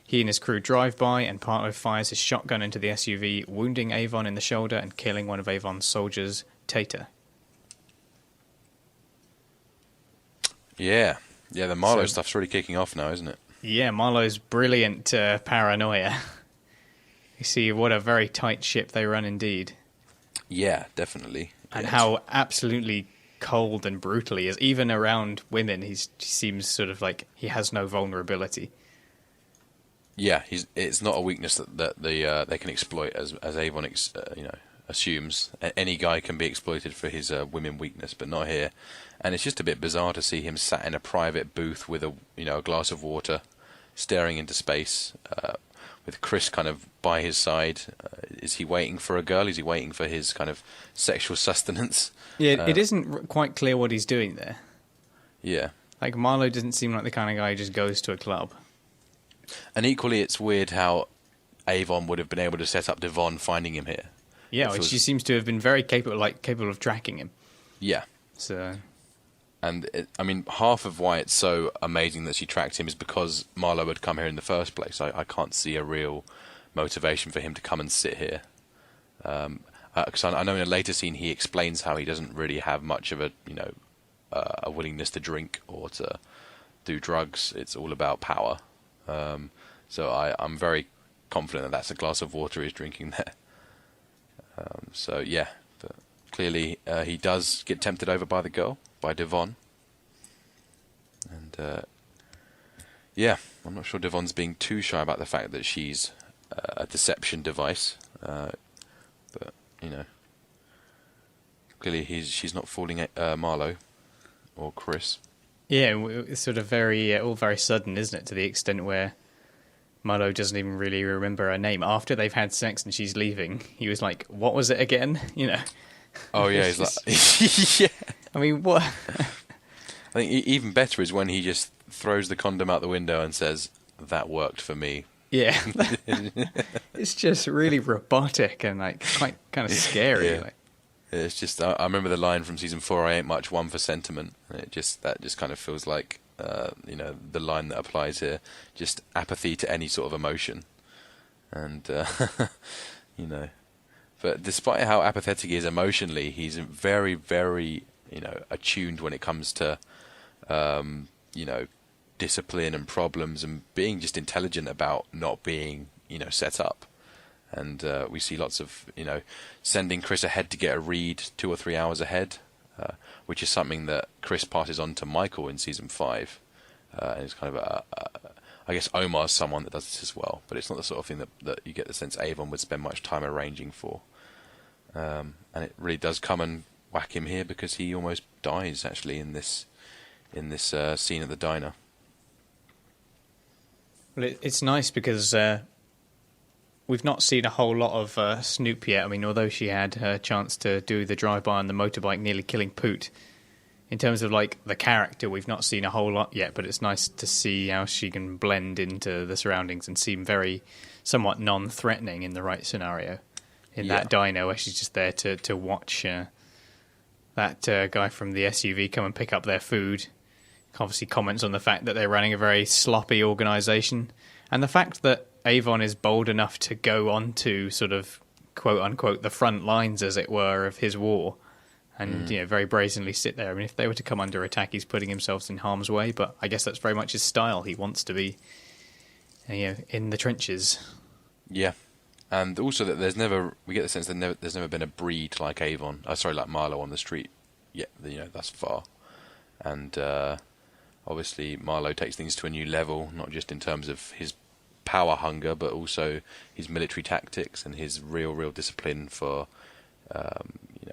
He and his crew drive by, and Partlow fires his shotgun into the SUV, wounding Avon in the shoulder and killing one of Avon's soldiers, Tater. Yeah, the Marlo stuff's really kicking off now, isn't it? Yeah, Marlo's brilliant paranoia. You see what a very tight ship they run indeed. Yeah, definitely. And how absolutely cold and brutal he is. Even around women, he seems sort of like he has no vulnerability. Yeah, it's not a weakness that they can exploit, as Avon assumes. Any guy can be exploited for his women weakness, but not here. And it's just a bit bizarre to see him sat in a private booth with a glass of water, staring into space, with Chris kind of by his side. Is he waiting for a girl? Is he waiting for his kind of sexual sustenance? Yeah, it isn't quite clear what he's doing there. Yeah. Like, Marlo doesn't seem like the kind of guy who just goes to a club. And equally, it's weird how Avon would have been able to set up Devon finding him here. Yeah, which she seems to have been very capable of tracking him. Yeah. So... And, half of why it's so amazing that she tracked him is because Marlo had come here in the first place. I can't see a real motivation for him to come and sit here. Because I know in a later scene he explains how he doesn't really have much of a willingness to drink or to do drugs. It's all about power. So I'm very confident that that's a glass of water he's drinking there. So yeah, but clearly he does get tempted over by the girl. By Devon. And, I'm not sure Devon's being too shy about the fact that she's a deception device. But, clearly she's not fooling Marlo or Chris. Yeah, it's sort of all very sudden, isn't it? To the extent where Marlo doesn't even really remember her name. After they've had sex and she's leaving, he was like, what was it again? Oh, yeah, he's like... yeah. I mean, what? I think even better is when he just throws the condom out the window and says, "That worked for me." Yeah. It's just really robotic and quite kind of scary. Yeah. It's just I remember the line from season 4, "I ain't much one for sentiment." And that just kind of feels like the line that applies here, just apathy to any sort of emotion, and But despite how apathetic he is emotionally, he's very, very, attuned when it comes to, discipline and problems and being just intelligent about not being, set up. And we see lots of, sending Chris ahead to get a read 2 or 3 hours ahead, which is something that Chris passes on to Michael in season 5. And it's kind of I guess Omar's someone that does this as well, but it's not the sort of thing that you get the sense Avon would spend much time arranging for. And it really does come and whack him here because he almost dies actually in this scene at the diner. Well, it's nice because we've not seen a whole lot of Snoop yet. I mean, although she had her chance to do the drive-by on the motorbike nearly killing Poot, in terms of the character, we've not seen a whole lot yet, but it's nice to see how she can blend into the surroundings and seem somewhat non-threatening in the right scenario. In that diner where she's just there to watch that guy from the SUV come and pick up their food. Obviously comments on the fact that they're running a very sloppy organisation. And the fact that Avon is bold enough to go on to sort of, quote-unquote, the front lines, as it were, of his war. And, very brazenly sit there. I mean, if they were to come under attack, he's putting himself in harm's way. But I guess that's very much his style. He wants to be, in the trenches. Yeah. And also that we get the sense that there's never been a breed like Avon, like Marlo on the street yet, thus far. And obviously Marlo takes things to a new level, not just in terms of his power hunger, but also his military tactics and his real discipline for,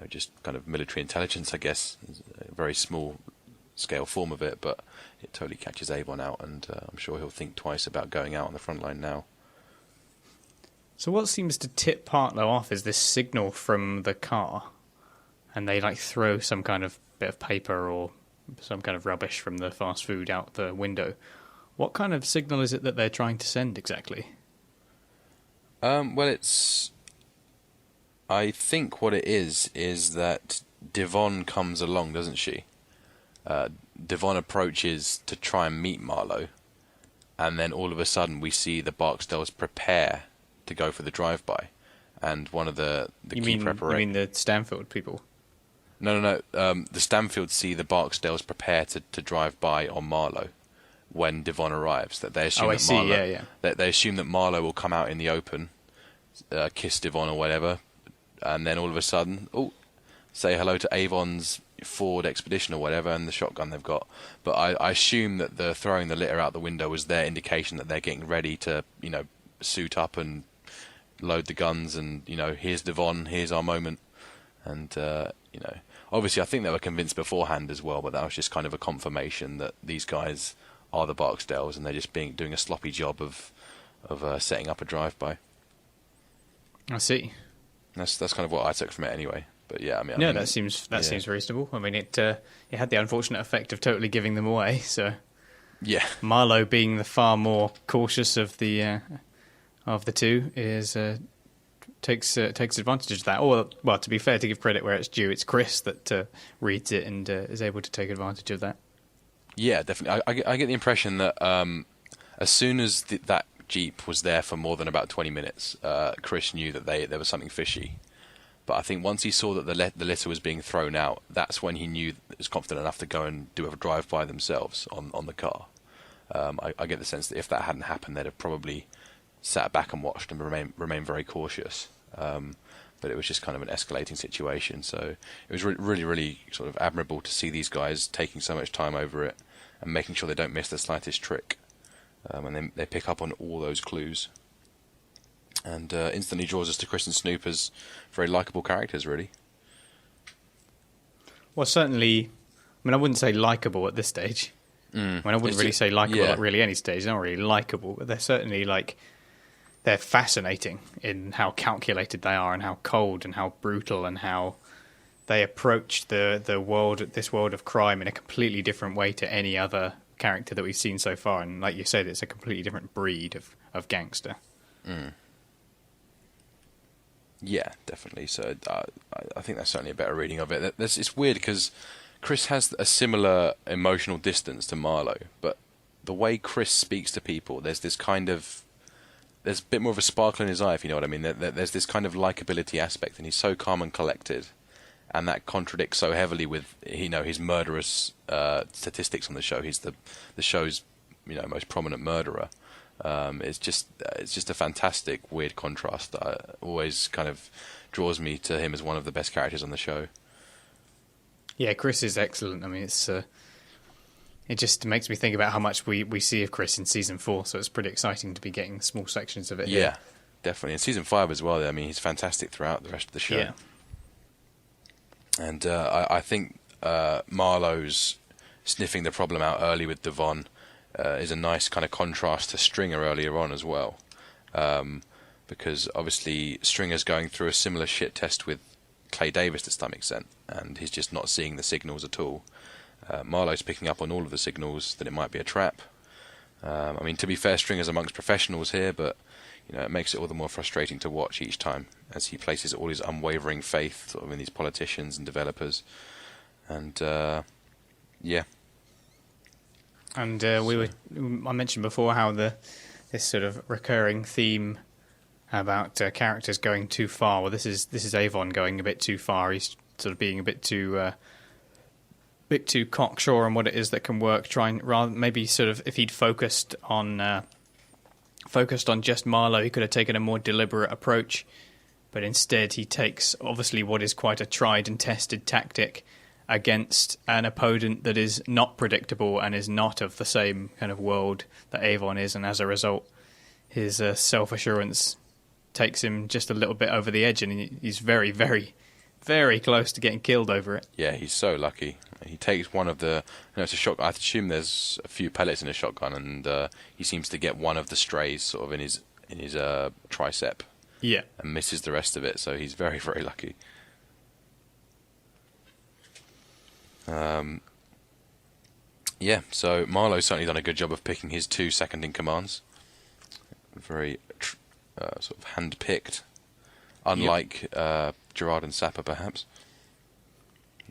just kind of military intelligence, I guess. It's a very small scale form of it, but it totally catches Avon out, and I'm sure he'll think twice about going out on the front line now. So what seems to tip Partlow off is this signal from the car, and they throw some kind of bit of paper or some kind of rubbish from the fast food out the window. What kind of signal is it that they're trying to send exactly? Well, I think what it is that Devon comes along, doesn't she? Devon approaches to try and meet Marlo, and then all of a sudden we see the Barksdales prepare to go for the drive-by, and one of the key preparations. You mean the Stanfield people? No. The Stanfields see the Barksdales prepare to drive by on Marlo when Devon arrives. That they assume they assume that Marlo will come out in the open, kiss Devon or whatever, and then all of a sudden, say hello to Avon's Ford Expedition or whatever, and the shotgun they've got. But I assume that the throwing the litter out the window was their indication that they're getting ready to, suit up and load the guns, and here's Devon, here's our moment. And obviously I think they were convinced beforehand as well, but that was just kind of a confirmation that these guys are the Barksdales, and they're just doing a sloppy job of setting up a drive-by. I see. That's kind of what I took from it anyway. But yeah, that seems reasonable. I mean, it had the unfortunate effect of totally giving them away. So yeah, Marlo, being the far more cautious of the two, takes advantage of that. Or, well, to be fair, to give credit where it's due, it's Chris that reads it and is able to take advantage of that. Yeah, definitely. I get the impression that as soon as that Jeep was there for more than about 20 minutes, Chris knew that there was something fishy. But I think once he saw that the litter was being thrown out, that's when he knew that he was confident enough to go and do a drive-by themselves on the car. I get the sense that if that hadn't happened, they'd have probably sat back and watched and remained very cautious. But it was just kind of an escalating situation. So it was really, really sort of admirable to see these guys taking so much time over it and making sure they don't miss the slightest trick. And then they pick up on all those clues. And instantly draws us to Chris and Snoop as very likeable characters, really. Well, certainly, I wouldn't say likeable at this stage. I wouldn't really say likeable at really any stage. They're not really likeable, but they're certainly they're fascinating in how calculated they are and how cold and how brutal and how they approach this world of crime in a completely different way to any other character that we've seen so far. And like you said, it's a completely different breed of gangster. Yeah, definitely. So I think that's certainly a better reading of it. It's weird because Chris has a similar emotional distance to Marlo, but the way Chris speaks to people, there's a bit more of a sparkle in his eye, if you know what I mean. There's this kind of likability aspect, and he's so calm and collected, and that contradicts so heavily with his murderous statistics on the show. He's the show's most prominent murderer. It's just a fantastic weird contrast that always kind of draws me to him as one of the best characters on the show. Yeah, Chris is excellent. I mean, it just makes me think about how much we see of Chris in season 4. So it's pretty exciting to be getting small sections of it. Yeah, here. Definitely. In season 5 as well. I mean, he's fantastic throughout the rest of the show. Yeah. And I think Marlo's sniffing the problem out early with Devon is a nice kind of contrast to Stringer earlier on as well, because obviously Stringer's going through a similar shit test with Clay Davis to some extent, and he's just not seeing the signals at all. Marlo's picking up on all of the signals that it might be a trap. I mean, to be fair, Stringer's amongst professionals here, but it makes it all the more frustrating to watch each time as he places all his unwavering faith sort of in these politicians and developers. And yeah. And I mentioned before how this sort of recurring theme about characters going too far. Well, this is Avon going a bit too far. He's sort of being a bit too cocksure on what it is that can work. Trying rather maybe sort of if he'd focused on just Marlo, he could have taken a more deliberate approach. But instead, he takes obviously what is quite a tried and tested tactic against an opponent that is not predictable and is not of the same kind of world that Avon is, and as a result, his self-assurance takes him just a little bit over the edge, and he's very, very, very close to getting killed over it. Yeah, he's so lucky. He takes one of the... it's a shotgun. I assume there's a few pellets in a shotgun, and he seems to get one of the strays sort of in his tricep. Yeah. And misses the rest of it, so he's very, very lucky. Yeah, so Marlo's certainly done a good job of picking his 2 second-in-commands. Very sort of hand-picked, unlike Gerard and Sapper, perhaps.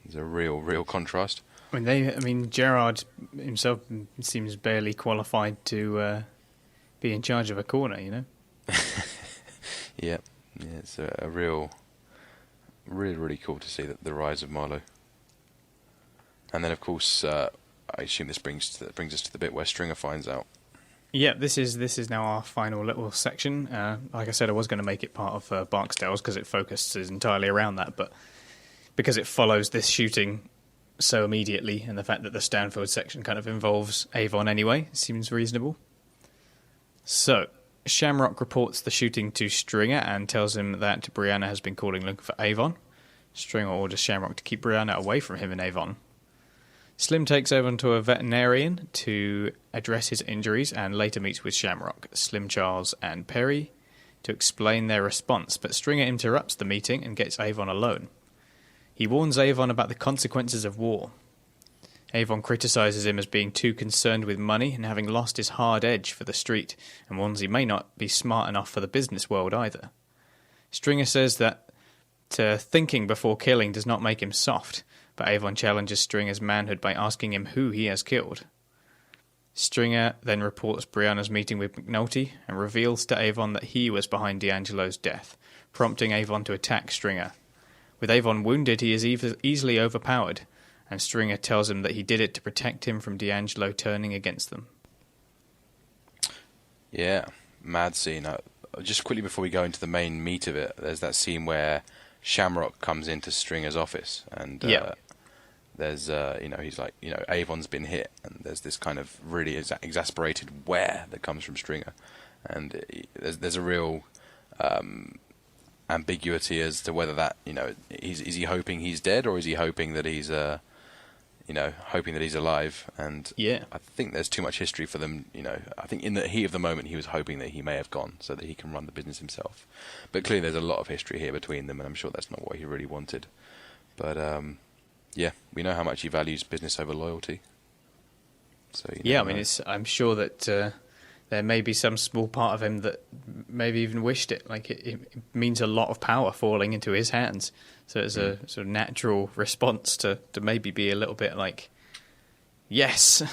There's a real contrast. I mean, Gerard himself seems barely qualified to be in charge of a corner, you know? Yeah, it's a really cool to see the rise of Marlo. And then, of course, I assume this brings us to the bit where Stringer finds out. Yeah, this is now our final little section. Like I said, I was going to make it part of Barksdale's because it focuses entirely around that, but because it follows this shooting so immediately, and the fact that the Stanfield section kind of involves Avon anyway, it seems reasonable. So, Shamrock reports the shooting to Stringer and tells him that Brianna has been looking for Avon. Stringer orders Shamrock to keep Brianna away from him and Avon. Slim takes Avon to a veterinarian to address his injuries and later meets with Shamrock, Slim, Charles and Perry to explain their response, but Stringer interrupts the meeting and gets Avon alone. He warns Avon about the consequences of war. Avon criticises him as being too concerned with money and having lost his hard edge for the street, and warns he may not be smart enough for the business world either. Stringer says that thinking before killing does not make him soft, but Avon challenges Stringer's manhood by asking him who he has killed. Stringer then reports Brianna's meeting with McNulty and reveals to Avon that he was behind D'Angelo's death, prompting Avon to attack Stringer. With Avon wounded, he is easily overpowered, and Stringer tells him that he did it to protect him from D'Angelo turning against them. Yeah, mad scene. Just quickly before we go into the main meat of it, there's that scene where Shamrock comes into Stringer's office, and there's, he's like, Avon's been hit, and there's this kind of really exasperated "where" that comes from Stringer, and there's a real ambiguity as to whether that, is he hoping he's dead, or is he hoping that he's alive? And I think there's too much history for them. I think in the heat of the moment he was hoping that he may have gone so that he can run the business himself. But clearly there's a lot of history here between them, and I'm sure that's not what he really wanted. But we know how much he values business over loyalty. So I'm sure that there may be some small part of him that maybe even wished it. Like it means a lot of power falling into his hands. So it's a sort of natural response to maybe be a little bit like, yes,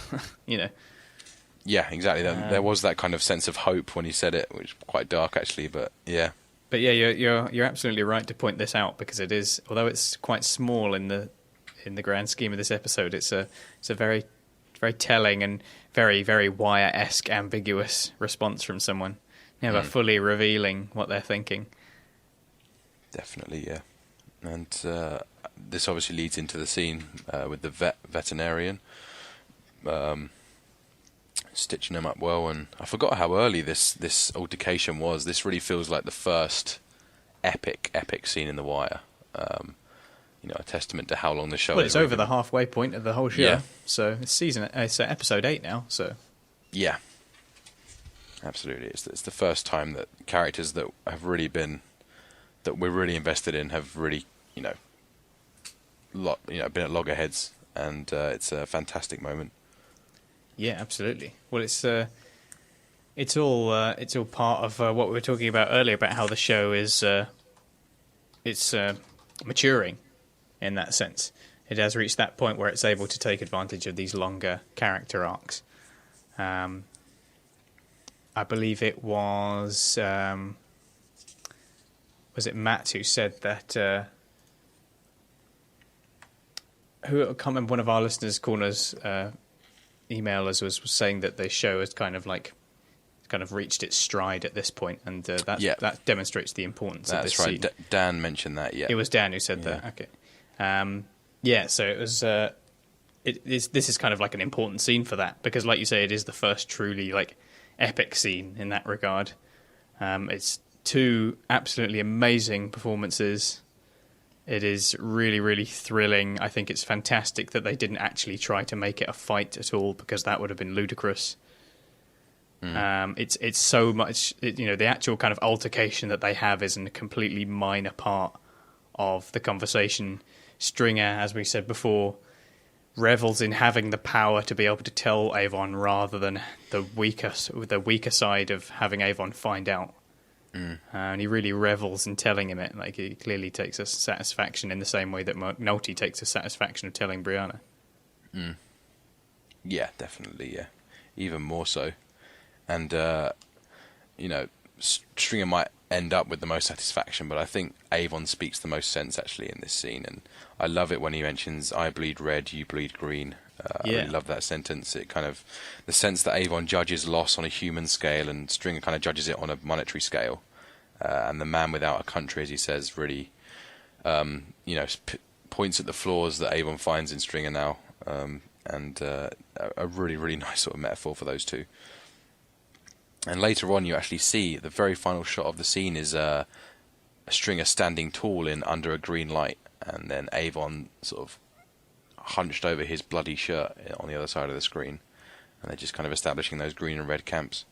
Yeah, exactly. There was that kind of sense of hope when he said it, which was quite dark actually, but yeah. But yeah, you're absolutely right to point this out, because it is, although it's quite small in the grand scheme of this episode, it's a very, very telling and very, very Wire-esque ambiguous response from someone, never fully revealing what they're thinking. Definitely, yeah. And this obviously leads into the scene with the veterinarian stitching him up well. And I forgot how early this altercation was. This really feels like the first epic scene in The Wire. A testament to how long the show is. Well, it's over the halfway point of the whole show. Yeah. So it's episode 8 now. So yeah, absolutely. It's the first time that characters that have really been, that we're really invested in, have really been at loggerheads, and it's a fantastic moment. Yeah, absolutely. Well, it's all part of what we were talking about earlier about how the show is maturing. In that sense, it has reached that point where it's able to take advantage of these longer character arcs. I believe it was it Matt who said that? I can't remember. One of our listeners' corners emailers was saying that the show has kind of reached its stride at this point, and that demonstrates the importance of this scene. That's right. Dan mentioned that. Yeah, it was Dan who said that. Okay. So it was. This is kind of like an important scene for that, because, like you say, it is the first truly epic scene in that regard. It's two absolutely amazing performances. It is really, really thrilling. I think it's fantastic that they didn't actually try to make it a fight at all, because that would have been ludicrous. It's so much. The actual kind of altercation that they have is a completely minor part of the conversation. Stringer, as we said before, revels in having the power to be able to tell Avon rather than the weaker side of having Avon find out. And he really revels in telling him it. Like, he clearly takes a satisfaction in the same way that McNulty takes a satisfaction of telling Brianna. Yeah, definitely, yeah. Even more so. And, Stringer might end up with the most satisfaction, but I think Avon speaks the most sense, actually, in this scene. And I love it when he mentions, I bleed red, you bleed green. I really love that sentence. It kind of, the sense that Avon judges loss on a human scale and Stringer kind of judges it on a monetary scale. And the man without a country, as he says, really, points at the flaws that Avon finds in Stringer now. A really, really nice sort of metaphor for those two. And later on, you actually see the very final shot of the scene is a Stringer standing tall under a green light, and then Avon sort of hunched over his bloody shirt on the other side of the screen, and they're just kind of establishing those green and red camps.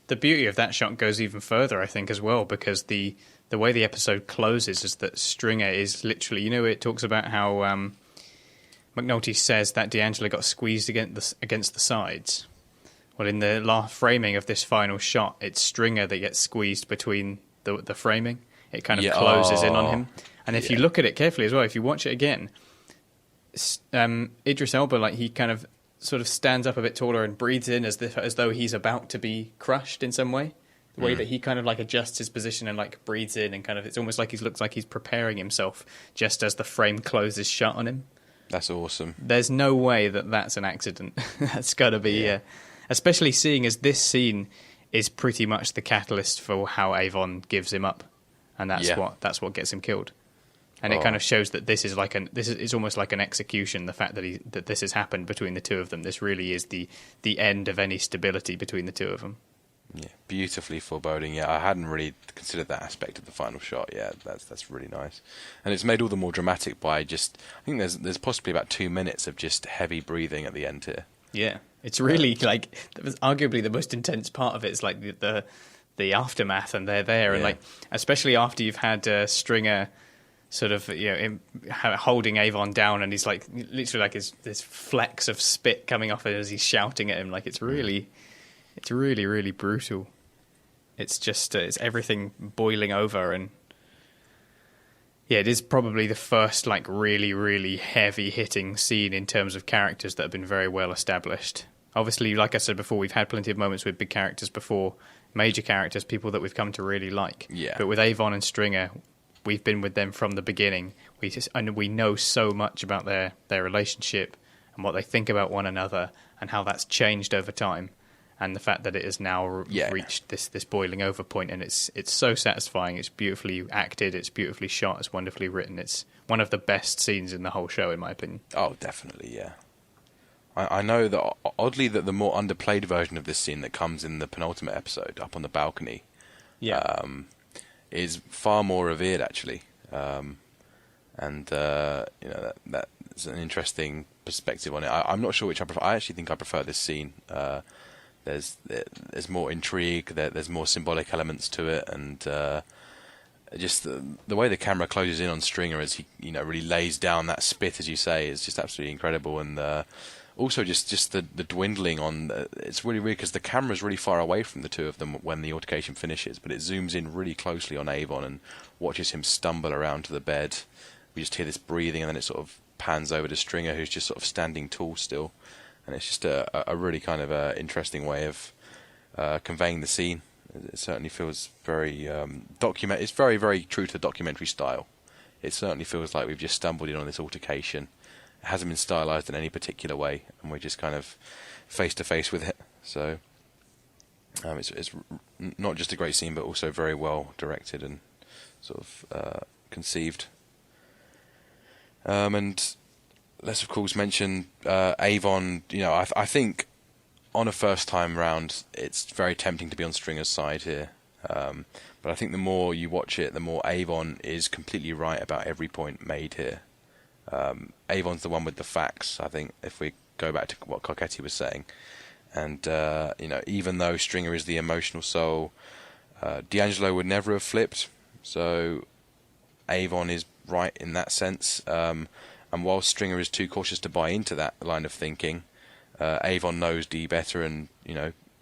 The beauty of that shot goes even further, I think, as well, because the way the episode closes is that Stringer is literally, it talks about how McNulty says that D'Angelo got squeezed against the sides. Well, in the last framing of this final shot, it's Stringer that gets squeezed between the framing. It kind of closes in on him. And if you look at it carefully as well, if you watch it again, Idris Elba, he kind of sort of stands up a bit taller and breathes in as though he's about to be crushed in some way. The way that he kind of adjusts his position and breathes in, and kind of, it's almost like he looks like he's preparing himself just as the frame closes shut on him. That's awesome. There's no way that that's an accident. That's got to be, especially seeing as this scene is pretty much the catalyst for how Avon gives him up, and that's what gets him killed. And it kind of shows that this is it's almost like an execution. The fact that this has happened between the two of them, this really is the end of any stability between the two of them. Yeah, beautifully foreboding. Yeah, I hadn't really considered that aspect of the final shot. Yeah, that's really nice, and it's made all the more dramatic by I think there's possibly about 2 minutes of just heavy breathing at the end here. Yeah, it's really arguably the most intense part of it is the aftermath, and they're there, and especially after you've had Stringer sort of holding Avon down, and he's literally this flecks of spit coming off it as he's shouting at him. It's really really brutal. It's just it's everything boiling over, and it is probably the first really really heavy hitting scene in terms of characters that have been very well established. Obviously, like I said before, we've had plenty of moments with big characters before, major characters, people that we've come to really like. Yeah. But with Avon and Stringer, we've been with them from the beginning. We know so much about their relationship and what they think about one another and how that's changed over time, and the fact that it has now reached this boiling over point, and it's so satisfying. It's beautifully acted, it's beautifully shot, it's wonderfully written. It's one of the best scenes in the whole show, in my opinion. Oh, definitely, yeah. I know that, oddly, that the more underplayed version of this scene that comes in the penultimate episode, up on the balcony, is far more revered, actually. That's an interesting perspective on it. I'm not sure which I prefer. I actually think I prefer this scene. There's more intrigue, there's more symbolic elements to it, and just the way the camera closes in on Stringer as he really lays down that spit, as you say, is just absolutely incredible. And also just the dwindling on it's really weird because the camera's really far away from the two of them when the altercation finishes, but it zooms in really closely on Avon and watches him stumble around to the bed. We just hear this breathing, and then it sort of pans over to Stringer, who's just sort of standing tall still. And it's just a really kind of interesting way of conveying the scene. It certainly feels very It's very, very true to the documentary style. It certainly feels like we've just stumbled in on this altercation. It hasn't been stylized in any particular way, and we're just kind of face to face with it. So it's not just a great scene, but also very well directed and sort of conceived. And let's of course mention Avon. I think on a first time round, it's very tempting to be on Stringer's side here. But I think the more you watch it, the more Avon is completely right about every point made here. Avon's the one with the facts, I think, if we go back to what Carcetti was saying. And, even though Stringer is the emotional soul, D'Angelo would never have flipped. So Avon is right in that sense. And while Stringer is too cautious to buy into that line of thinking, Avon knows D better and,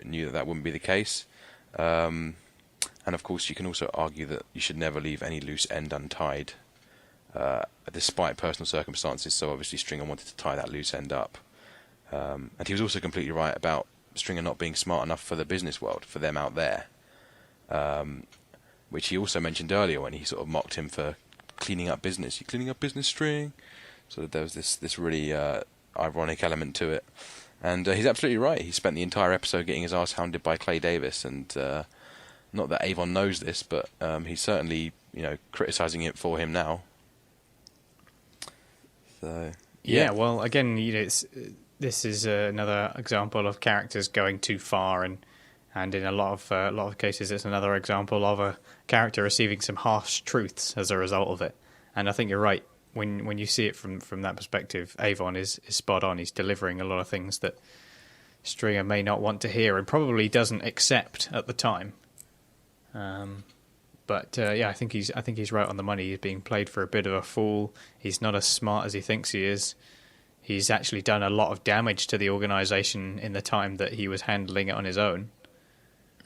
knew that wouldn't be the case. And And of course, you can also argue that you should never leave any loose end untied, despite personal circumstances. So obviously Stringer wanted to tie that loose end up. And he was also completely right about Stringer not being smart enough for the business world, for them out there. Which he also mentioned earlier when he sort of mocked him for cleaning up business. You cleaning up business, String? So there was this really ironic element to it. And he's absolutely right. He spent the entire episode getting his ass hounded by Clay Davis, and not that Avon knows this, but he's certainly, criticising it for him now. So yeah. Well, again, this is another example of characters going too far, and in a lot of cases, it's another example of a character receiving some harsh truths as a result of it. And I think you're right. When you see it from that perspective, Avon is spot on. He's delivering a lot of things that Stringer may not want to hear and probably doesn't accept at the time. But I think he's right on the money. He's being played for a bit of a fool. He's not as smart as he thinks he is. He's actually done a lot of damage to the organisation in the time that he was handling it on his own.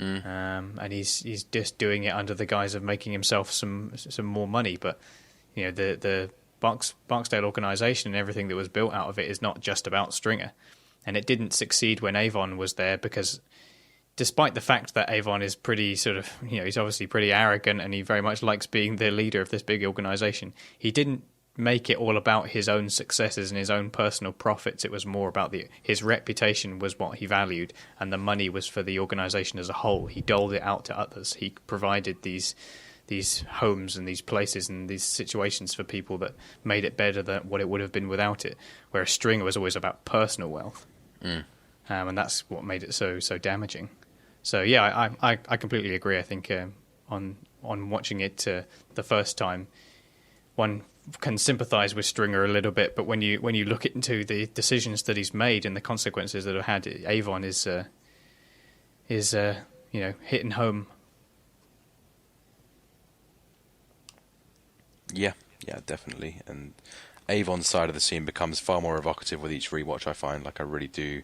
And he's just doing it under the guise of making himself some more money. But the Barksdale organisation and everything that was built out of it is not just about Stringer, and it didn't succeed when Avon was there, because despite the fact that Avon is pretty sort of, he's obviously pretty arrogant and he very much likes being the leader of this big organisation, he didn't make it all about his own successes and his own personal profits. It was more about his reputation was what he valued, and the money was for the organisation as a whole. He doled it out to others. He provided these homes and these places and these situations for people that made it better than what it would have been without it. Whereas Stringer was always about personal wealth, and that's what made it so damaging. So yeah, I completely agree. I think on watching it the first time, one can sympathise with Stringer a little bit, but when you look into the decisions that he's made and the consequences that have had, Avon is hitting home. Yeah, definitely. And Avon's side of the scene becomes far more evocative with each rewatch, I find. Like, I really do,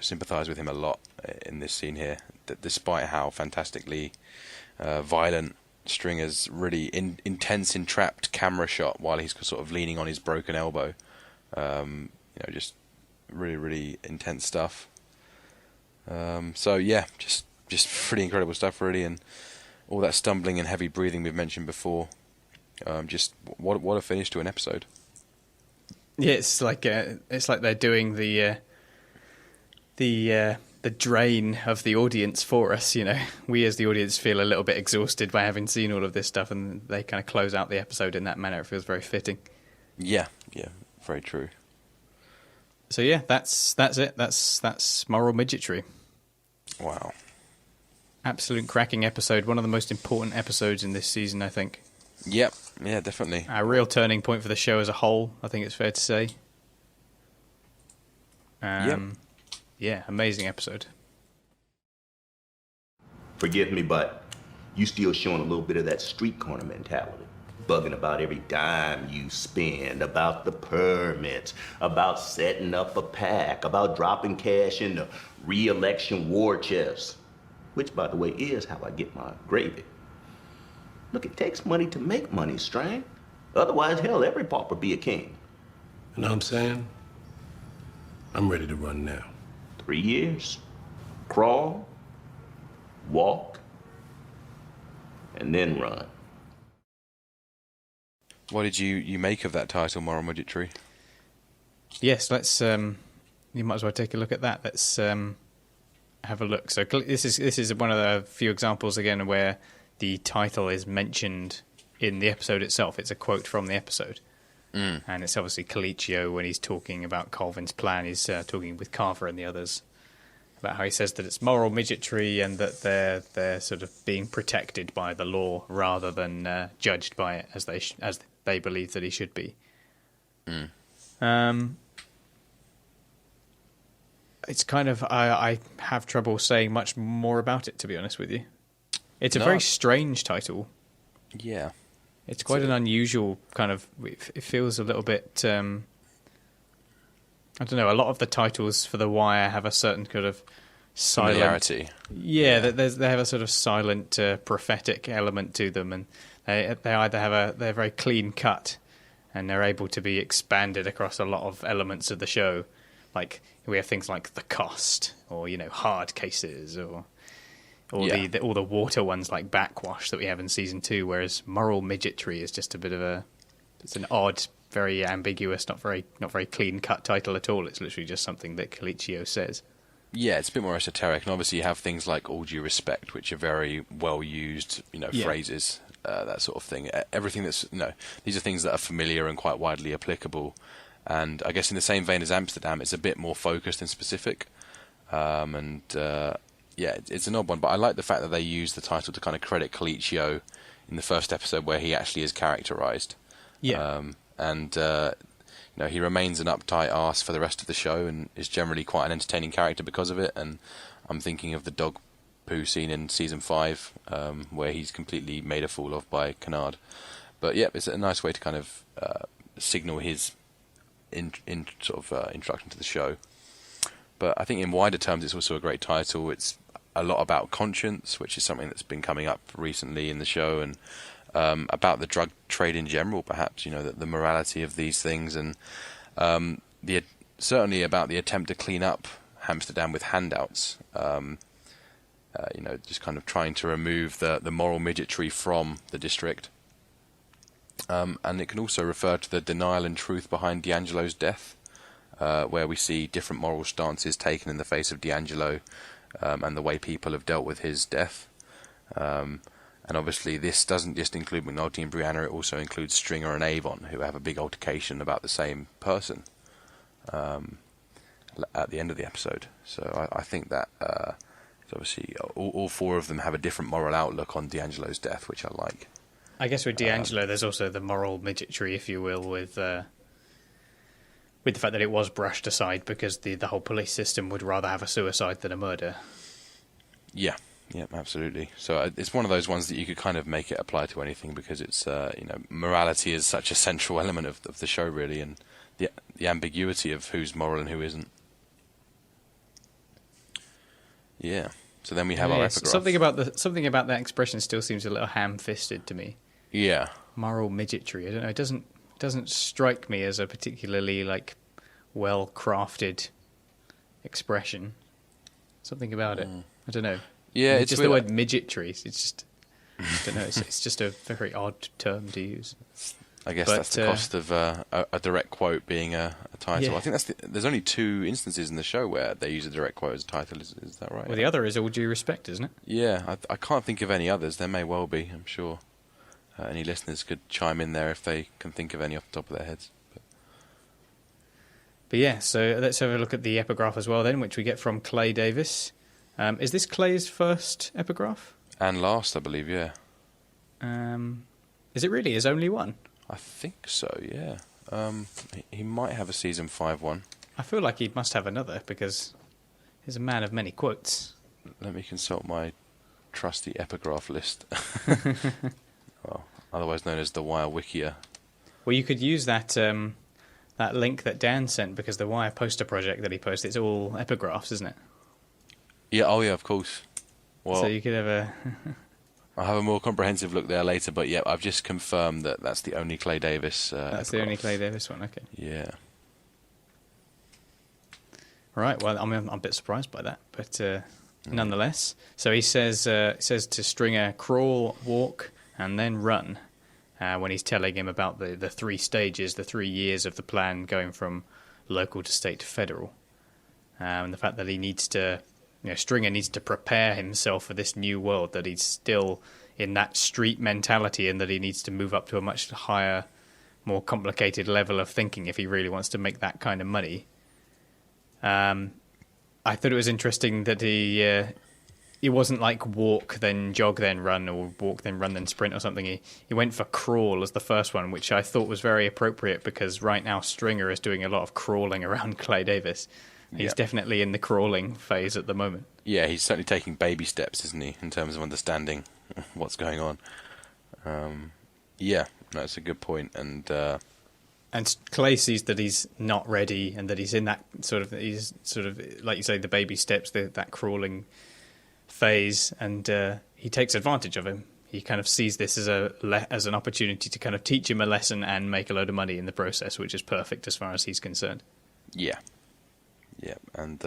sympathise with him a lot in this scene here. Despite how fantastically violent Stringer's really intense, entrapped camera shot while he's sort of leaning on his broken elbow. Just really, really intense stuff. So yeah, just pretty incredible stuff, really, and all that stumbling and heavy breathing we've mentioned before. Just what a finish to an episode. Yeah, it's like they're doing the drain of the audience for us. We as the audience feel a little bit exhausted by having seen all of this stuff, and they kind of close out the episode in that manner. It feels very fitting. Yeah, very true. So yeah, that's it. That's Moral Midgetry. Wow. Absolute cracking episode. One of the most important episodes in this season, I think. Yep. Yeah, definitely. A real turning point for the show as a whole, I think it's fair to say. Yeah, amazing episode. Forgive me, but you still showing a little bit of that street corner mentality. Bugging about every dime you spend, about the permits, about setting up a pack, about dropping cash in the re-election war chest. Which, by the way, is how I get my gravy. Look, it takes money to make money, Strang. Otherwise, hell, every pauper be a king. You know what I'm saying? I'm ready to run now. 3 years, crawl, walk, and then run. What did you make of that title, Moral Midgetry? Yes, let's. You might as well take a look at that. Let's have a look. So this is one of the few examples again where the title is mentioned in the episode itself. It's a quote from the episode, and it's obviously Colicchio when he's talking about Colvin's plan. He's talking with Carver and the others about how he says that it's moral midgetry and that they're sort of being protected by the law rather than judged by it as they believe that he should be. It's kind of I have trouble saying much more about it, to be honest with you. It's a very strange title. Yeah. It's quite an unusual kind of... It feels a little bit... I don't know, a lot of the titles for The Wire have a certain kind of silent familiarity. Yeah, they have a sort of silent prophetic element to them, and they either have they're very clean cut, and they're able to be expanded across a lot of elements of the show. Like we have things like the cost, or hard cases, or all the water ones like backwash that we have in season 2. Whereas moral midgetry is just a bit of it's an odd, very ambiguous, not very clean cut title at all. It's literally just something that Colicchio says. Yeah, it's a bit more esoteric, and obviously you have things like all due respect, which are very well used, phrases, that sort of thing. Everything that's, these are things that are familiar and quite widely applicable. And I guess in the same vein as Amsterdam, it's a bit more focused and specific. It's an odd one, but I like the fact that they use the title to kind of credit Colicchio in the first episode where he actually is characterized. Yeah. He remains an uptight arse for the rest of the show and is generally quite an entertaining character because of it. And I'm thinking of the dog poo scene in season 5, where he's completely made a fool of by Kennard. But yeah, it's a nice way to kind of signal his introduction to the show. But I think in wider terms, it's also a great title. It's a lot about conscience, which is something that's been coming up recently in the show, and about the drug trade in general, perhaps, the morality of these things, and certainly about the attempt to clean up Hamsterdam with handouts, just kind of trying to remove the moral midgetry from the district. And it can also refer to the denial and truth behind D'Angelo's death, where we see different moral stances taken in the face of D'Angelo, and the way people have dealt with his death. And obviously this doesn't just include McNulty and Brianna, it also includes Stringer and Avon, who have a big altercation about the same person at the end of the episode. So I think that obviously all 4 of them have a different moral outlook on D'Angelo's death, which I like. I guess with D'Angelo, there's also the moral midgetry, if you will, with the fact that it was brushed aside because the whole police system would rather have a suicide than a murder. Yeah, absolutely. So it's one of those ones that you could kind of make it apply to anything, because it's morality is such a central element of the show, really, and the ambiguity of who's moral and who isn't. Yeah. So then we have our epigraph. Something about that expression still seems a little ham-fisted to me. Yeah. Moral midgetry. I don't know. It doesn't strike me as a particularly well-crafted expression. Something about it. I don't know. Yeah, it's just the word midgetry. It's just I don't know. It's just a very odd term to use. I guess that's the cost of a direct quote being a title. Yeah. I think there's only 2 instances in the show where they use a direct quote as a title. Is that right? Well, the other is all due respect, isn't it? Yeah, I can't think of any others. There may well be, I'm sure. Any listeners could chime in there if they can think of any off the top of their heads. But yeah, so let's have a look at the epigraph as well then, which we get from Clay Davis. Is this Clay's first epigraph? And last, I believe, yeah. Is it really his only one? I think so, yeah. He might have a season 5 one. I feel like he must have another, because he's a man of many quotes. Let me consult my trusty epigraph list. Well, otherwise known as the Wire Wikia. Well, you could use that link that Dan sent, because the Wire poster project that he posted, it's all epigraphs, isn't it? Yeah, of course. Well, so you could have I'll have a more comprehensive look there later, but yeah, I've just confirmed that that's the only Clay Davis That's epigraph. the only Clay Davis one, okay. Yeah. Right, well, I'm a bit surprised by that, but nonetheless. So he says to Stringer, crawl, walk, and then run, when he's telling him about the 3 stages, the 3 years of the plan going from local to state to federal. And the fact that he needs to, Stringer needs to prepare himself for this new world, that he's still in that street mentality and that he needs to move up to a much higher, more complicated level of thinking if he really wants to make that kind of money. I thought it was interesting that he wasn't like walk, then jog, then run, or walk, then run, then sprint or something. He went for crawl as the first one, which I thought was very appropriate, because right now Stringer is doing a lot of crawling around Clay Davis. He's definitely in the crawling phase at the moment. Yeah, he's certainly taking baby steps, isn't he, in terms of understanding what's going on. Yeah, that's a good point. And And Clay sees that he's not ready, and that he's in that he's sort of like you say, the baby steps, that crawling phase, and he takes advantage of him. He kind of sees this as an opportunity to kind of teach him a lesson and make a load of money in the process, which is perfect as far as he's concerned. Yeah, and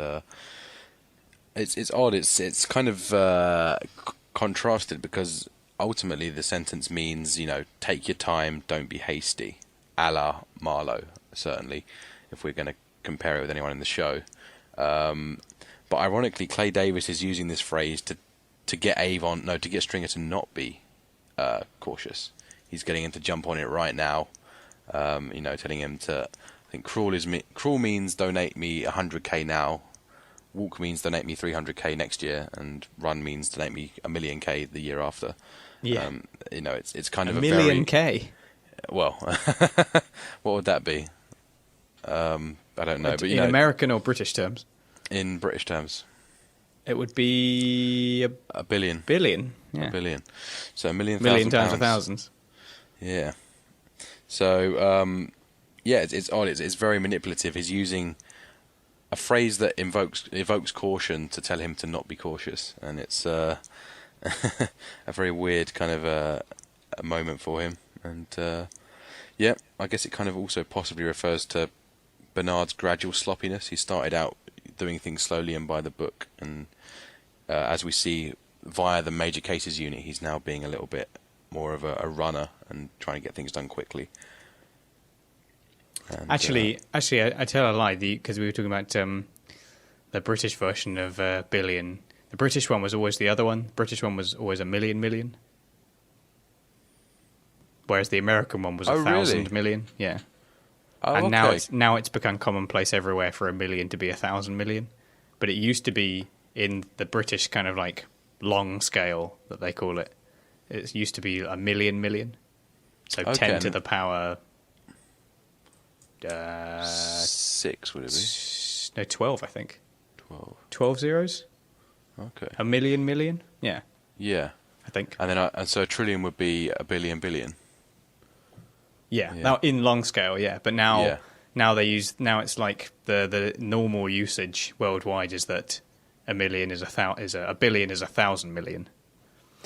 it's odd. It's kind of contrasted, because ultimately the sentence means, take your time, don't be hasty, a la Marlo, certainly, if we're going to compare it with anyone in the show. But ironically, Clay Davis is using this phrase to get Stringer to not be cautious. He's getting him to jump on it right now. Telling him to. I think crawl means donate me 100k now. Walk means donate me 300k next year, and run means donate me 1,000,000k the year after. Yeah. It's kind of a 1,000,000k. Well, what would that be? I don't know. But in American or British terms? In British terms, it would be a billion. Billion, yeah. A billion. So £1,000,000. Million times a thousand. Yeah. So it's odd. It's very manipulative. He's using a phrase that evokes caution to tell him to not be cautious, and it's a very weird kind of a moment for him. And I guess it kind of also possibly refers to Bernard's gradual sloppiness. He started out doing things slowly and by the book, and as we see via the major cases unit, he's now being a little bit more of a runner and trying to get things done quickly. And, actually, I tell a lie, because we were talking about the British version of billion. The British one was always the other one. The British one was always a million. Whereas the American one was 1,000 million. Yeah. Oh, and okay. now it's become commonplace everywhere for 1,000,000 to be 1,000 million. But it used to be in the British kind of like long scale that they call it. It used to be a million. So 10 to the power 6 would it be? No, 12, I think. 12 zeros? Okay. A million? Yeah. Yeah. I think. And then and so a trillion would be a billion. Yeah. Now in long scale, yeah. But now it's like the normal usage worldwide is that a billion is 1,000 million.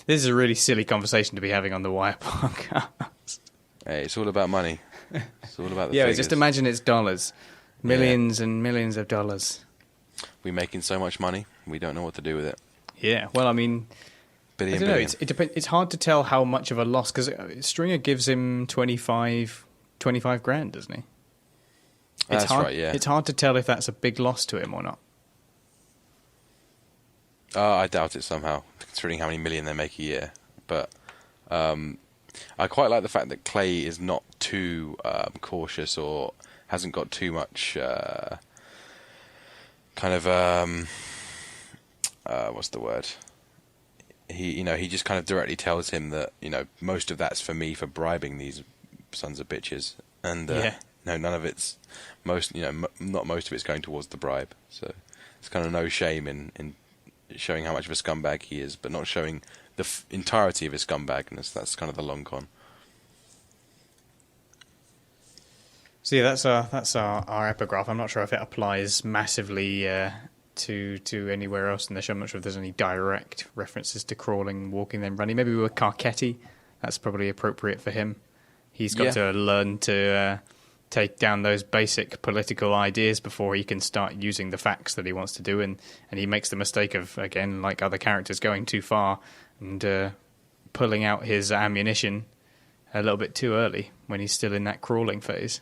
This is a really silly conversation to be having on the Wire podcast. Hey, it's all about money. It's all about the figures. Just imagine it's dollars. Millions and millions of dollars. We're making so much money, we don't know what to do with it. Yeah, well, I mean, billion. It depends. It's hard to tell how much of a loss, because Stringer gives him 25 grand, doesn't he? That's right, yeah. It's hard to tell if that's a big loss to him or not. I doubt it somehow, considering how many million they make a year. But I quite like the fact that Clay is not too cautious, or hasn't got too much what's the word? He just kind of directly tells him that most of that's for me for bribing these sons of bitches, and none of it's not most of it's going towards the bribe. So it's kind of no shame in showing how much of a scumbag he is, but not showing the entirety of his scumbagness. That's kind of the long con. So yeah, that's our epigraph. I'm not sure if it applies massively to anywhere else in the show. I'm not sure if there's any direct references to crawling, walking, then running. Maybe with Carcetti, that's probably appropriate for him. He's got to learn to take down those basic political ideas before he can start using the facts that he wants to do, and he makes the mistake of, again, like other characters, going too far and pulling out his ammunition a little bit too early when he's still in that crawling phase.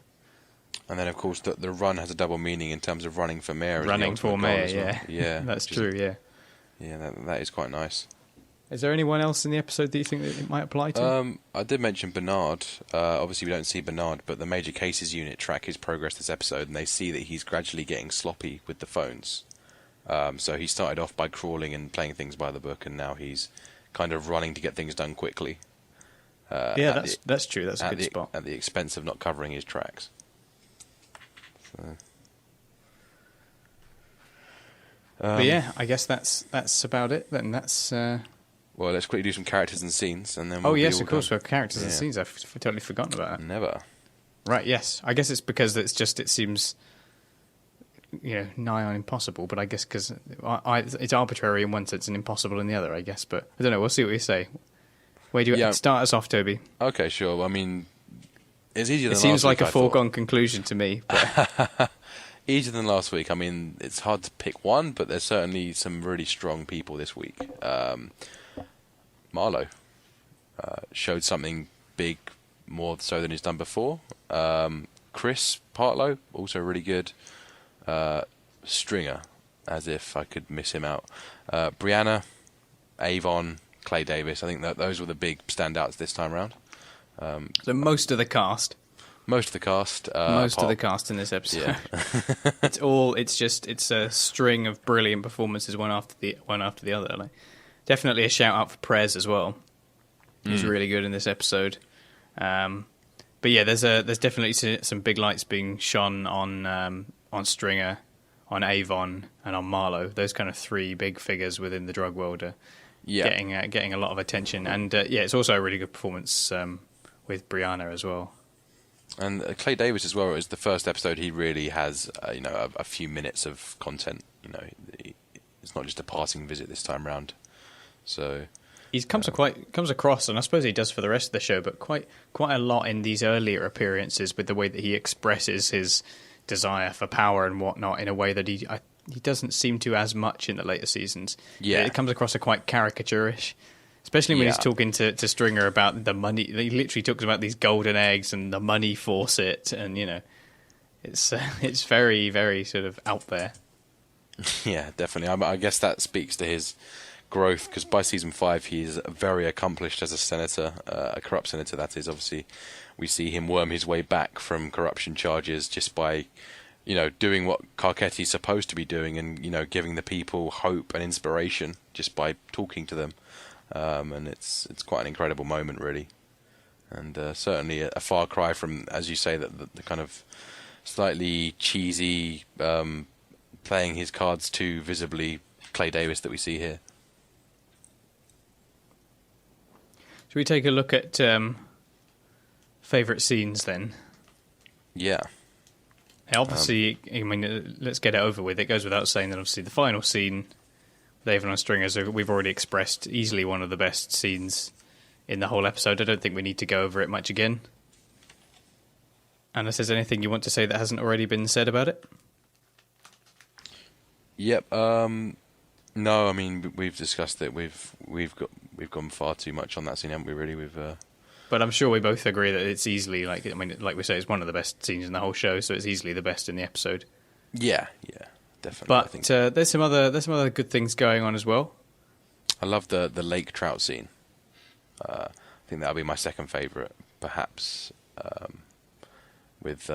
And then, of course, the run has a double meaning in terms of running for mayor. Running for mayor, well. Yeah. That's true, yeah. Yeah, that is quite nice. Is there anyone else in the episode that you think that it might apply to? I did mention Bernard. Obviously, we don't see Bernard, but the major cases unit track his progress this episode, and they see that he's gradually getting sloppy with the phones. So he started off by crawling and playing things by the book, and now he's kind of running to get things done quickly. That's true. That's a good spot. At the expense of not covering his tracks. But yeah, I guess that's about it. Then that's. Well, let's quickly do some characters and scenes, and then. Of course, we have characters and scenes. I've totally forgotten about that. Never. Right, yes. I guess it's because it seems, nigh on impossible, but I guess because it's arbitrary in one sense and impossible in the other, I guess. But I don't know, we'll see what you say. Where do you start us off, Toby? Okay, sure. Well, I mean, it's easier than last week. It seems like a foregone thought. conclusion to me. But... Easier than last week. I mean, it's hard to pick one, but there's certainly some really strong people this week. Marlo showed something big, more so than he's done before. Chris Partlow, also really good. Stringer, as if I could miss him out. Brianna, Avon, Clay Davis. I think that those were the big standouts this time around. So most of the cast. Most of the cast. Most of the cast in this episode. Yeah. It's a string of brilliant performances, one after the other. Like, definitely a shout out for Prez as well. He's really good in this episode. But yeah, there's definitely some big lights being shone on Stringer, on Avon, and on Marlo. Those kind of three big figures within the drug world are getting a lot of attention. And it's also a really good performance with Brianna as well. And Clay Davis as well is the first episode he really has, a few minutes of content. It's not just a passing visit this time round. So he comes across, and I suppose he does for the rest of the show, but quite a lot in these earlier appearances with the way that he expresses his desire for power and whatnot in a way that he doesn't seem to as much in the later seasons. Yeah, it comes across as quite caricaturish. Especially when he's talking to Stringer about the money. He literally talks about these golden eggs and the money faucet, and it's very, very sort of out there. Yeah, definitely. I guess that speaks to his growth, because by season 5 he's very accomplished as a senator, a corrupt senator that is. Obviously, we see him worm his way back from corruption charges just by, doing what Carcetti's supposed to be doing, and giving the people hope and inspiration just by talking to them. And it's quite an incredible moment, really, and certainly a far cry from, as you say, the kind of slightly cheesy, playing his cards too visibly Clay Davis that we see here. Should we take a look at favourite scenes then? Yeah. Obviously, let's get it over with. It goes without saying that obviously the final scene, Avon and Stringer, so we've already expressed, easily one of the best scenes in the whole episode. I don't think we need to go over it much again. Unless there's anything you want to say that hasn't already been said about it? Yep. No, I mean, we've discussed it. We've gone far too much on that scene, haven't we? Really, But I'm sure we both agree that it's easily like we say, it's one of the best scenes in the whole show, so it's easily the best in the episode. Yeah. Definitely. But I think there's some other good things going on as well. I love the lake trout scene. I think that'll be my second favourite, perhaps. With it's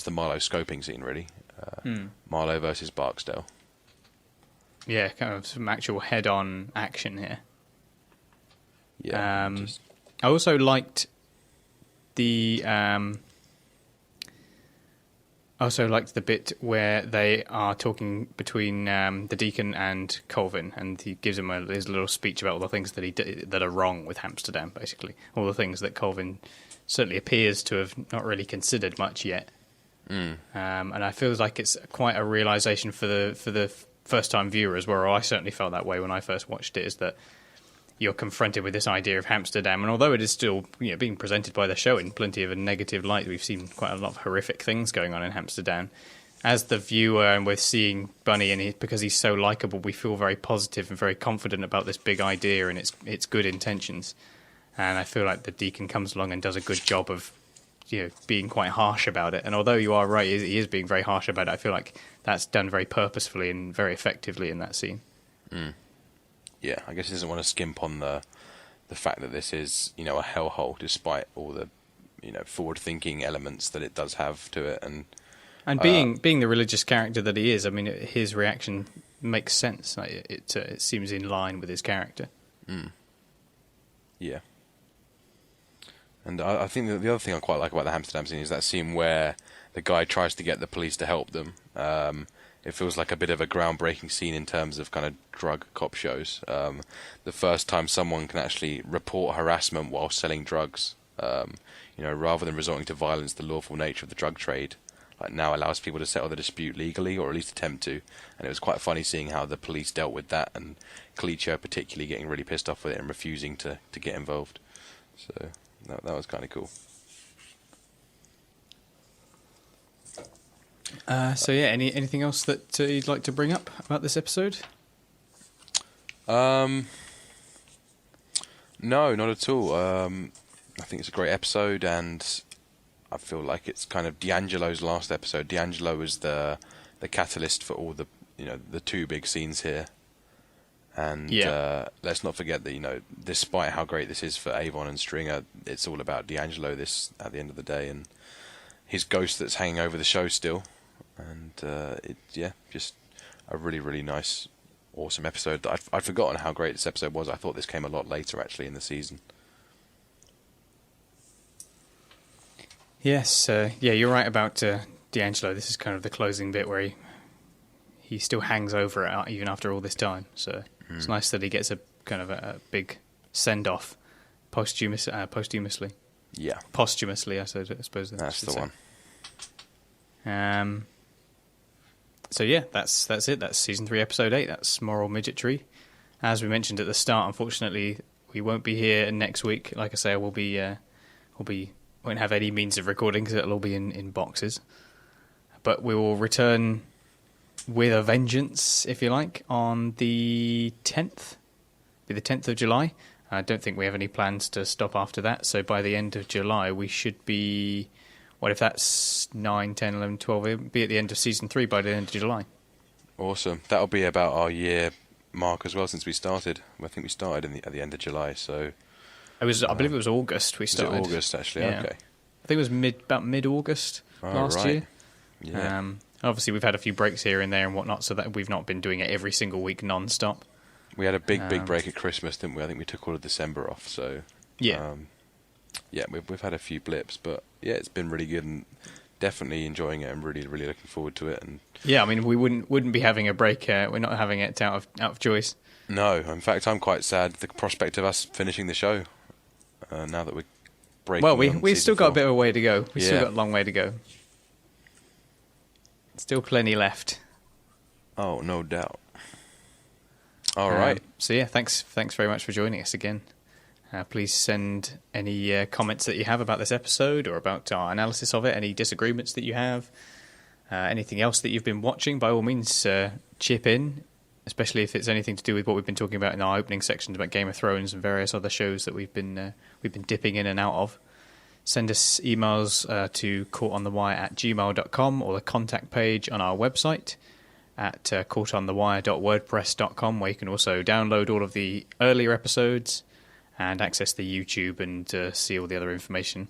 the Marlo scoping scene, really. Marlo versus Barksdale. Yeah, kind of some actual head-on action here. Yeah. I also liked the bit where they are talking between the Deacon and Colvin, and he gives him his little speech about all the things that are wrong with Hamsterdam, basically. All the things that Colvin certainly appears to have not really considered much yet. And I feel like it's quite a realisation for the first-time viewer as well, or I certainly felt that way when I first watched it, is that you're confronted with this idea of Hamsterdam, and although it is still being presented by the show in plenty of a negative light, we've seen quite a lot of horrific things going on in Hamsterdam. As the viewer, and we're seeing Bunny, and because he's so likeable, we feel very positive and very confident about this big idea and its good intentions. And I feel like the Deacon comes along and does a good job of being quite harsh about it. And although you are right, he is being very harsh about it, I feel like that's done very purposefully and very effectively in that scene. Yeah, I guess he doesn't want to skimp on the fact that this is, a hellhole, despite all the, forward-thinking elements that it does have to it. And being the religious character that he is, I mean, his reaction makes sense. It seems in line with his character. Yeah. And I think that the other thing I quite like about the Hamsterdam scene is that scene where the guy tries to get the police to help them. It feels like a bit of a groundbreaking scene in terms of kind of drug cop shows. The first time someone can actually report harassment while selling drugs Rather than resorting to violence, the lawful nature of the drug trade now allows people to settle the dispute legally, or at least attempt to. And it was quite funny seeing how the police dealt with that, and Cleacher particularly getting really pissed off with it and refusing to get involved. So that was kind of cool. Anything else that you'd like to bring up about this episode? No, not at all. I think it's a great episode, and I feel like it's kind of D'Angelo's last episode. D'Angelo was the catalyst for all the two big scenes here. And let's not forget that, despite how great this is for Avon and Stringer, it's all about D'Angelo this at the end of the day, and his ghost that's hanging over the show still. And just a really, really nice, awesome episode. I'd forgotten how great this episode was. I thought this came a lot later, actually, in the season. Yes, you're right about D'Angelo. This is kind of the closing bit where he still hangs over it even after all this time. So it's nice that he gets a kind of a big send-off posthumously. Yeah. Posthumously, I suppose. That's the one. That's it. That's season 3, episode 8. That's Moral Midgetry. As we mentioned at the start, unfortunately, we won't be here next week. Like I say, won't have any means of recording because it'll all be in boxes. But we will return with a vengeance, if you like, on the 10th. Be the 10th of July. I don't think we have any plans to stop after that. So by the end of July, we should be... What if that's 9, 10, 11, 12? It'll be at the end of season 3 by the end of July. Awesome. That'll be about our year mark as well since we started. I think we started at the end of July, so... I believe it was August we started. Was it August, actually? Yeah. Okay. I think it was about mid-August last year. Yeah. Obviously, we've had a few breaks here and there and whatnot, so that we've not been doing it every single week non-stop. We had a big break at Christmas, didn't we? I think we took all of December off, so... Yeah. We've had a few blips, but yeah, it's been really good and definitely enjoying it and really, really looking forward to it. And yeah, I mean, we wouldn't be having a break. We're not having it out of choice. No, in fact, I'm quite sad the prospect of us finishing the show now that we're breaking. Well, we've still got a bit of a way to go. We've still got a long way to go. Still plenty left. Oh, no doubt. All right. So yeah, thanks very much for joining us again. Please send any comments that you have about this episode or about our analysis of it, any disagreements that you have, anything else that you've been watching. By all means, chip in, especially if it's anything to do with what we've been talking about in our opening sections about Game of Thrones and various other shows that we've been dipping in and out of. Send us emails to caughtonthewire@gmail.com or the contact page on our website at caughtonthewire.wordpress.com, where you can also download all of the earlier episodes and access the YouTube and see all the other information.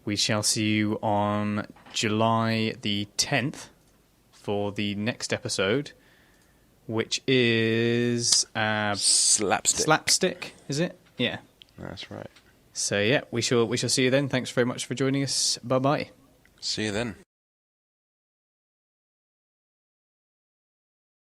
We shall see you on July the 10th for the next episode, which is... Slapstick, is it? Yeah. That's right. So yeah, we shall see you then. Thanks very much for joining us. Bye-bye. See you then.